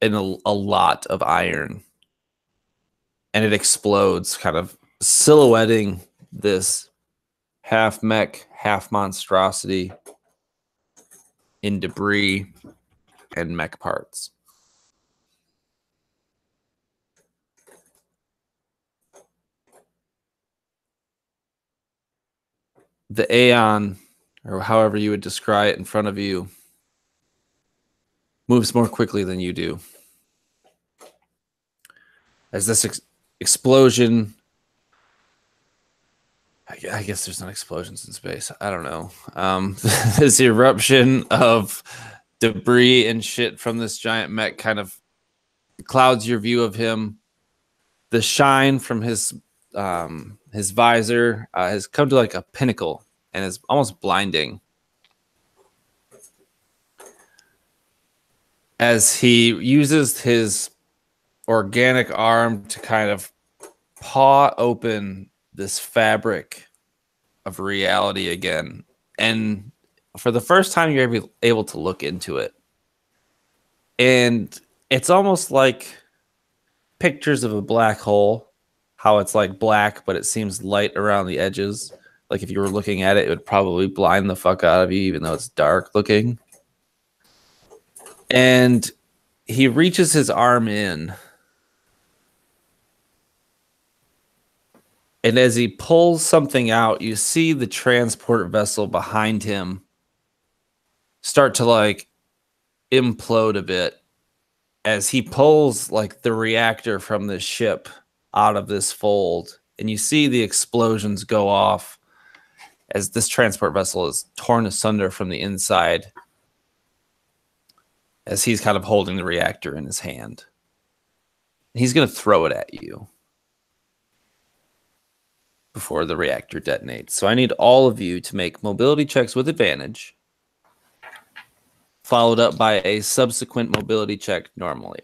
a lot of iron, and it explodes, kind of silhouetting this half mech, half monstrosity in debris and mech parts. The Aeon, or however you would describe it in front of you, moves more quickly than you do. As this explosion, I guess there's not explosions in space. I don't know. This eruption of debris and shit from this giant mech kind of clouds your view of him. The shine from his visor has come to like a pinnacle and is almost blinding as he uses his organic arm to kind of paw open this fabric of reality again. And for the first time, you're able to look into it. And it's almost like pictures of a black hole, how it's like black, but it seems light around the edges. Like if you were looking at it, it would probably blind the fuck out of you, even though it's dark looking. And he reaches his arm in And as he pulls something out, you see the transport vessel behind him start to like implode a bit as he pulls like the reactor from this ship out of this fold. And you see the explosions go off as this transport vessel is torn asunder from the inside as he's kind of holding the reactor in his hand. He's going to throw it at you before the reactor detonates. So I need all of you to make mobility checks with advantage, followed up by a subsequent mobility check normally.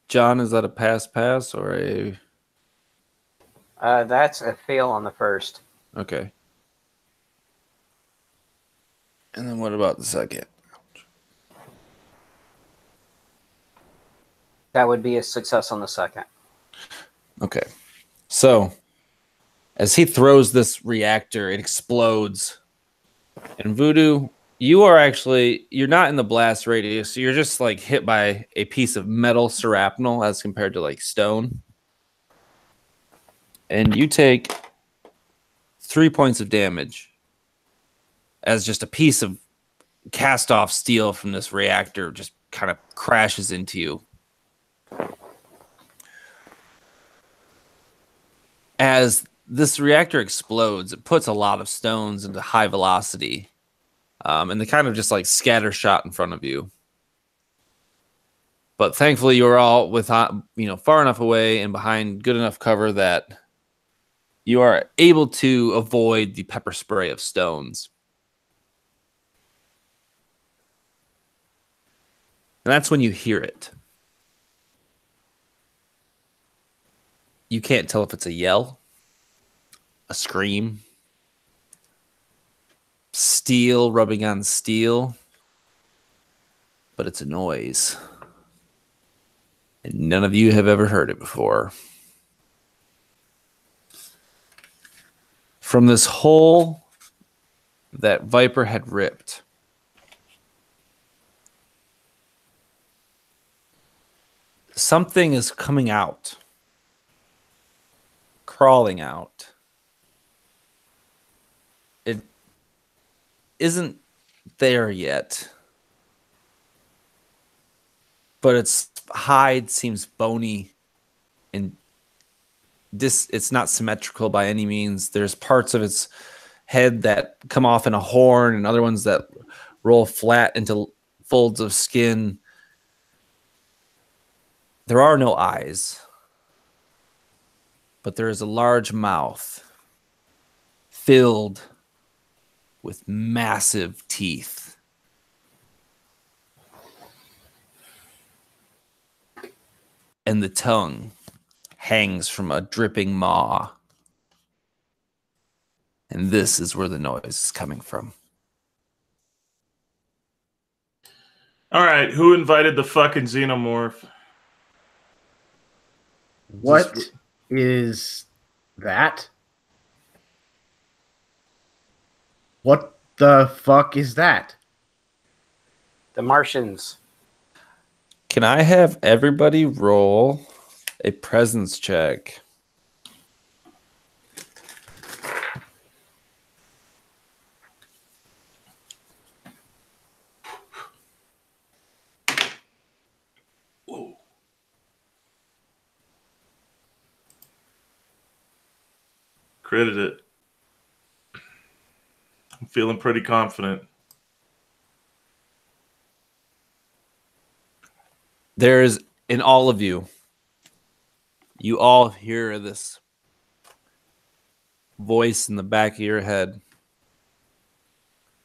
John, is that a pass or a... That's a fail on the first. Okay. And then what about the second? That would be a success on the second. Okay. So, as he throws this reactor, it explodes. And Voodoo, you're not in the blast radius, so you're just like hit by a piece of metal shrapnel as compared to like stone. And you take 3 points of damage as just a piece of cast off steel from this reactor just kind of crashes into you. As this reactor explodes, it puts a lot of stones into high velocity. And they kind of just like scatter shot in front of you. But thankfully, you're all far enough away and behind good enough cover that you are able to avoid the pepper spray of stones. And that's when you hear it. You can't tell if it's a yell, a scream, steel rubbing on steel, but it's a noise. And none of you have ever heard it before. From this hole that Viper had ripped, something is coming out, crawling out. It isn't there yet, but its hide seems bony and it's not symmetrical by any means. There's parts of its head that come off in a horn and other ones that roll flat into folds of skin. There are no eyes, but there is a large mouth filled with massive teeth. And the tongue hangs from a dripping maw. And this is where the noise is coming from. All right, who invited the fucking xenomorph? What is that? What the fuck is that? The Martians. Can I have everybody roll a presence check? Whoa. Critted it. I'm feeling pretty confident. There's in all of you, you all hear this voice in the back of your head.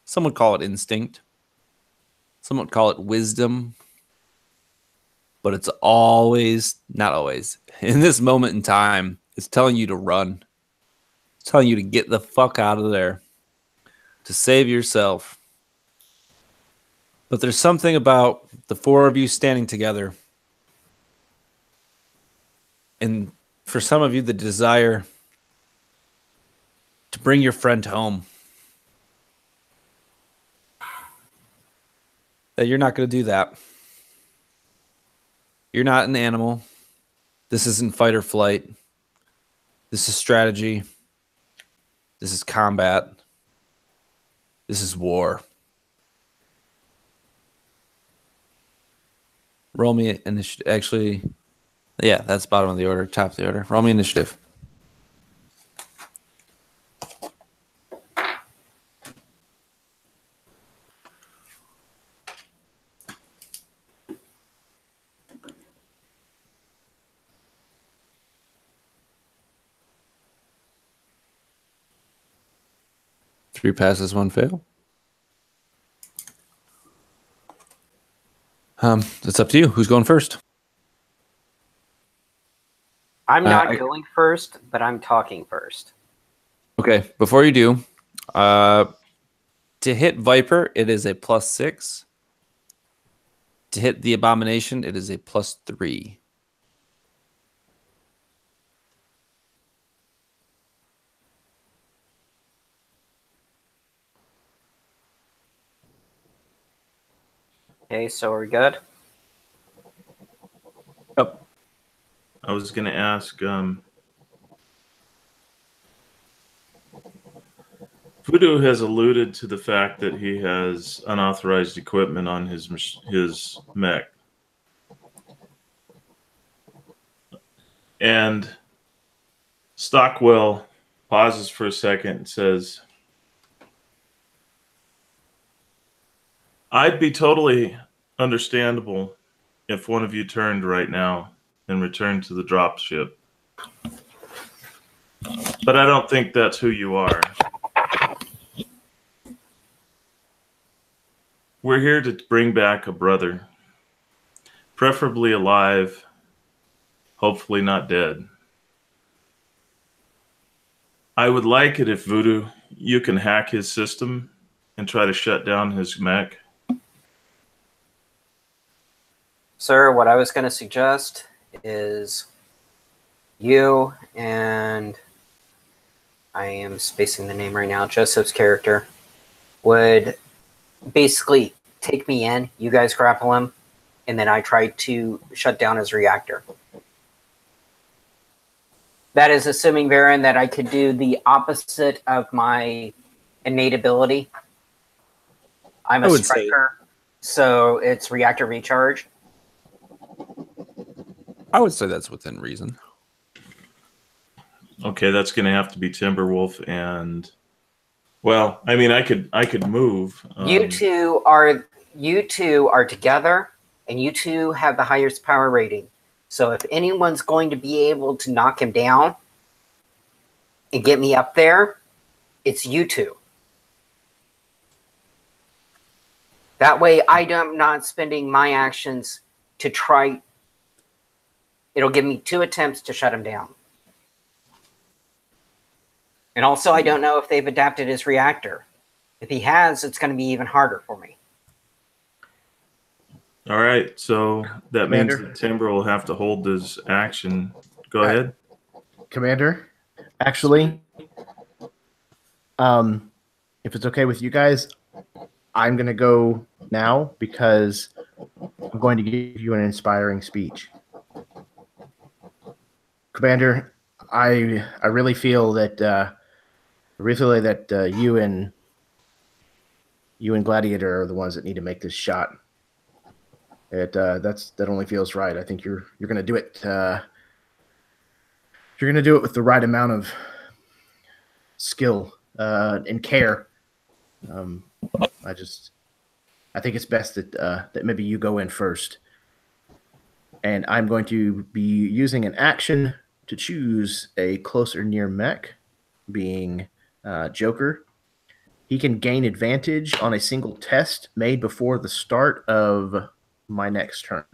Some would call it instinct. Some would call it wisdom. But it's always, not always, in this moment in time, it's telling you to run. telling you to get the fuck out of there, to save yourself. But there's something about the four of you standing together, and for some of you, the desire to bring your friend home, that you're not going to do that. You're not an animal. This isn't fight or flight. This is strategy. This is combat. This is war. Roll me initiative. Actually, yeah, that's bottom of the order, top of the order. Roll me initiative. Three passes, one fail. It's up to you. Who's going first? I'm not going first, but I'm talking first. Okay, before you do, to hit Viper, it is a +6. To hit the Abomination, it is a +3. Okay, so we're good. Yep. I was going to ask, Voodoo has alluded to the fact that he has unauthorized equipment on his mech. And Stockwell pauses for a second and says, I'd be totally understandable if one of you turned right now and returned to the drop ship. But I don't think that's who you are. We're here to bring back a brother, preferably alive, hopefully not dead. I would like it if Voodoo, you can hack his system and try to shut down his mech. Sir, what I was going to suggest is you and I am spacing the name right now, Joseph's character, would basically take me in, you guys grapple him, and then I try to shut down his reactor. That is assuming, Varen, that I could do the opposite of my innate ability. I'm a striker, so it's reactor recharge. I would say that's within reason. Okay, that's going to have to be Timberwolf and, well, I mean, I could move. You two are together, and you two have the highest power rating. So if anyone's going to be able to knock him down and get me up there, it's you two. That way, I'm not spending my actions to try. It'll give me 2 attempts to shut him down. And also, I don't know if they've adapted his reactor. If he has, it's going to be even harder for me. All right, so that means that Timber will have to hold his action. Go ahead. Commander, actually, if it's okay with you guys, I'm going to go now because I'm going to give you an inspiring speech. Commander, I really feel that you and Gladiator are the ones that need to make this shot. That only feels right. I think you're going to do it. You're going to do it with the right amount of skill and care. I think it's best that maybe you go in first. And I'm going to be using an action to choose a close or near mech, being Joker. He can gain advantage on a single test made before the start of my next turn.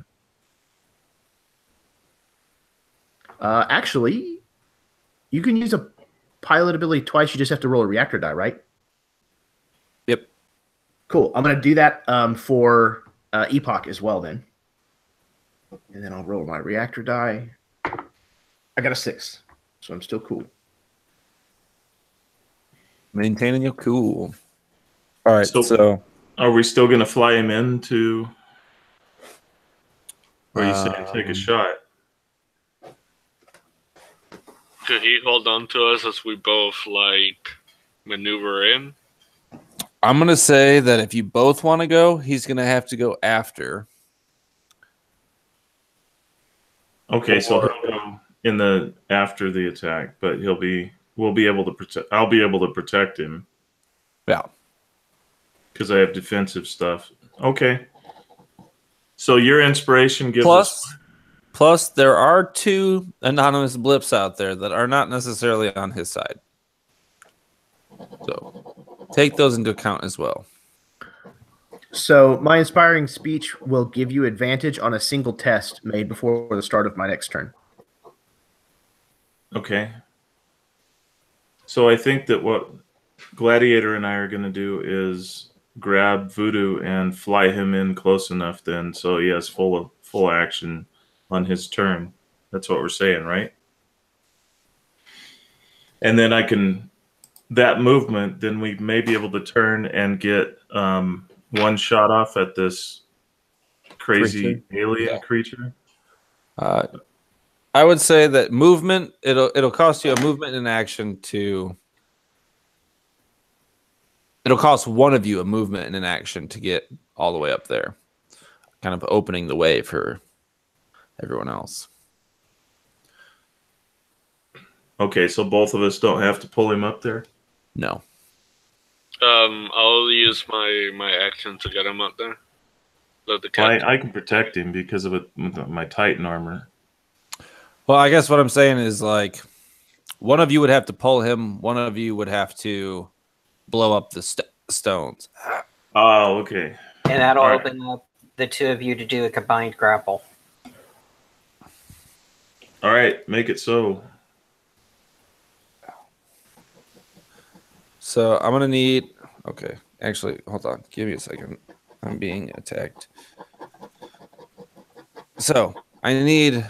Actually, you can use a pilot ability twice, you just have to roll a reactor die, right? Yep. Cool. I'm going to do that for Epoch as well then. And then I'll roll my reactor die. I got a 6, so I'm still cool. Maintaining your cool. All right, So- so Are we still going to fly him in to? Or are you saying take a shot? Could he hold on to us as we both like maneuver in? I'm gonna say that if you both want to go, he's gonna have to go after. Okay, so he'll go in the after the attack, but we'll be able to protect. I'll be able to protect him Yeah. because I have defensive stuff. Okay. So your inspiration gives us. Plus, there are 2 anonymous blips out there that are not necessarily on his side. So take those into account as well. So my inspiring speech will give you advantage on a single test made before the start of my next turn. Okay. So I think that what Gladiator and I are going to do is grab Voodoo and fly him in close enough then so he has full action on his turn. That's what we're saying, right? And then that movement, then we may be able to turn and get one shot off at this crazy alien creature. I would say that movement, it'll cost you a movement and an action to. It'll cost one of you a movement and an action to get all the way up there, kind of opening the way for everyone else. Okay, so both of us don't have to pull him up there? No. I'll use my action to get him up there. Let the Well, captain. I can protect him because of my Titan armor. Well, I guess what I'm saying is like one of you would have to pull him. One of you would have to blow up the stones. Oh, okay. And that'll All right. open up the 2 of you to do a combined grapple. All right, make it so. So I'm gonna need. Okay, actually, hold on. Give me a second. I'm being attacked. So I need.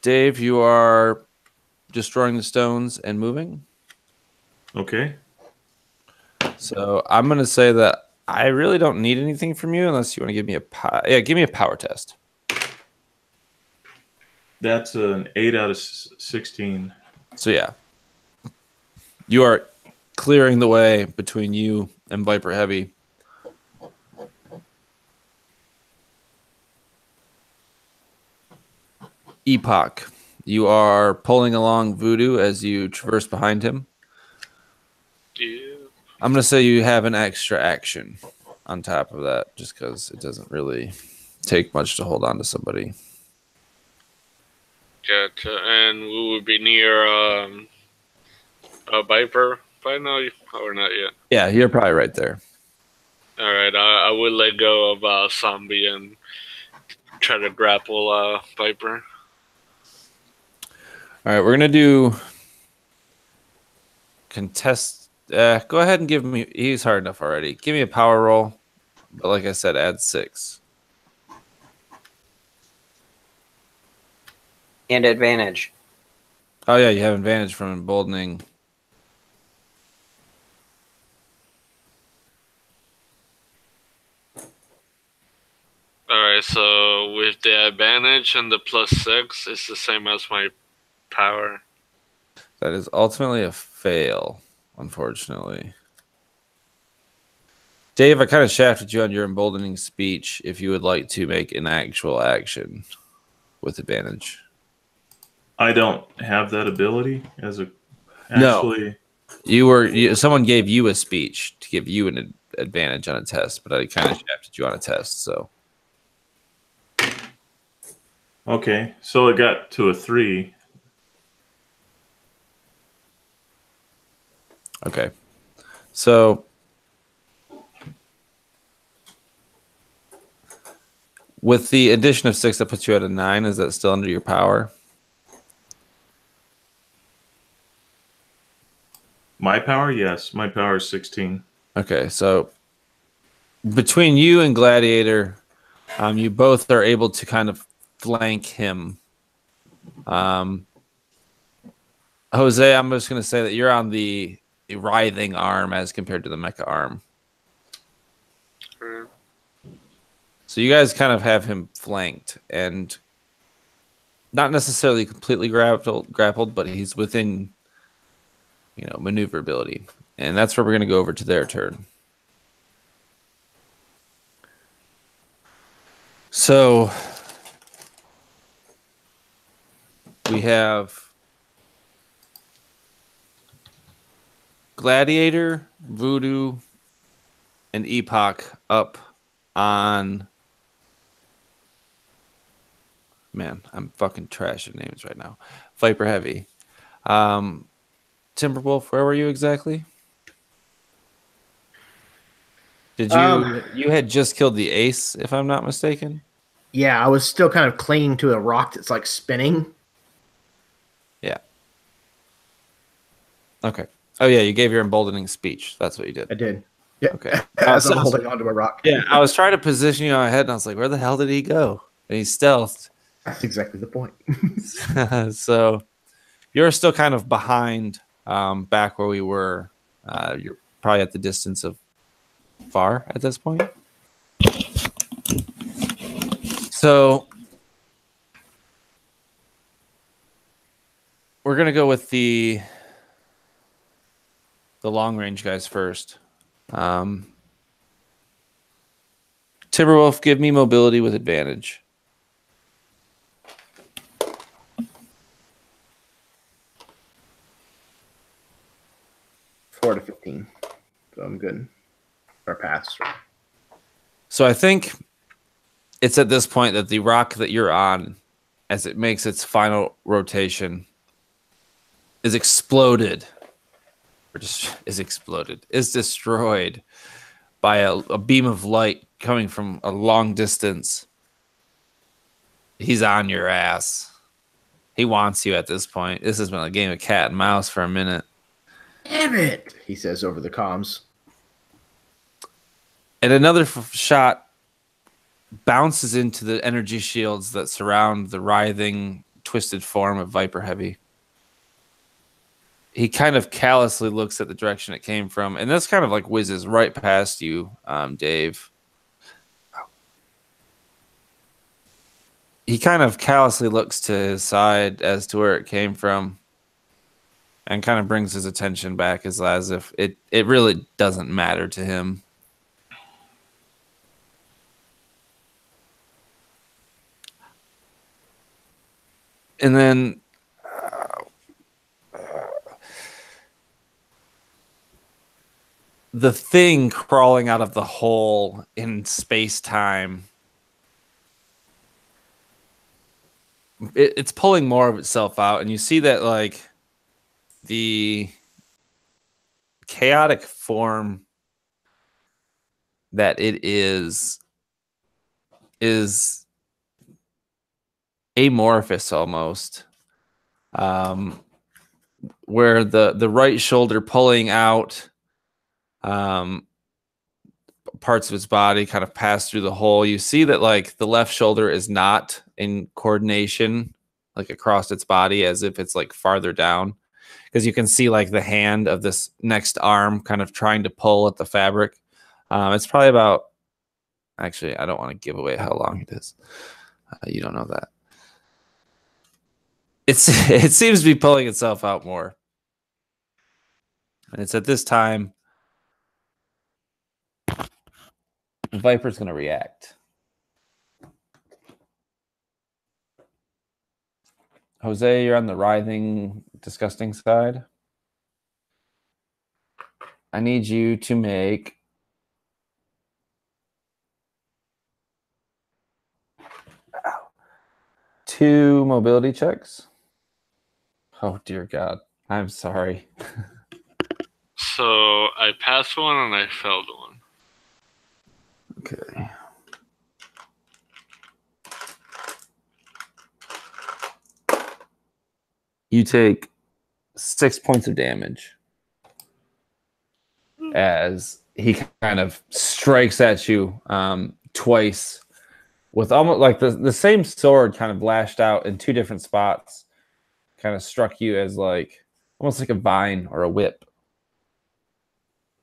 Dave, you are destroying the stones and moving. Okay. So I'm gonna say that I really don't need anything from you unless you want to give me give me a power test. That's an 8 out of 16. So yeah, you are clearing the way between you and Viper Heavy. Epoch, you are pulling along Voodoo as you traverse behind him. Yeah. I'm going to say you have an extra action on top of that just because it doesn't really take much to hold on to somebody. Gotcha. And we would be near a Viper by now, or not yet? Yeah, you're probably right there. All right. I will let go of Zombie and try to grapple Viper. All right, we're going to do contest. Go ahead and give me. He's hard enough already. Give me a power roll. But like I said, add 6. And advantage. Oh, yeah, you have advantage from emboldening. Alright, so with the advantage and the +6, it's the same as my power. That is ultimately a fail, unfortunately. Dave, I kind of shafted you on your emboldening speech if you would like to make an actual action with advantage. I don't have that ability as a. No. Actually, someone gave you a speech to give you an advantage on a test, but I kind of shafted you on a test, so. Okay, so it got to a 3. Okay. So with the addition of 6, that puts you at a 9. Is that still under your power? My power? Yes. My power is 16. Okay, so between you and Gladiator, you both are able to kind of flank him. Jose, I'm just going to say that you're on the writhing arm as compared to the mecha arm. So you guys kind of have him flanked and not necessarily completely grappled, but he's within, maneuverability. And that's where we're going to go over to their turn. So we have Gladiator, Voodoo, and Epoch up on... Man, I'm fucking trash at names right now. Viper Heavy. Timberwolf, where were you exactly? Did you had just killed the ace, if I'm not mistaken? Yeah, I was still kind of clinging to a rock that's like spinning. Yeah. Okay. Oh yeah, you gave your emboldening speech. That's what you did. I did. Yeah. Okay. As I'm holding onto a rock. Yeah, I was trying to position you on my head, and I was like, where the hell did he go? And he stealthed. That's exactly the point. So you're still kind of behind back where we were. You're probably at the distance of far at this point. So we're going to go with the long range guys first. Timberwolf, give me mobility with advantage. Four to 15. So I'm good. Or pass. So I think it's at this point that the rock that you're on, as it makes its final rotation, is exploded. Or just is exploded. Is destroyed by a beam of light coming from a long distance. He's on your ass. He wants you at this point. This has been a game of cat and mouse for a minute. Damn it, he says over the comms. And another shot bounces into the energy shields that surround the writhing, twisted form of Viper Heavy. He kind of callously looks at the direction it came from, and this kind of like whizzes right past you, Dave. He kind of callously looks to his side as to where it came from and kind of brings his attention back as if it really doesn't matter to him. And then the thing crawling out of the hole in space-time, it's pulling more of itself out, and you see that like the chaotic form that it is amorphous almost, where the right shoulder pulling out parts of its body kind of pass through the hole. You see that like the left shoulder is not in coordination like across its body, as if it's like farther down, because you can see like the hand of this next arm kind of trying to pull at the fabric. It's probably about, actually, I don't want to give away how long it is. You don't know that. It seems to be pulling itself out more. And it's at this time the Viper's going to react. Jose, you're on the writhing, disgusting side. I need you to make two mobility checks. Oh, dear God. I'm sorry. So I passed one and I failed one. Okay. You take 6 points of damage. as he kind of strikes at you twice with almost like the same sword kind of lashed out in two different spots, kind of struck you as like almost like a vine or a whip.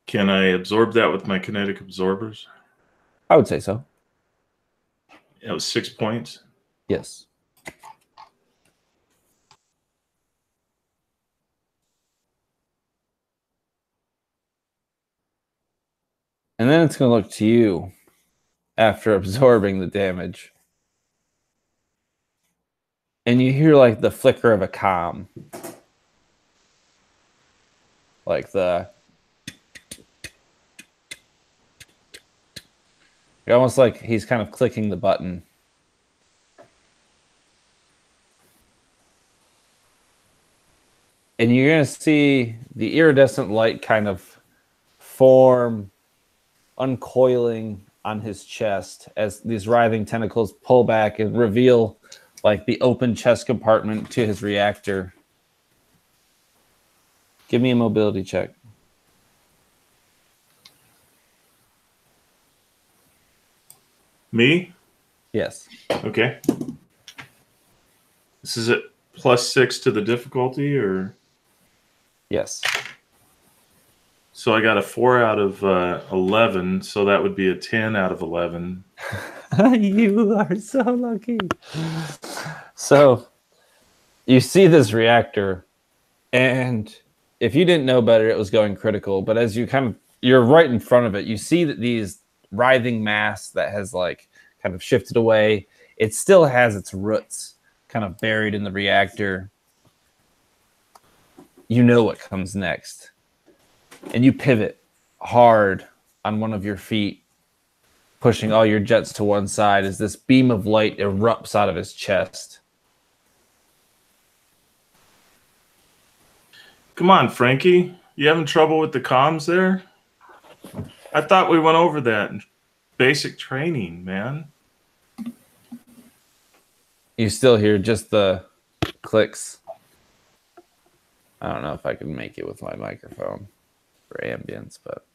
Can I absorb that with my kinetic absorbers? I would say so. That was 6 points. Yes. And then it's going to look to you after absorbing the damage. And you hear like the flicker of a comm. Like almost like he's kind of clicking the button. And you're going to see the iridescent light kind of form, uncoiling on his chest as these writhing tentacles pull back and reveal like the open chest compartment to his reactor. Give me a mobility check. Me? Yes. Okay. This is at +6 to the difficulty, or? Yes. So I got a 4 out of 11, so that would be a 10 out of 11. You are so lucky. So you see this reactor, and if you didn't know better, it was going critical. But as you're right in front of it, you see that these writhing mass that has like kind of shifted away, it still has its roots kind of buried in the reactor. You know what comes next. And you pivot hard on one of your feet, pushing all your jets to one side as this beam of light erupts out of his chest. Come on, Frankie. You having trouble with the comms there? I thought we went over that in basic training, man. You still hear just the clicks. I don't know if I can make it with my microphone for ambience, but...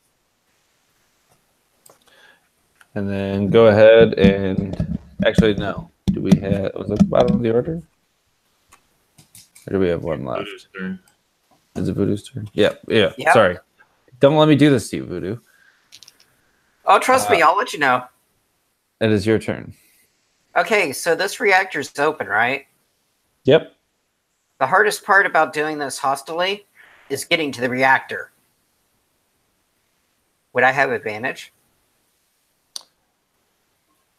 And then go ahead and... Actually, no. Do we have... Was it the bottom of the order? Or do we have one left? Voodoo's turn. Is it Voodoo's turn? Yeah. Yep. Sorry. Don't let me do this to you, Voodoo. Oh, trust me, I'll let you know. It is your turn. Okay, so this reactor's open, right? Yep. The hardest part about doing this hostilely is getting to the reactor. Would I have advantage?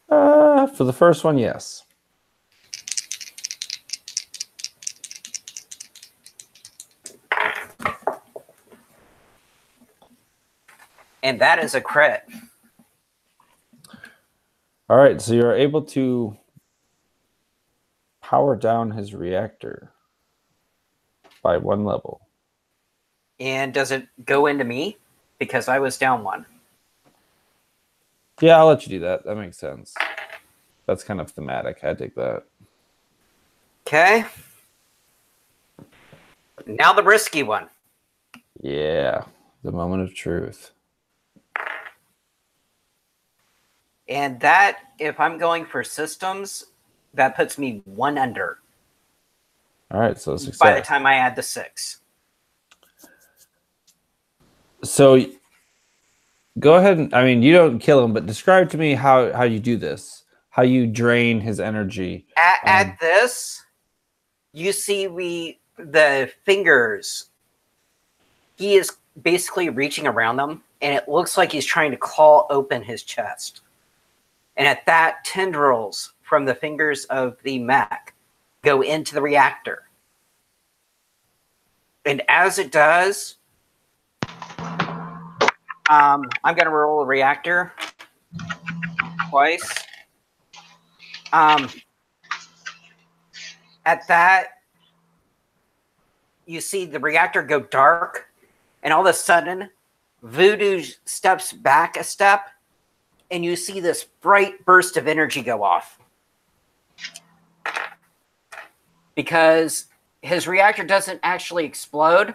For the first one, yes. And that is a crit. All right, so you're able to power down his reactor by 1 level. And does it go into me? Because I was down 1. Yeah, I'll let you do that. That makes sense. That's kind of thematic. I dig that. Okay. Now the risky one. Yeah, the moment of truth. And that, if I'm going for systems, that puts me 1 under. All right, so success. By the time I add the 6. So go ahead and, I mean, you don't kill him, but describe to me how you do this. How you drain his energy. At this, you see the fingers, he is basically reaching around them, and it looks like he's trying to claw open his chest. And at that, tendrils from the fingers of the mech go into the reactor. And as it does, I'm going to roll a reactor twice. At that, you see the reactor go dark, and all of a sudden, Voodoo steps back a step, and you see this bright burst of energy go off. Because his reactor doesn't actually explode.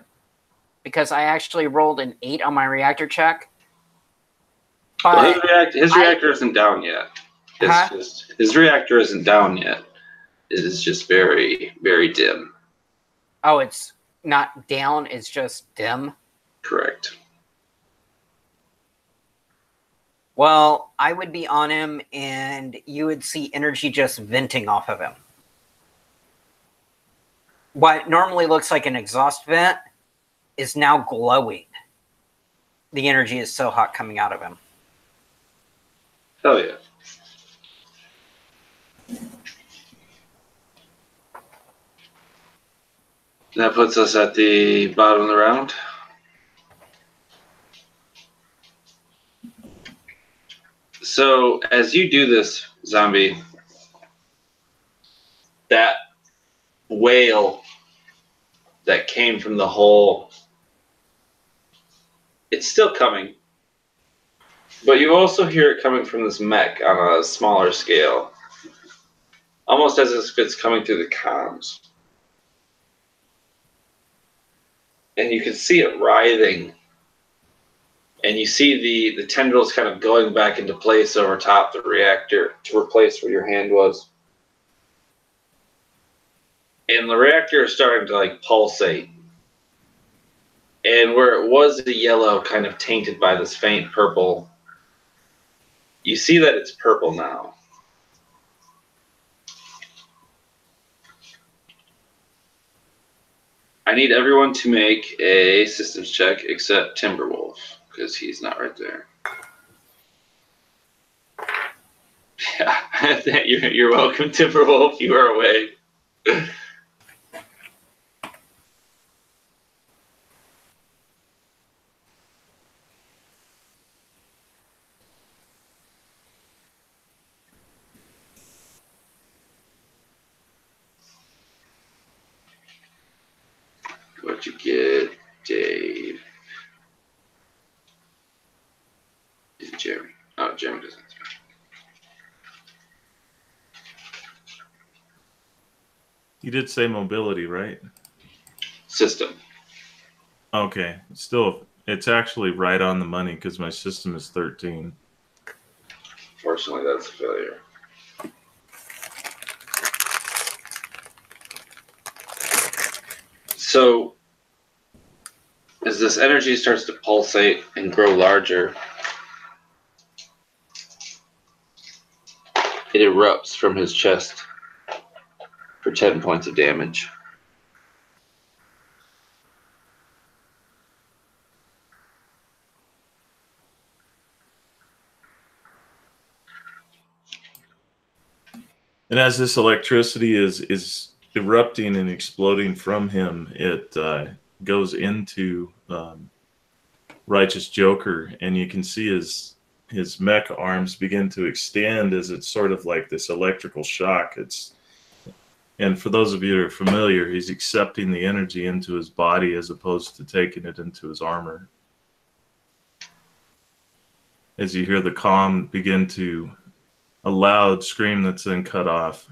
because I actually rolled an 8 on my reactor check. Well, But his reactor isn't down yet. It's Huh? just his reactor isn't down yet. It is just very, very dim. oh, it's not down, it's just dim. Correct. Well, I would be on him and you would see energy just venting off of him. What normally looks like an exhaust vent is now glowing. The energy is so hot coming out of him. Hell yeah. That puts us at the bottom of the round. So as you do this, zombie, that wail that came from the hole, it's still coming. But you also hear it coming from this mech on a smaller scale. Almost as if it's coming through the comms. And you can see it writhing. And you see the tendrils kind of going back into place over top the reactor to replace where your hand was. And the reactor is starting to like pulsate. And where it was a yellow kind of tainted by this faint purple, you see that it's purple now. I need everyone to make a systems check except Timberwolf, because he's not right there. Yeah, you're welcome, Timberwolf. You are away. What'd you get, Dave? Is it Jeremy? Oh, Jeremy doesn't. You did say mobility, right? System. Okay. Still, it's actually right on the money because my system is 13. Fortunately, that's a failure. So, as this energy starts to pulsate and grow larger, it erupts from his chest for 10 points of damage. And as this electricity is erupting and exploding from him, it goes into Righteous Joker, and you can see his mech arms begin to extend as it's sort of like this electrical shock. And for those of you who are familiar, he's accepting the energy into his body as opposed to taking it into his armor. As you hear the comm begin to a loud scream that's then cut off.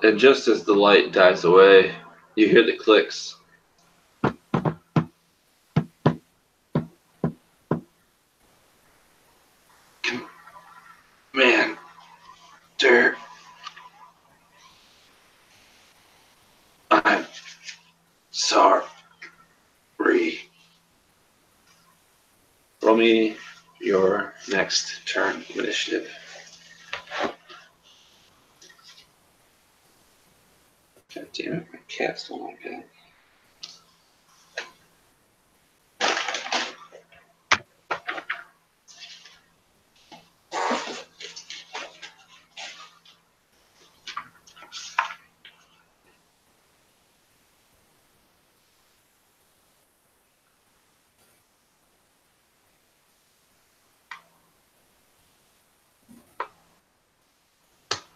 And just as the light dies away, you hear the clicks. Man, dirt. I'm sorry. Roll me your next turn initiative. God damn it, my cat's don't like that.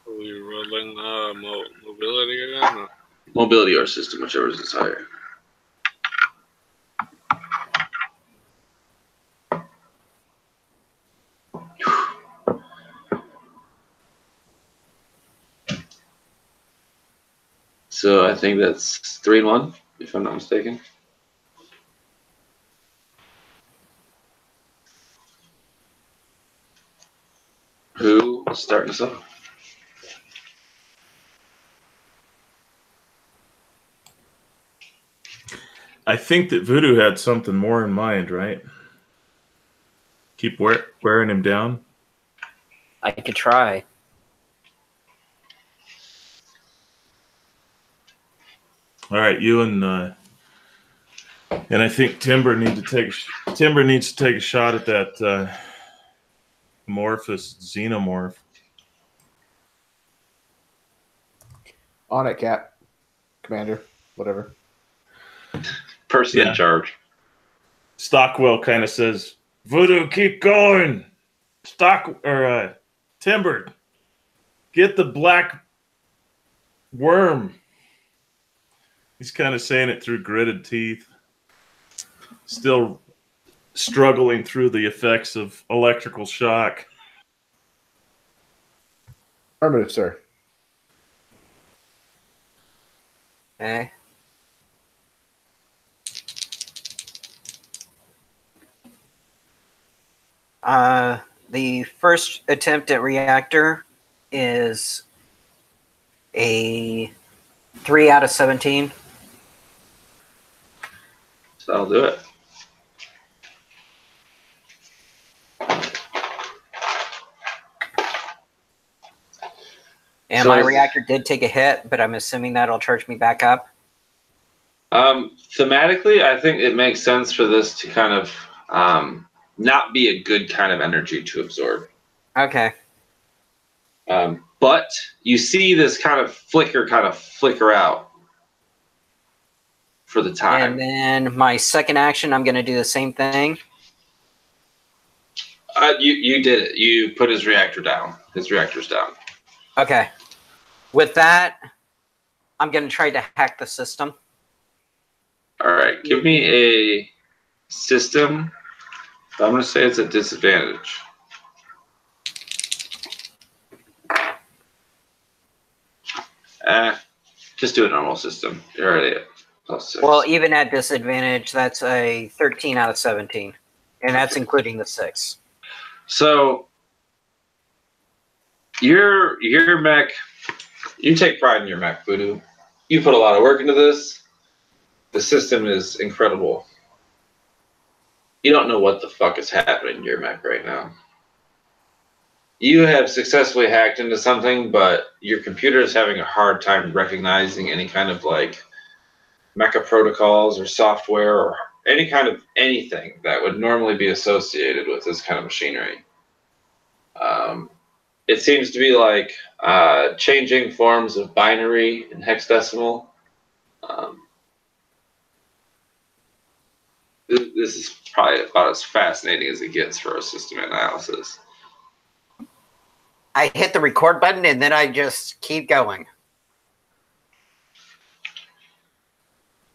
Are we rolling mobility again? Or? Mobility or system, whichever is higher. So I think that's 3-1, if I'm not mistaken. Who is starting us off? I think that Voodoo had something more in mind, right? Keep wearing him down. I could try. All right, you and I think Timber needs to take a shot at that amorphous xenomorph. On it, Cap. Commander, whatever. Person Yeah. in charge. Stockwell kind of says, "Voodoo, keep going. Timber, get the black worm." He's kind of saying it through gritted teeth, still struggling through the effects of electrical shock. Affirmative, sir. Okay. The first attempt at reactor is a 3 out of 17. So I'll do it. And So- my reactor did take a hit, but I'm assuming that'll charge me back up. Thematically, I think it makes sense for this to kind of not be a good kind of energy to absorb. Okay. But you see this kind of flicker out for the time. And then my second action, I'm going to do the same thing. You did it. You put his reactor down. His reactor's down. Okay. With that, I'm going to try to hack the system. All right. Give me a system. I'm going to say it's a disadvantage. Just do a normal system. You're already at +6. Well, even at disadvantage, that's a 13 out of 17. And that's including the 6. So your mech, you take pride in your mech, Voodoo. You put a lot of work into this. The system is incredible. You don't know what the fuck is happening in your mech right now. You have successfully hacked into something, but your computer is having a hard time recognizing any kind of like mecha protocols or software or any kind of anything that would normally be associated with this kind of machinery. It seems to be like changing forms of binary and hexadecimal. This is probably about as fascinating as it gets for a system analysis. I hit the record button and then I just keep going.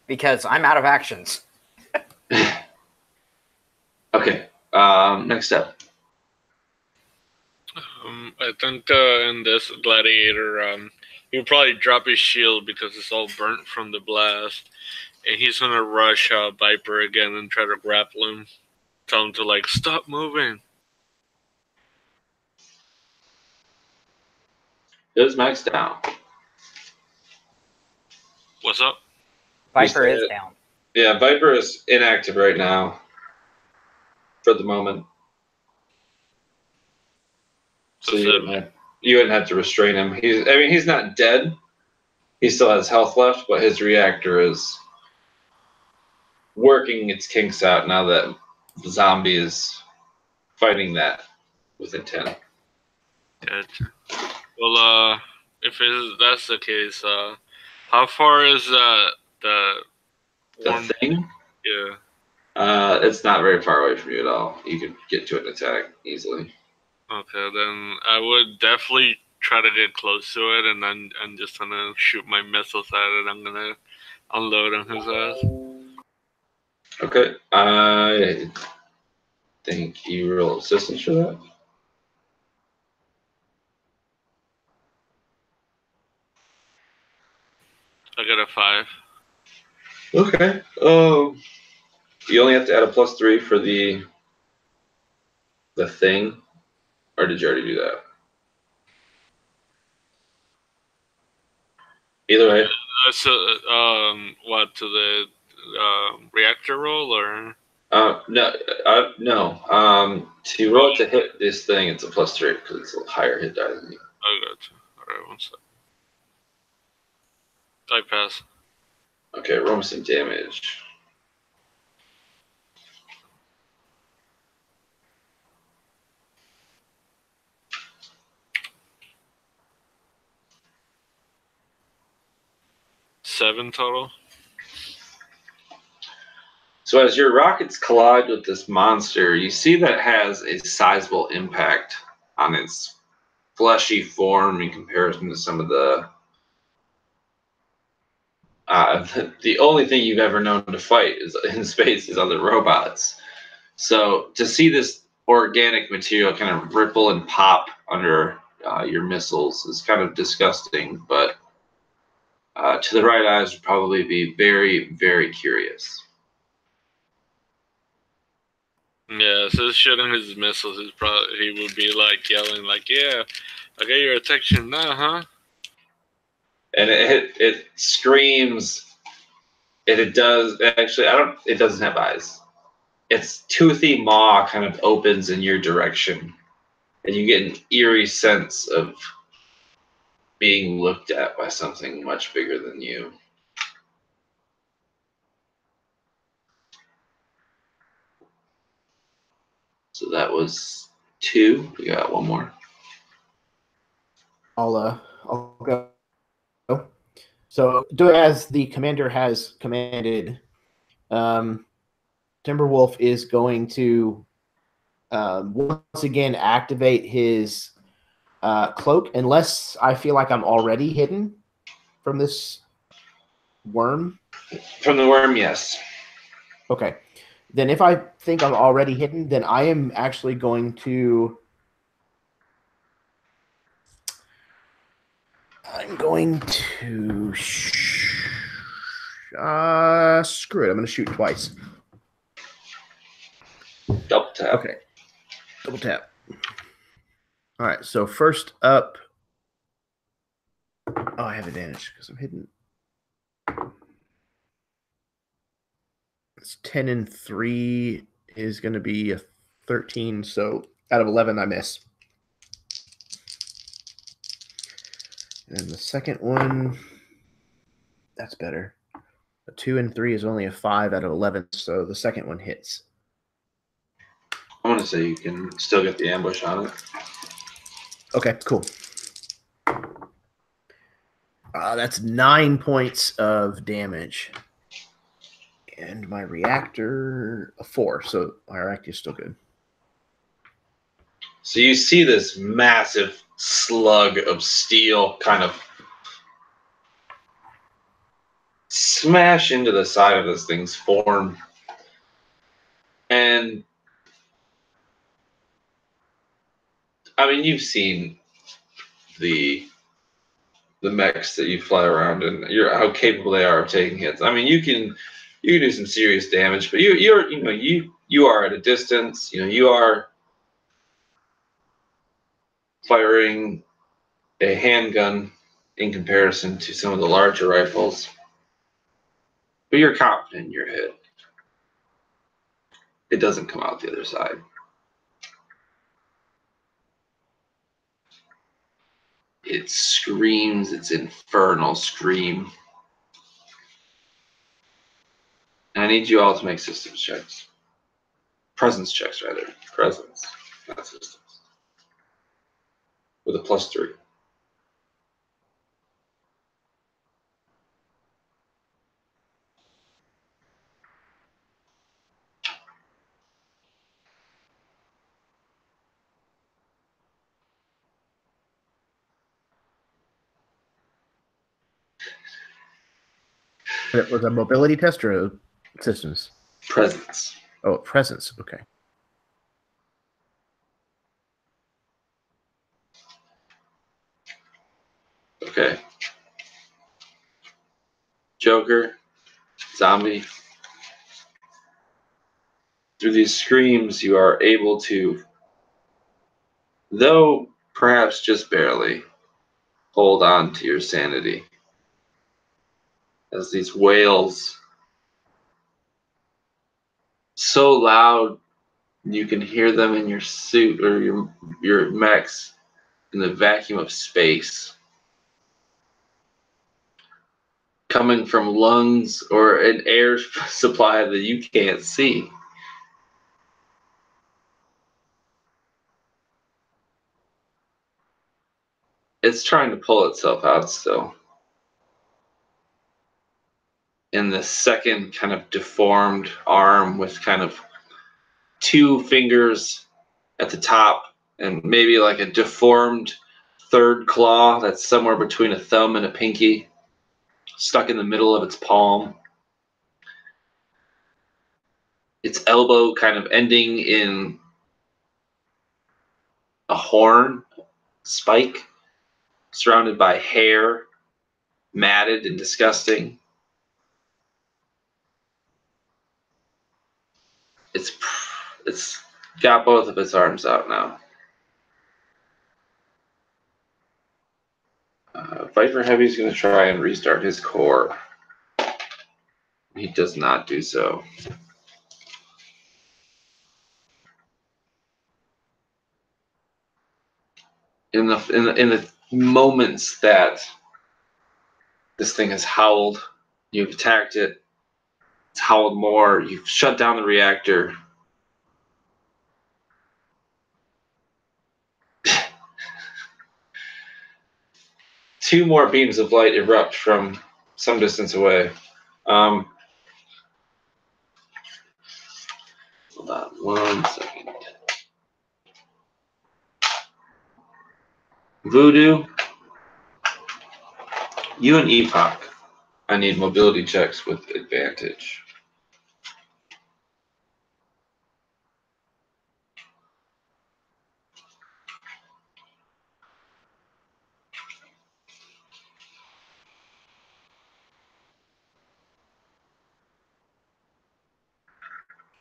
Because I'm out of actions. Okay, next step. I think in this gladiator, he'll probably drop his shield because it's all burnt from the blast, and he's gonna rush Viper again and try to grapple him, tell him to like stop moving. Is Max down? What's up? Viper You is said- down. Yeah, Viper is inactive right now. For the moment. So you wouldn't have to restrain him. He's not dead. He still has health left, but his reactor is working its kinks out now that the zombie is fighting that with intent. Gotcha. Well, if that's the case, how far is the The worm? thing, Yeah. it's not very far away from you at all. You could get to an attack easily. Okay, then I would definitely try to get close to it, and then I'm just gonna shoot my missiles at it. I'm gonna unload on his ass. Okay, I think you roll assistance for that. I got a 5. Okay. You only have to add a +3 for the thing, or did you already do that? Either way. So, what, to the reactor roll, or? No. To roll it to hit this thing, it's a +3 because it's a higher hit die than you. I got you. Alright, one sec. I pass. Okay, roll me some damage. Seven total. So as your rockets collide with this monster, you see that it has a sizable impact on its fleshy form in comparison to some of the the only thing you've ever known to fight is in space is other robots. So to see this organic material kind of ripple and pop under your missiles is kind of disgusting, but to the right eyes would probably be very, very curious. Yeah, so shooting his missiles, he would be like yelling, like, "Yeah, I got your attention now, huh?" And it screams. It does actually. I don't. It doesn't have eyes. Its toothy maw kind of opens in your direction, and you get an eerie sense of being looked at by something much bigger than you. So that was 2. We got one more. I'll go. So, doing as the commander has commanded, Timberwolf is going to once again activate his cloak, unless I feel like I'm already hidden from this worm. From the worm, yes. Okay. Then if I think I'm already hidden, then I am actually going to... I'm going to... screw it. I'm going to shoot twice. Double tap. Okay. Double tap. All right. So first up... Oh, I have advantage because I'm hidden. It's 10 and 3 is going to be a 13. So out of 11, I miss. And the second one, that's better. A 2 and 3 is only a 5 out of 11. So the second one hits. I'm going to say you can still get the ambush on it. Okay, cool. That's 9 points of damage. And my reactor, a 4. So my reactor is still good. So you see this massive slug of steel kind of smash into the side of this thing's form. And I mean, you've seen the mechs that you fly around and how capable they are of taking hits. I mean, you can do some serious damage, but you are at a distance. You are firing a handgun in comparison to some of the larger rifles, but you're confident in your hit. It doesn't come out the other side. It screams its infernal scream. And I need you all to make systems checks. Presence checks, rather. Presence, not systems. With a +3. It was a mobility test or systems? Presence. Oh, presence. Okay. Okay. Joker, zombie. Through these screams, you are able to, though perhaps just barely, hold on to your sanity. As these wails, so loud you can hear them in your suit or your mechs in the vacuum of space, coming from lungs or an air supply that you can't see. It's trying to pull itself out still. In the second kind of deformed arm with kind of 2 fingers at the top and maybe like a deformed third claw that's somewhere between a thumb and a pinky, stuck in the middle of its palm. Its elbow kind of ending in a horn spike, surrounded by hair, matted and disgusting. It's got both of its arms out now. Viper Heavy's going to try and restart his core. He does not do so. In the moments that this thing has howled, you've attacked it, it's howled more, you've shut down the reactor. Two more beams of light erupt from some distance away. Hold on 1 second. Voodoo, you and Epoch, I need mobility checks with advantage.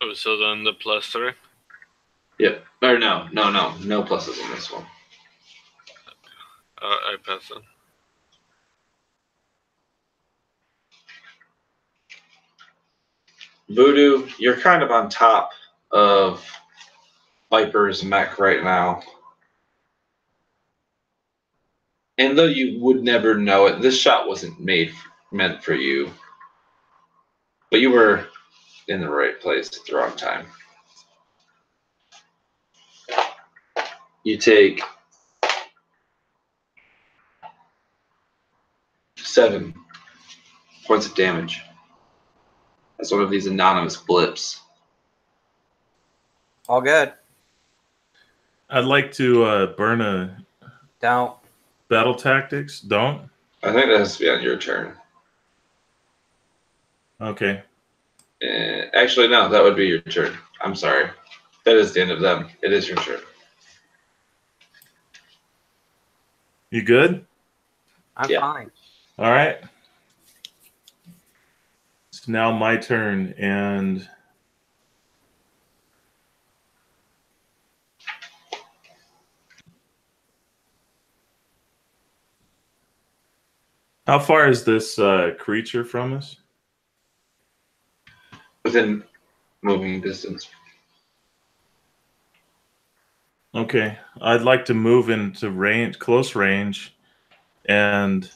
Oh, so then the +3? Yep. Or no pluses on this one. I pass it. Voodoo, you're kind of on top of Viper's mech right now. And though you would never know it, this shot wasn't meant for you. But you were in the right place at the wrong time. You take 7 points of damage as one of these anonymous blips. All good. I'd like to burn a Don't. battle tactics. Don't? I think that has to be on your turn. Okay. Actually, no, that would be your turn. I'm sorry. That is the end of them. It is your turn. You good? I'm Yeah. fine. All right. It's now my turn, and how far is this creature from us? Within moving distance. Okay. I'd like to move into close range, and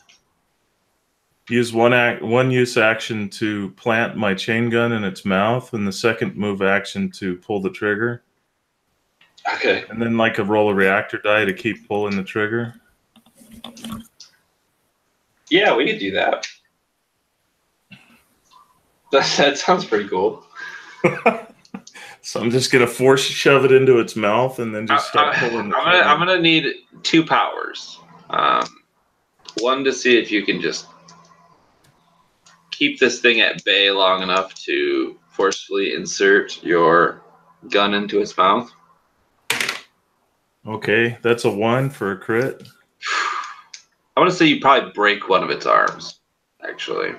use one use action to plant my chain gun in its mouth, and the second move action to pull the trigger. Okay. And then like a roll a reactor die to keep pulling the trigger. Yeah, we could do that. That sounds pretty cool. So I'm just gonna force shove it into its mouth and then just start pulling the trigger. I'm gonna need 2 powers. One to see if you can just keep this thing at bay long enough to forcefully insert your gun into its mouth. Okay, that's a 1 for a crit. I want to say you probably break one of its arms, actually.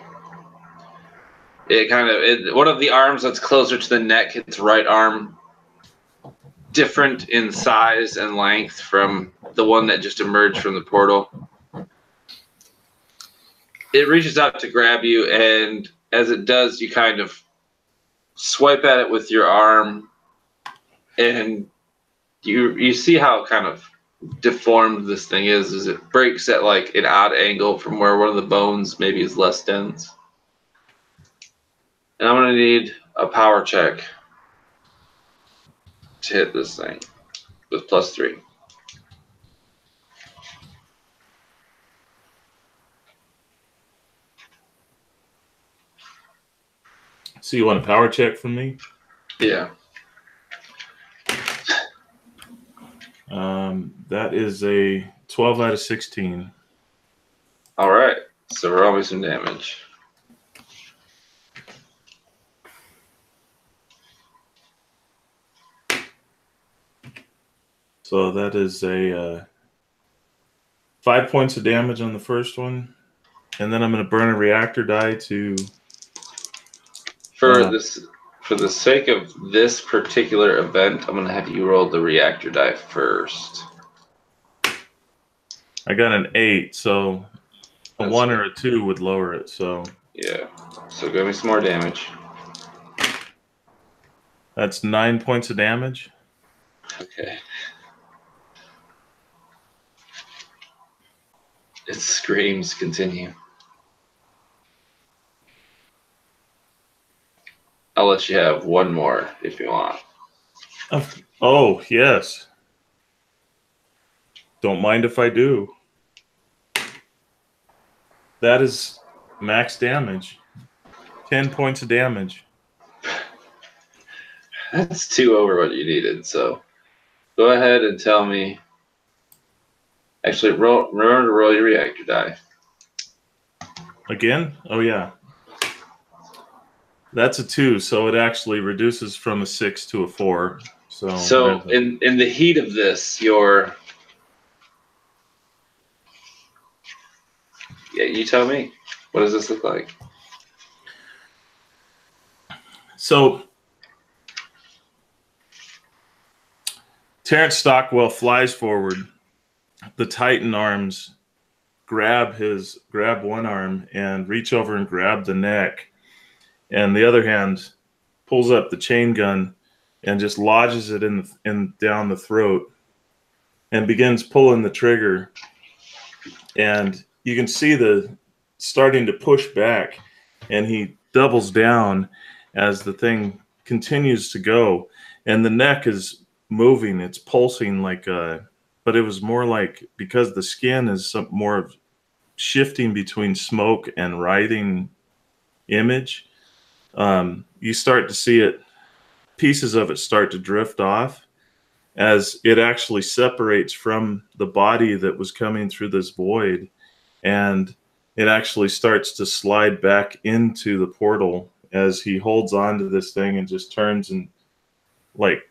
one of the arms that's closer to the neck, its right arm, different in size and length from the one that just emerged from the portal. It reaches out to grab you, and as it does, you kind of swipe at it with your arm, and you see how kind of deformed this thing is it breaks at like an odd angle from where one of the bones maybe is less dense. And I'm going to need a power check to hit this thing with +3. So you want a power check from me? Yeah. That is a 12 out of 16. All right. So roll me some damage. So that is a 5 points of damage on the first one, and then I'm going to burn a reactor die to. For the sake of this particular event, I'm going to have you roll the reactor die first. I got an 8, so That's 1 or a 2 would lower it. So yeah. So give me some more damage. that's 9 points of damage. Okay. Its screams continue. I'll let you have one more if you want. Oh, yes. Don't mind if I do. That is max damage. 10 points of damage. That's 2 over what you needed, so go ahead and tell me. Actually, remember to roll your reactor die. Again? Oh, yeah. That's a 2, so it actually reduces from a 6 to a 4. So in the heat of this, yeah, you tell me. What does this look like? So Terrence Stockwell flies forward. The Titan arms grab one arm and reach over and grab the neck, and the other hand pulls up the chain gun and just lodges it in down the throat and begins pulling the trigger. And you can see the starting to push back, and he doubles down as the thing continues to go, and the neck is moving. It's pulsing but it was more like, because the skin is more of shifting between smoke and writhing image. You start to see it, pieces of it start to drift off as it actually separates from the body that was coming through this void, and it actually starts to slide back into the portal as he holds on to this thing and just turns and, like,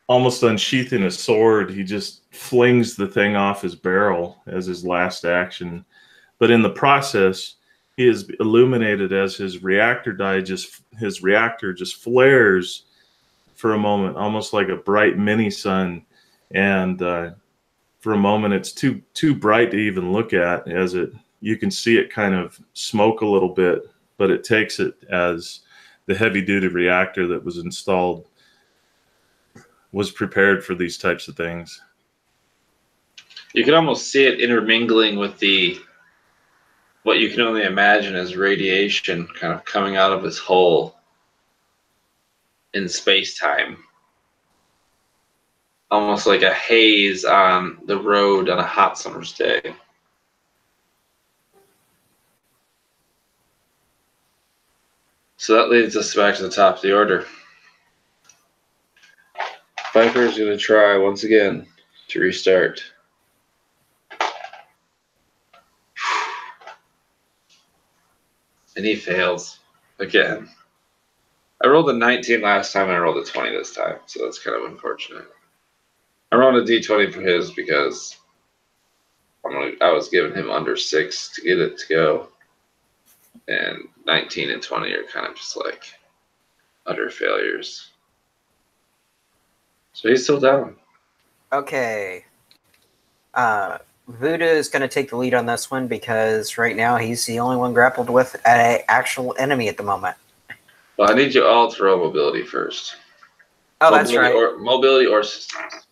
almost unsheathing a sword, he just flings the thing off his barrel as his last action. But in the process, he is illuminated as his reactor just flares for a moment, almost like a bright mini sun. And for a moment, it's too bright to even look at, as you can see it kind of smoke a little bit, but it takes it as the heavy duty reactor that was installed was prepared for these types of things. You can almost see it intermingling with what you can only imagine as radiation kind of coming out of his hole in space-time. Almost like a haze on the road on a hot summer's day. So that leads us back to the top of the order. Viper is going to try once again to restart. And he fails again. I rolled a 19 last time and I rolled a 20 this time, so that's kind of unfortunate. I rolled a d20 for his because I was giving him under 6 to get it to go. And 19 and 20 are kind of just like utter failures. So he's still down. Okay. Voodoo is going to take the lead on this one because right now he's the only one grappled with an actual enemy at the moment. Well, I need you all to roll mobility first. Oh, that's right. Mobility or systems.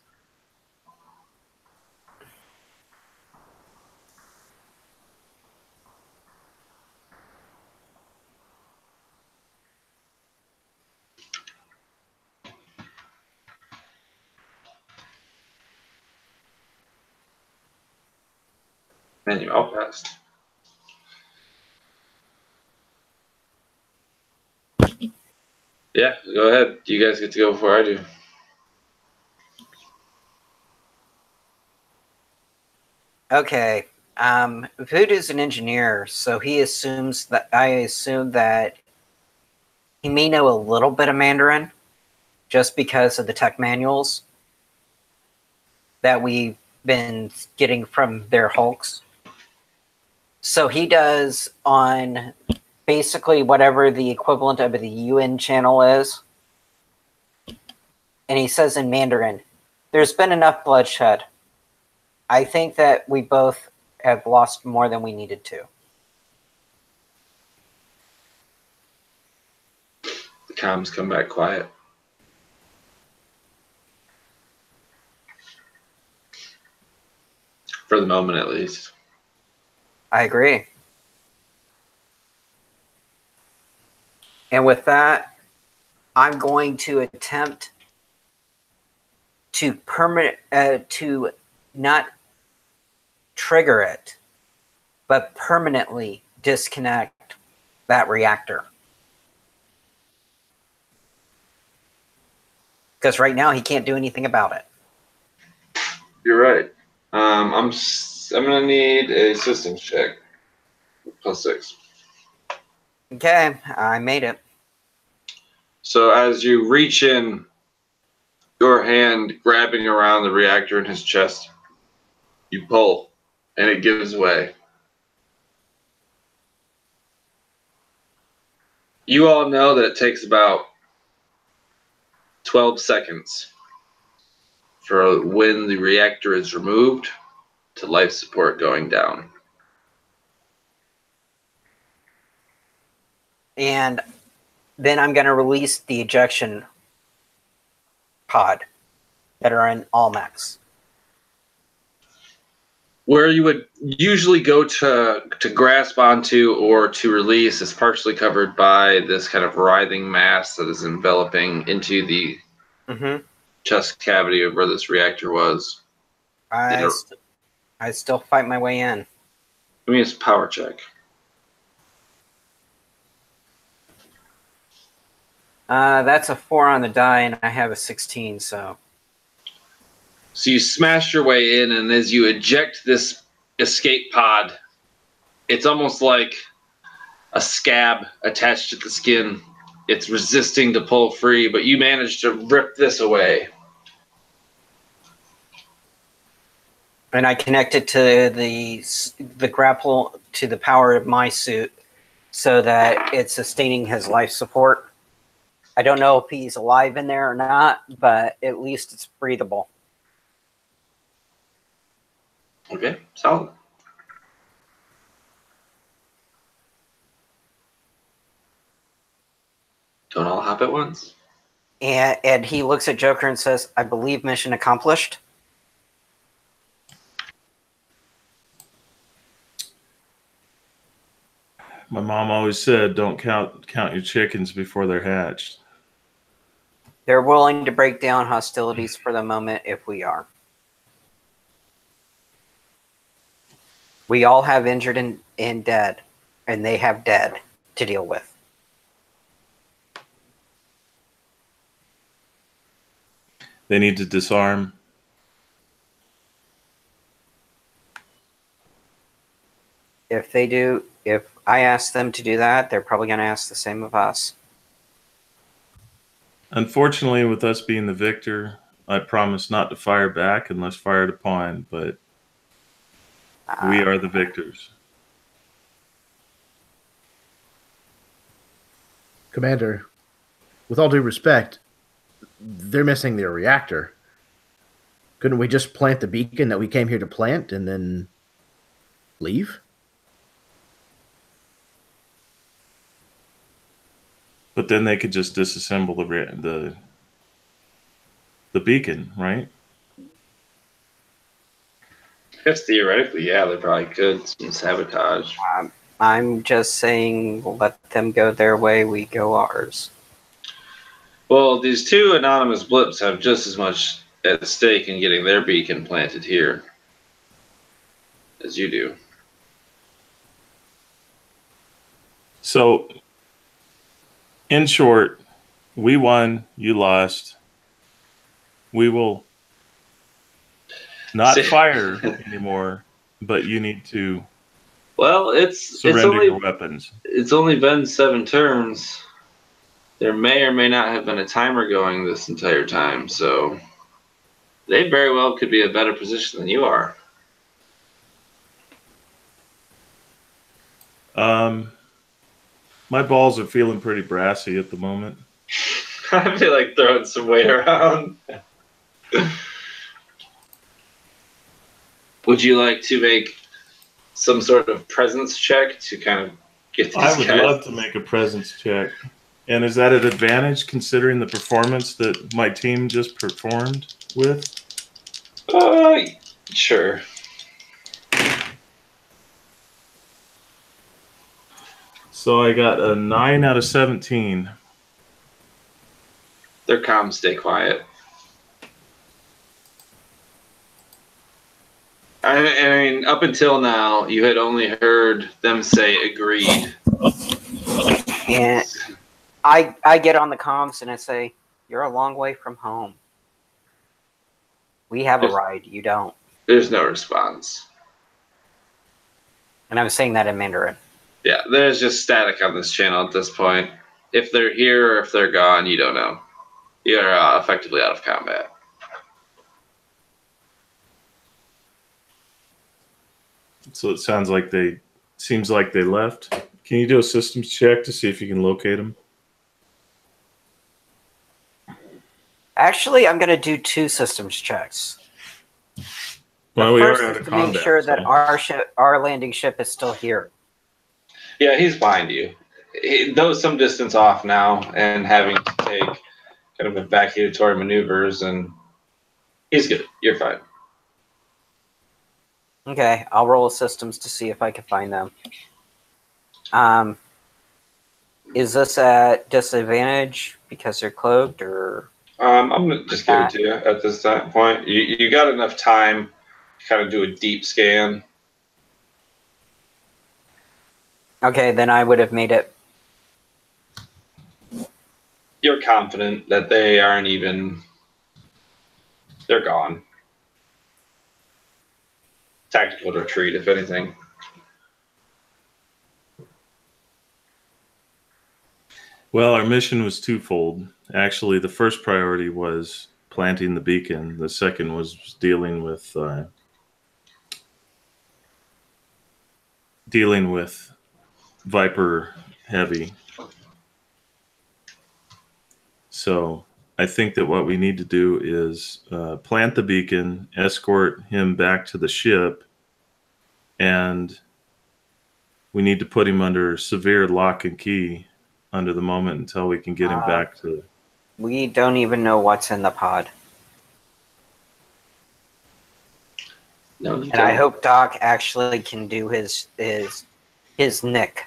And you all passed. Yeah, go ahead. You guys get to go before I do. Okay. Voodoo's an engineer, so I assume that he may know a little bit of Mandarin just because of the tech manuals that we've been getting from their hulks. So he does on basically whatever the equivalent of the UN channel is. And he says in Mandarin, "There's been enough bloodshed. I think that we both have lost more than we needed to." The comms come back quiet. For the moment, at least. I agree. And with that, I'm going to attempt to to not trigger it, but permanently disconnect that reactor. Because right now he can't do anything about it. You're right. I'm gonna need a systems check. +6. Okay, I made it. So as you reach in, your hand grabbing around the reactor in his chest, you pull, and it gives way. You all know that it takes about 12 seconds for when the reactor is removed to life support going down. And then I'm going to release the ejection pod that are in all mechs. Where you would usually go to grasp onto or to release is partially covered by this kind of writhing mass that is enveloping into the chest cavity of where this reactor was. I still fight my way in. I mean, it's a power check. That's a 4 on the die, and I have a 16, so... So you smash your way in, and as you eject this escape pod, it's almost like a scab attached to the skin. It's resisting to pull free, but you manage to rip this away. And I connect it to the grapple to the power of my suit so that it's sustaining his life support. I don't know if he's alive in there or not, but at least it's breathable. Okay, solid. Don't all hop at once. And he looks at Joker and says, "I believe mission accomplished." My mom always said, "Don't count your chickens before they're hatched." They're willing to break down hostilities for the moment if we are. We all have injured and dead, and they have dead to deal with. They need to disarm. If they do, if I ask them to do that, they're probably going to ask the same of us. Unfortunately, with us being the victor, I promise not to fire back unless fired upon, but we are the victors. Commander, with all due respect, they're missing their reactor. Couldn't we just plant the beacon that we came here to plant and then leave? But then they could just disassemble the beacon, right? I guess theoretically, yeah, they probably could. Some sabotage. I'm just saying, let them go their way, we go ours. Well, these two anonymous blips have just as much at stake in getting their beacon planted here as you do. So, in short, we won, you lost. We will not fire anymore, but you need to surrender your weapons. It's only been 7 turns. There may or may not have been a timer going this entire time, so they very well could be in a better position than you are. My balls are feeling pretty brassy at the moment. I feel like throwing some weight around. Would you like to make some sort of presence check to kind of get these I would guys? love to make a presence check. And is that an advantage considering the performance that my team just performed with? Sure. So I got a 9 out of 17. Their comms stay quiet. I mean, up until now, you had only heard them say agreed. And I get on the comms and I say, you're a long way from home. We have a ride, you don't. There's no response. And I'm saying that in Mandarin. Yeah, there's just static on this channel at this point. If they're here or if they're gone, you don't know. You're effectively out of combat. So it seems like they left. Can you do a systems check to see if you can locate them? Actually, I'm going to do 2 systems checks. Well, the we first are out is of to combat, make sure that so. our landing ship is still here. Yeah, he's behind you. Though some distance off now and having to take kind of evacuatory maneuvers, and he's good. You're fine. Okay, I'll roll systems to see if I can find them. Is this at disadvantage because they're cloaked, or? I'm going to just give it to you at this point. You got enough time to kind of do a deep scan. Okay, then I would have made it. You're confident that they aren't even... They're gone. Tactical retreat, if anything. Well, our mission was twofold. Actually, the first priority was planting the beacon. The second was dealing with Viper Heavy. So I think that what we need to do is plant the beacon, escort him back to the ship, and we need to put him under severe lock and key under the moment until we can get him back to... We don't even know what's in the pod. No, and I hope Doc actually can do his nick.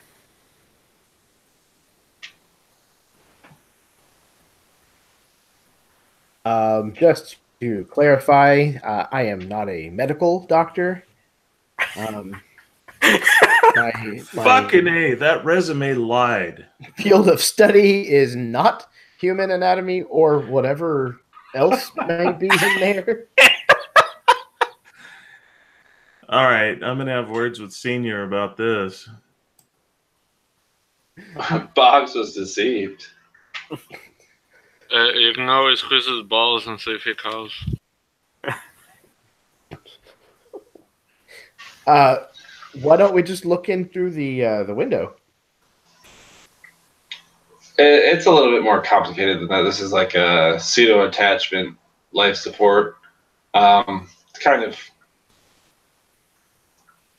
Just to clarify, I am not a medical doctor. My Fucking A, that resume lied. Field of study is not human anatomy or whatever else may be in there. All right, I'm going to have words with Senior about this. Boggs was deceived. You can always squeeze his balls and see if he calls. Why don't we just look in through the window? It's a little bit more complicated than that. This is like a pseudo attachment life support. Kind of.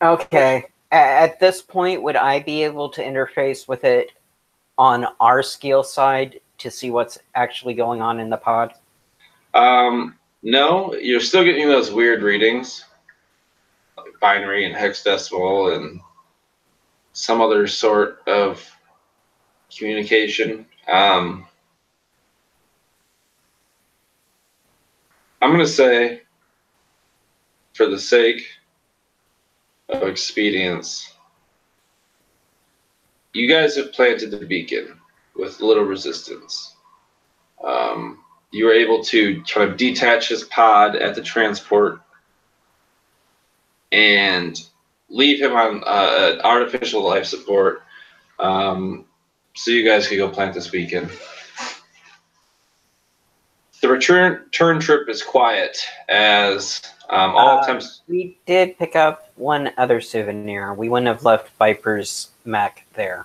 Okay. At this point, would I be able to interface with it on our skill side to see what's actually going on in the pod? No, you're still getting those weird readings, like binary and hexadecimal and some other sort of communication. I'm going to say, for the sake of expedience, you guys have planted the beacon with little resistance. You were able to kind of detach his pod at the transport and leave him on artificial life support, so you guys could go plant this beacon. The return trip is quiet as all attempts. We did pick up one other souvenir. We wouldn't have left Viper's mech there.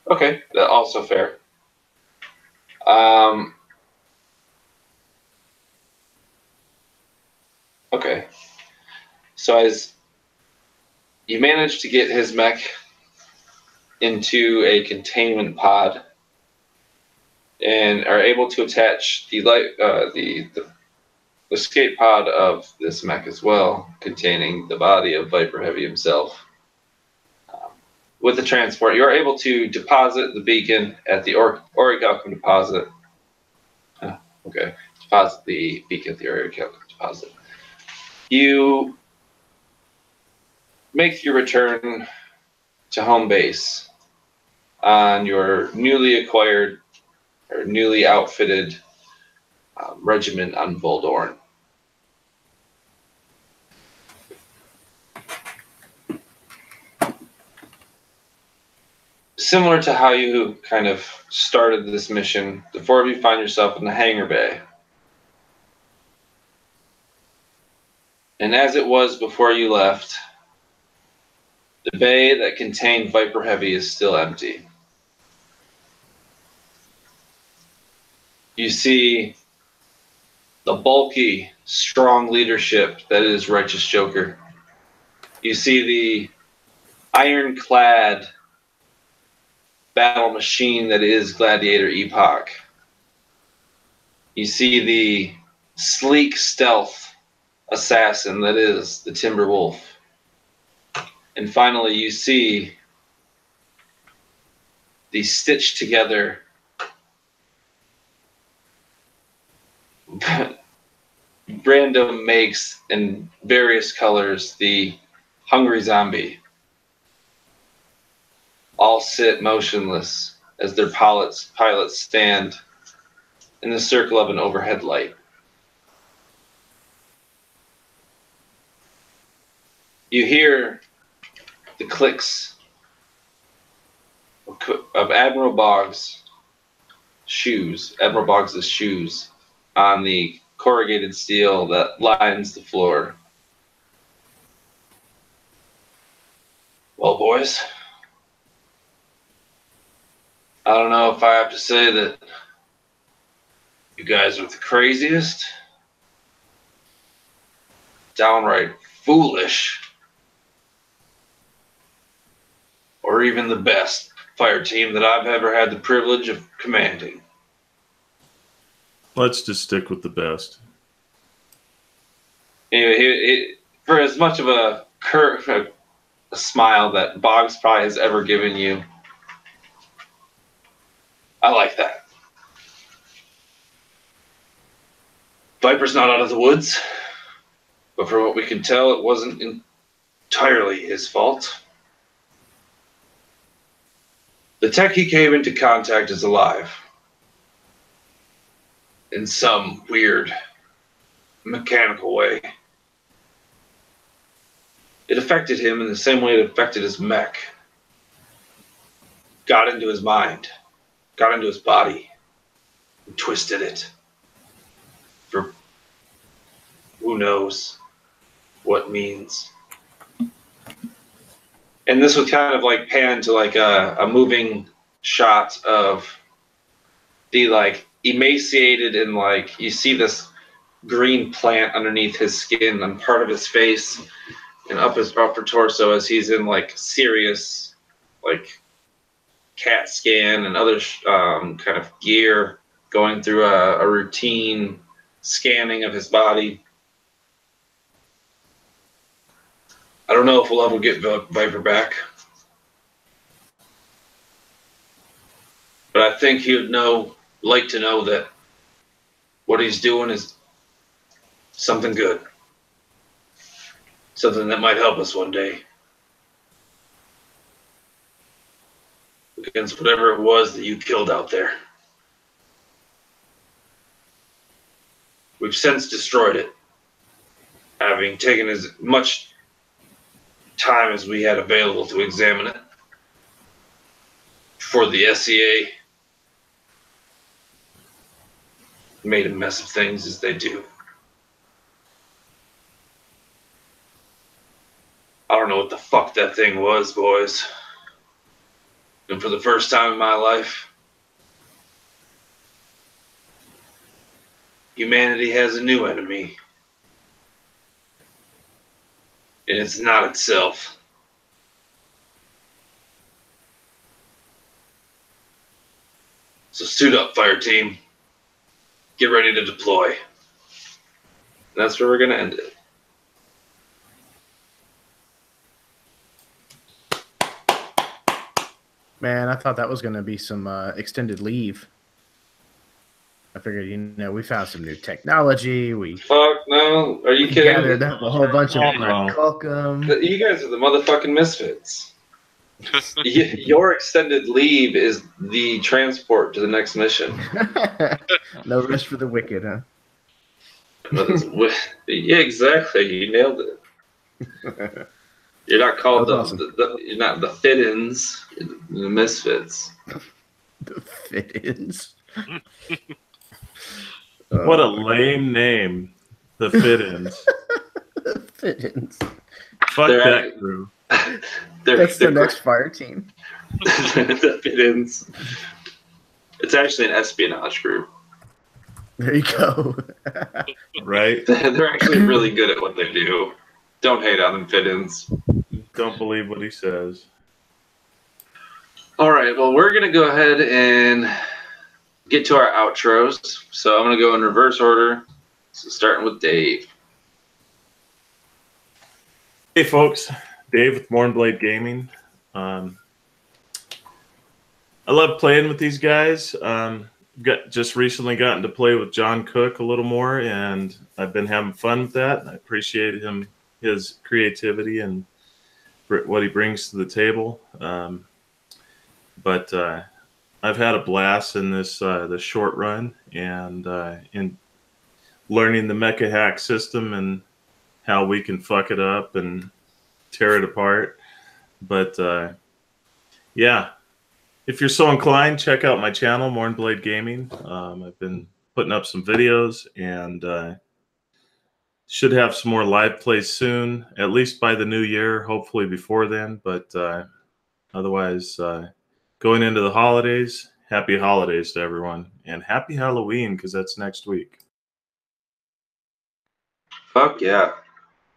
Okay, that's also fair. Okay. So as you manage to get his mech into a containment pod and are able to attach the escape pod of this mech as well, containing the body of Viper Heavy himself. With the transport, you are able to deposit the beacon at the Orichalcum deposit. Okay, deposit the beacon at the Orichalcum deposit. You make your return to home base on your newly acquired or newly outfitted regiment on Voldorn. Similar to how you kind of started this mission, the four of you find yourself in the hangar bay. And as it was before you left, the bay that contained Viper Heavy is still empty. You see the bulky, strong leadership that is Righteous Joker. You see the ironclad battle machine that is Gladiator Epoch. You see the sleek stealth assassin that is the Timber Wolf. And finally, you see the stitched together random makes in various colors, the Hungry Zombie. All sit motionless as their pilots stand in the circle of an overhead light. You hear the clicks of Admiral Boggs' shoes on the corrugated steel that lines the floor. Well, boys, I don't know if I have to say that you guys are the craziest, downright foolish, or even the best fire team that I've ever had the privilege of commanding. Let's just stick with the best. Anyway, for as much of a smile that Boggs probably has ever given you, I like that. Viper's not out of the woods, but from what we can tell, it wasn't entirely his fault. The tech he came into contact is alive. In some weird, mechanical way. It affected him in the same way it affected his mech. Got into his mind. Got into his body. And twisted it. For who knows what means. And this would kind of like pan to like a moving shot of the like emaciated and like you see this green plant underneath his skin on part of his face and up his upper torso as he's in like serious like CAT scan and other kind of gear going through a routine scanning of his body. I don't know if we'll ever get Viper back. But I think he would like to know that what he's doing is something good. Something that might help us one day. Against whatever it was that you killed out there. We've since destroyed it, having taken as much time as we had available to examine it before the SEA made a mess of things as they do. I don't know what the fuck that thing was, boys. And for the first time in my life, humanity has a new enemy. And it's not itself. So suit up, fire team. Get ready to deploy. And that's where we're going to end it. Man, I thought that was going to be some extended leave. I figured, we found some new technology. Fuck no. Are you kidding? Gathered up a whole bunch of No. Welcome. You guys are the motherfucking misfits. Your extended leave is the transport to the next mission. No rest for the wicked, huh? Yeah, exactly. You nailed it. You're not called Awesome. you're not the fit-ins, you're the misfits. The fit-ins. What a lame name. The fit-ins. Fit-ins. Fuck They're that act- crew. That's the next fire team. The fit-ins. It's actually an espionage group. There you go. Right? They're actually really good at what they do. Don't hate on them fit-ins. Don't believe what he says. All right, well, we're going to go ahead and get to our outros. So I'm going to go in reverse order. So starting with Dave. Hey, folks. Dave with Mornblade Gaming. I love playing with these guys. Just recently gotten to play with John Cook a little more, and I've been having fun with that. I appreciate his creativity and what he brings to the table. But I've had a blast in this short run, and in learning the mecha hack system and how we can fuck it up and tear it apart. But yeah, if you're so inclined, check out my channel, Mornblade Gaming. I've been putting up some videos, and should have some more live plays soon, at least by the new year, hopefully before then. But otherwise, going into the holidays, happy holidays to everyone, and happy Halloween, because that's next week. Fuck yeah.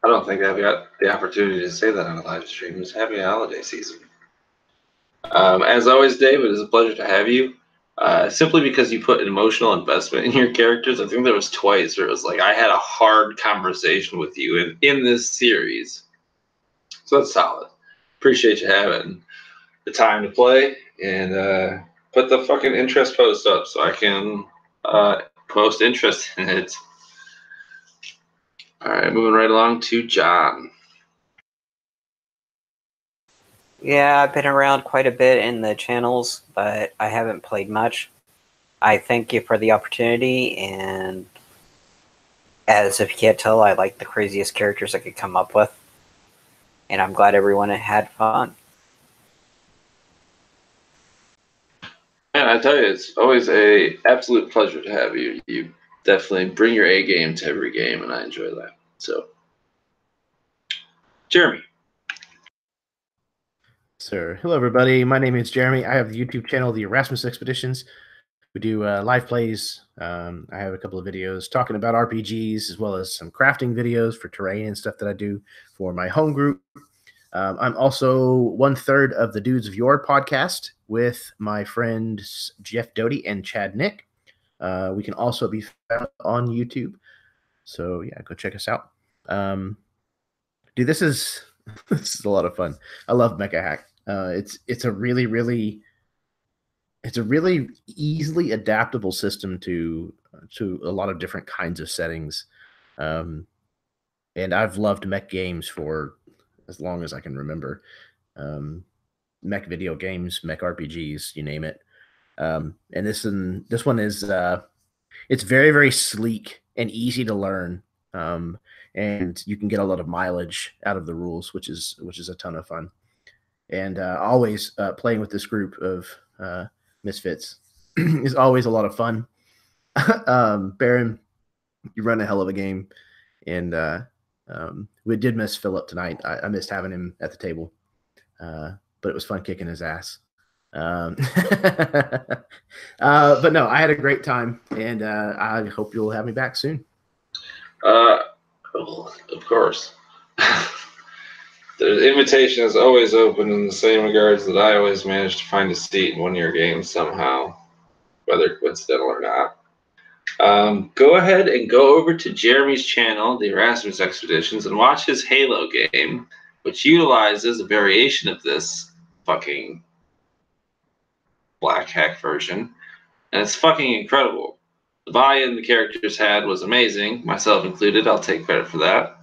I don't think I've got the opportunity to say that on a live stream. It's happy holiday season. As always, Dave, it is a pleasure to have you. Simply because you put an emotional investment in your characters. I think there was twice where it was like I had a hard conversation with you in this series. So that's solid. Appreciate you having the time to play and put the fucking interest post up so I can post interest in it. All right, moving right along to John. Yeah, I've been around quite a bit in the channels, but I haven't played much. I thank you for the opportunity, and as if you can't tell, I like the craziest characters I could come up with. And I'm glad everyone had fun. Man, I tell you, it's always a absolute pleasure to have you. You definitely bring your A game to every game, and I enjoy that. So, Jeremy. Sir. Hello, everybody. My name is Jeremy. I have the YouTube channel, the Erasmus Expeditions. We do live plays. I have a couple of videos talking about RPGs, as well as some crafting videos for terrain and stuff that I do for my home group. I'm also 1/3 of the Dudes of Yore podcast with my friends Jeff Doty and Chad Nick. We can also be found on YouTube. So yeah, go check us out. Dude, this is a lot of fun. I love Mecha Hack. It's a really easily adaptable system to a lot of different kinds of settings. And I've loved mech games for as long as I can remember. Mech video games, mech RPGs, you name it. And this one is it's very sleek and easy to learn. And you can get a lot of mileage out of the rules, which is a ton of fun. And always playing with this group of Misfits is always a lot of fun. Baron, you run a hell of a game, and we did miss Phillip tonight. I missed having him at the table, but it was fun kicking his ass. But no, I had a great time, and I hope you'll have me back soon. Of course. The invitation is always open in the same regards that I always manage to find a seat in one of your games somehow, whether coincidental or not. Go ahead and go over to Jeremy's channel, the Erasmus Expeditions, and watch his Halo game, which utilizes a variation of this fucking black hack version, and it's fucking incredible. The buy-in the characters had was amazing, myself included. I'll take credit for that.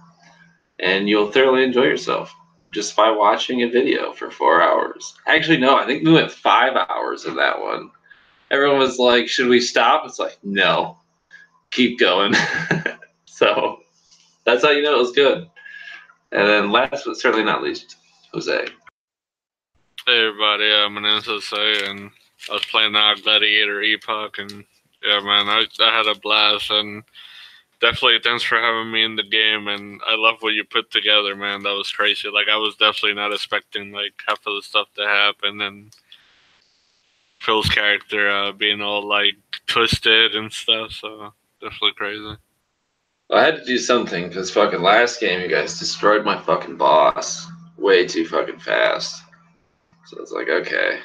And you'll thoroughly enjoy yourself just by watching a video for 4 hours. Actually, no, I think we went 5 hours in that one. Everyone was like, should we stop? It's like, no, keep going. So that's how you know it was good. And then last but certainly not least, Jose. Hey everybody, my name's Jose, and I was playing Gladiator Epoch, and yeah, man, I had a blast, and definitely thanks for having me in the game, and I love what you put together, man. That was crazy. Like, I was definitely not expecting, like, half of the stuff to happen, and Phil's character being all, like, twisted and stuff, so definitely crazy. I had to do something, because fucking last game you guys destroyed my fucking boss way too fucking fast. So it's like, okay,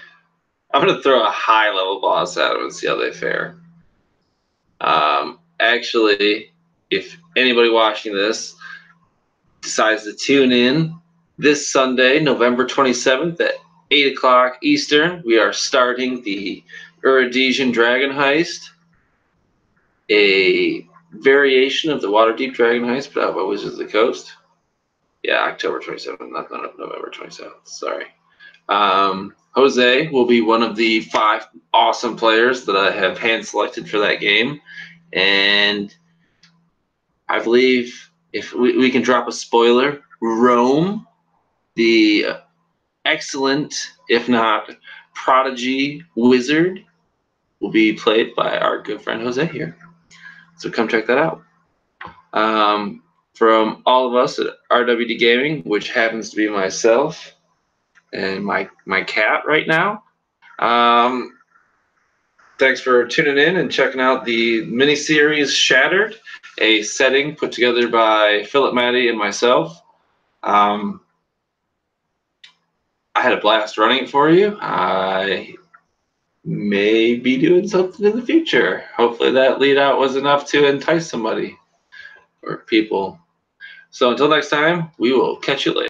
I'm going to throw a high-level boss at them and see how they fare. Actually, if anybody watching this decides to tune in this Sunday, November 27th at 8 o'clock Eastern, we are starting the Eurodesian Dragon Heist, a variation of the Waterdeep Dragon Heist put out by Wizards of the Coast. Yeah, October 27th, not November 27th. Sorry. Jose will be one of the 5 awesome players that I have hand-selected for that game. And I believe if we can drop a spoiler, Rome, the excellent, if not prodigy wizard, will be played by our good friend Jose here. So come check that out. From all of us at RWD Gaming, which happens to be myself and my cat right now. Thanks for tuning in and checking out the miniseries Shattered, a setting put together by Phillip Maddi and myself. I had a blast running it for you. I may be doing something in the future. Hopefully that lead out was enough to entice somebody or people. So until next time, we will catch you later.